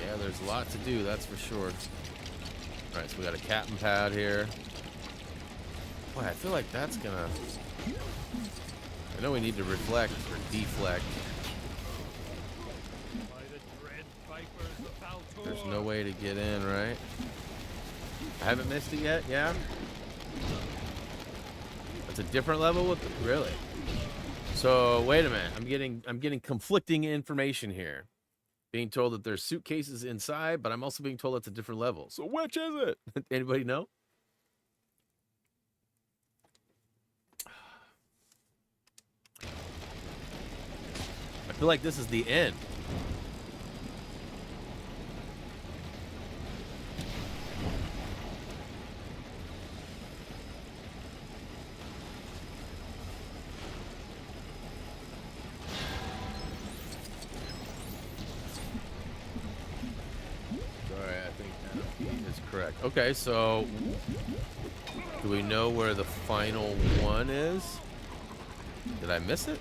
Yeah, there's a lot to do, that's for sure. Alright, so we got a captain pad here. Boy, I feel like that's gonna... I know we need to reflect or deflect. There's no way to get in, right? I haven't missed it yet, yeah? That's a different level with really? So wait a minute. I'm getting conflicting information here. Being told that there's suitcases inside, but I'm also being told it's a different level. So which is it? Anybody know? I feel like this is the end. Correct. Okay, so do we know where the final one is? Did I miss it?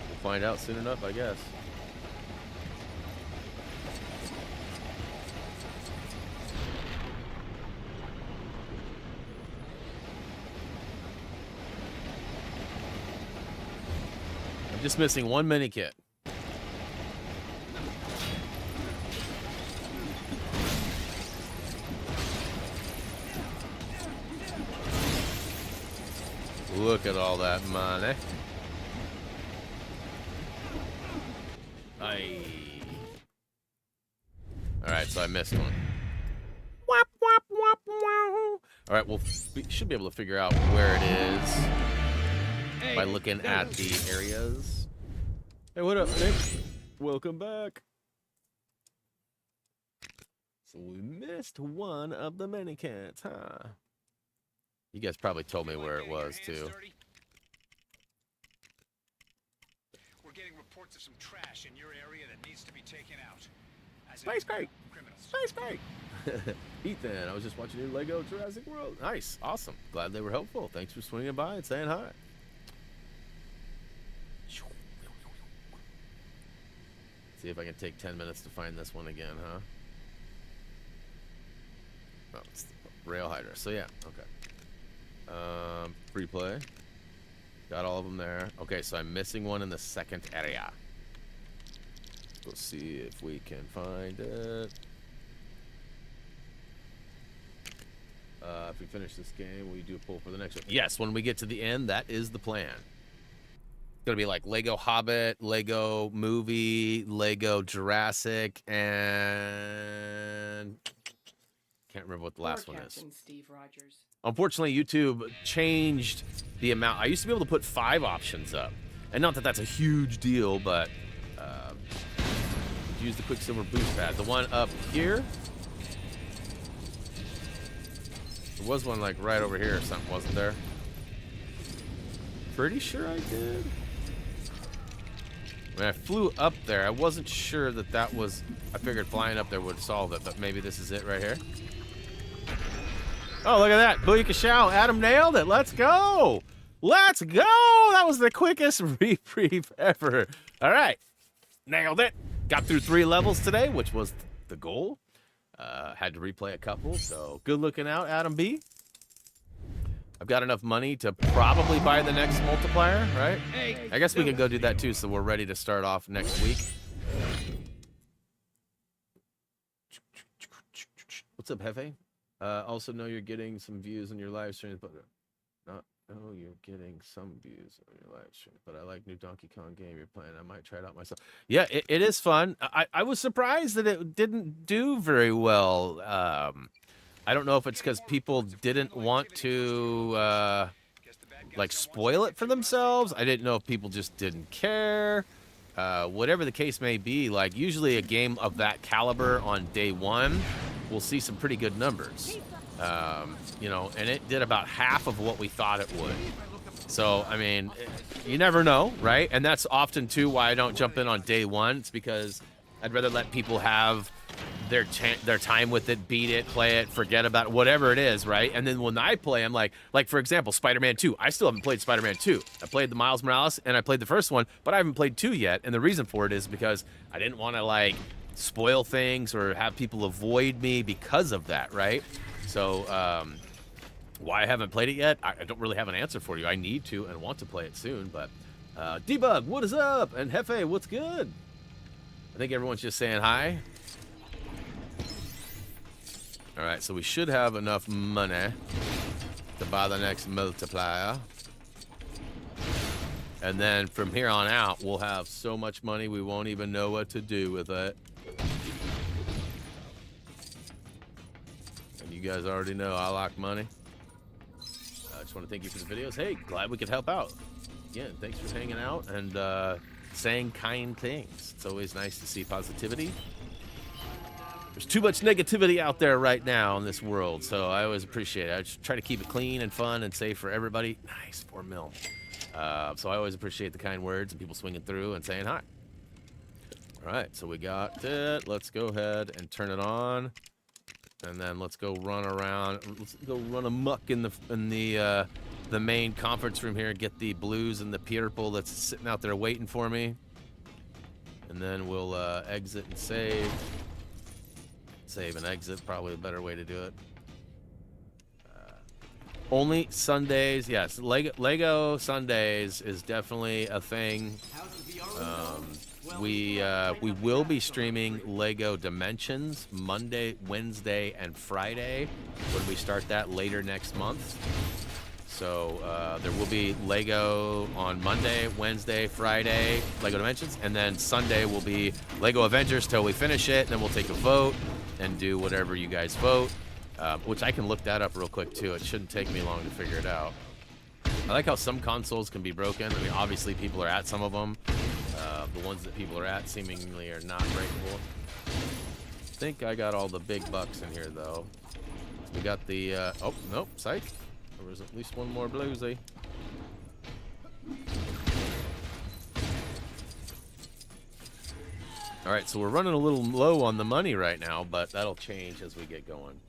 We'll find out soon enough, I guess. Just missing one minikit. Look at all that money. Alright, so I missed one. Wap, wap, wap, wow. Alright, we should be able to figure out where it is by looking at the areas. Hey, what up, Nick? Welcome back. So we missed one of the minikits, huh? You guys probably told me where it was, too. We're getting reports of some trash in your area that needs to be taken out. Space Crate! Space Crate! Ethan, I was just watching your Lego Jurassic World. Nice, awesome. Glad they were helpful. Thanks for swinging by and saying hi. See if I can take 10 minutes to find this one again, huh? Oh, it's the Rail Hydra. So yeah, okay. Free play. Got all of them there. Okay, so I'm missing one in the second area. We'll see if we can find it. If we finish this game, will you do a pull for the next one? Yes, when we get to the end, that is the plan. It's gonna be like Lego Hobbit, Lego Movie, Lego Jurassic, and can't remember what the last one is. Steve Rogers. Unfortunately, YouTube changed the amount. I used to be able to put 5 options up, and not that that's a huge deal, but use the Quicksilver boost pad. The one up here. There was one like right over here or something, wasn't there? Pretty sure I did. When I flew up there, I wasn't sure that that was... I figured flying up there would solve it, but maybe this is it right here. Oh, look at that. Booyakashow. Adam nailed it. Let's go. Let's go. That was the quickest reprieve ever. All right. Nailed it. Got through 3 levels today, which was the goal. Had to replay a couple, so good looking out, Adam B. I've got enough money to probably buy the next multiplier, right? I guess we can go do that too, so we're ready to start off next week. What's up, Hefe? Also know you're getting some views on your live streams, but you're getting some views on your live stream. But I like new Donkey Kong game you're playing. I might try it out myself. Yeah, it is fun. I was surprised that it didn't do very well. I don't know if it's because people didn't want to like spoil it for themselves. I didn't know if people just didn't care. Whatever the case may be, like usually a game of that caliber on day 1 will see some pretty good numbers. You know, and it did about half of what we thought it would. So, I mean, you never know, right? And that's often, too, why I don't jump in on day one. It's because I'd rather let people have their time with it, beat it, play it, forget about it, whatever it is, right? And then when I play, I'm like, for example, Spider-Man 2. I still haven't played Spider-Man 2. I played the Miles Morales, and I played the first one, but I haven't played 2 yet. And the reason for it is because I didn't want to, like, spoil things or have people avoid me because of that, right? So, why I haven't played it yet, I don't really have an answer for you. I need to and want to play it soon, but Debug, what is up? And Hefe, what's good? I think everyone's just saying hi. All right, so we should have enough money to buy the next multiplier. And then from here on out, we'll have so much money we won't even know what to do with it. And you guys already know I like money. I just want to thank you for the videos. Hey, glad we could help out. Again, thanks for hanging out and saying kind things. It's always nice to see positivity. There's too much negativity out there right now in this world, so I always appreciate it. I just try to keep it clean and fun and safe for everybody. Nice, 4 mil. So I always appreciate the kind words and people swinging through and saying hi. All right, so we got it. Let's go ahead and turn it on, and then let's go run around. Let's go run amok in the main conference room here and get the blues and the purple that's sitting out there waiting for me. And then we'll exit and save. Save and exit, probably a better way to do it. Only Sundays, yes. Lego Sundays is definitely a thing. We will be streaming Lego Dimensions Monday, Wednesday, and Friday when we start that later next month. So there will be Lego on Monday, Wednesday, Friday, Lego Dimensions, and then Sunday will be Lego Avengers till we finish it, and then we'll take a vote and do whatever you guys vote, which I can look that up real quick too. It shouldn't take me long to figure it out. I like how some consoles can be broken. I mean, obviously people are at some of them. The ones that people are at seemingly are not breakable. I think I got all the big bucks in here though. We got the, oh, nope, psych. There was at least one more bluesy. All right, so we're running a little low on the money right now, but that'll change as we get going.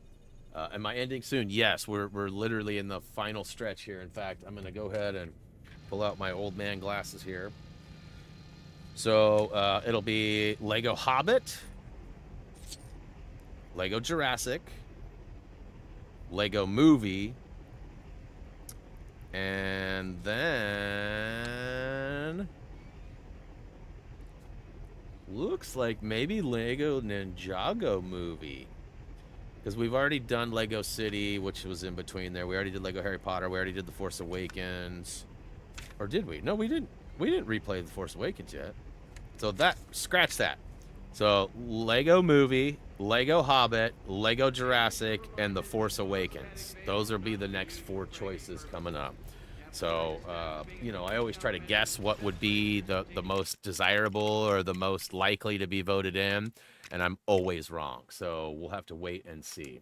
Am I ending soon? Yes, we're literally in the final stretch here. In fact, I'm going to go ahead and pull out my old man glasses here. So it'll be Lego Hobbit, Lego Jurassic, Lego Movie, and then looks like maybe Lego Ninjago Movie. Because we've already done Lego City, which was in between there. We already did Lego Harry Potter. We already did The Force Awakens. Or did we? No, we didn't. We didn't replay The Force Awakens yet. So that, scratch that. So Lego Movie, Lego Hobbit, Lego Jurassic, and The Force Awakens. Those will be the next 4 choices coming up. So, you know, I always try to guess what would be the most desirable or the most likely to be voted in, and I'm always wrong. So we'll have to wait and see.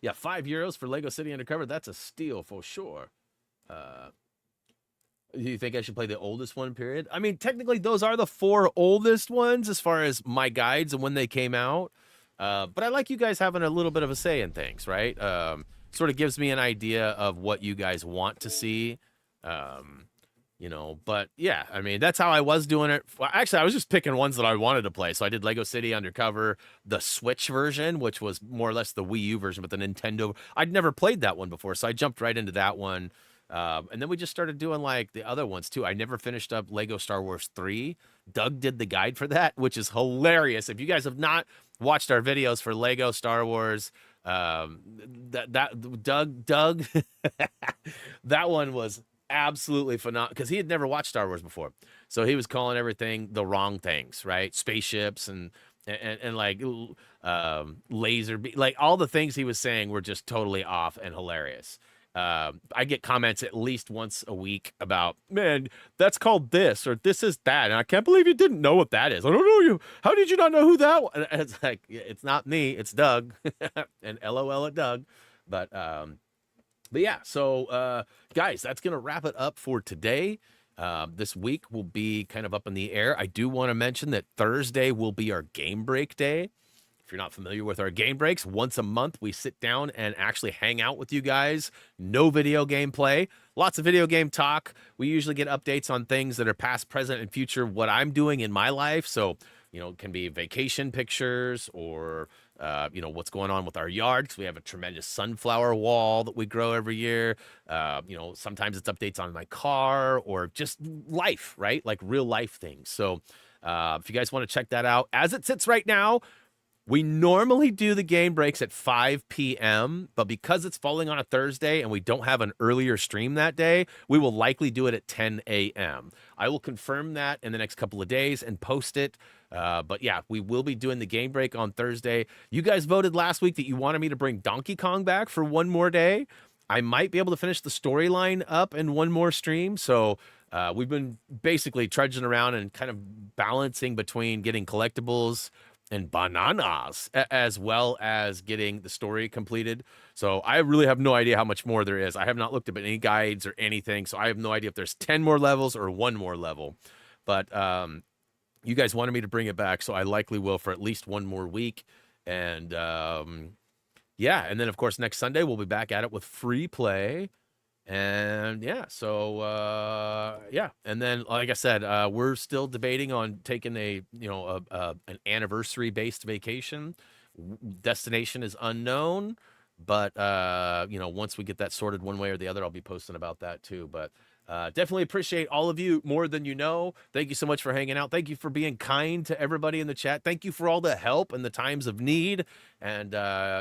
Yeah, €5 for Lego City Undercover. That's a steal for sure. Do you think I should play the oldest one, period? I mean, technically, those are the 4 oldest ones as far as my guides and when they came out. But I like you guys having a little bit of a say in things, right? Sort of gives me an idea of what you guys want to see, you know, but yeah, I mean, that's how I was doing it. Well, actually, I was just picking ones that I wanted to play. So I did Lego City Undercover, the Switch version, which was more or less the Wii U version, but the Nintendo, I'd never played that one before. So I jumped right into that one. And then we just started doing like the other ones too. I never finished up Lego Star Wars 3. Doug did the guide for that, which is hilarious. If you guys have not watched our videos for Lego Star Wars, Doug, that one was absolutely phenomenal because he had never watched Star Wars before. So he was calling everything the wrong things, right? Spaceships and like laser, like all the things he was saying were just totally off and hilarious. I get comments at least once a week about, man, that's called this or this is that, and I can't believe you didn't know what that is. I don't know you. How did you not know who that was? And it's like, it's not me, it's Doug. And LOL at Doug. But yeah, so guys, that's going to wrap it up for today. This week will be kind of up in the air. I do want to mention that Thursday will be our game break day. If you're not familiar with our game breaks, once a month we sit down and actually hang out with you guys. No video game play, lots of video game talk. We usually get updates on things that are past, present, and future, what I'm doing in my life. So, you know, it can be vacation pictures or, you know, what's going on with our yard, because we have a tremendous sunflower wall that we grow every year. You know, sometimes it's updates on my car or just life, right? Like real life things. So if you guys want to check that out, as it sits right now, we normally do the game breaks at 5 p.m., but because it's falling on a Thursday and we don't have an earlier stream that day, we will likely do it at 10 a.m. I will confirm that in the next couple of days and post it. But yeah, we will be doing the game break on Thursday. You guys voted last week that you wanted me to bring Donkey Kong back for one more day. I might be able to finish the storyline up in one more stream. So we've been basically trudging around and kind of balancing between getting collectibles and bananas, as well as getting the story completed. So I really have no idea how much more there is. I have not looked up at any guides or anything, so I have no idea if there's 10 more levels or one more level. But you guys wanted me to bring it back, so I likely will for at least one more week. And yeah, and then of course next Sunday we'll be back at it with free play. And yeah, so yeah, and then like I said, we're still debating on taking a an anniversary based vacation. Destination is unknown, but you know, once we get that sorted one way or the other, I'll be posting about that too. But definitely appreciate all of you more than you know. Thank you so much for hanging out. Thank you for being kind to everybody in the chat. Thank you for all the help in the times of need. And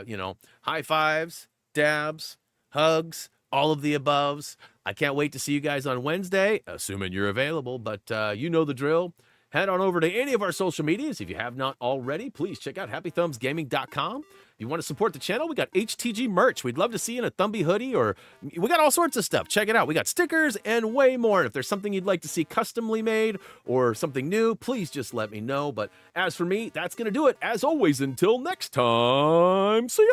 you know, high fives, dabs, hugs, all of the aboves. I can't wait to see you guys on Wednesday, assuming you're available, but you know the drill. Head on over to any of our social medias. If you have not already, please check out HappyThumbsGaming.com. If you want to support the channel, we got HTG merch. We'd love to see you in a Thumbie hoodie, or we got all sorts of stuff. Check it out. We got stickers and way more. And if there's something you'd like to see customly made or something new, please just let me know. But as for me, that's going to do it. As always, until next time, see ya!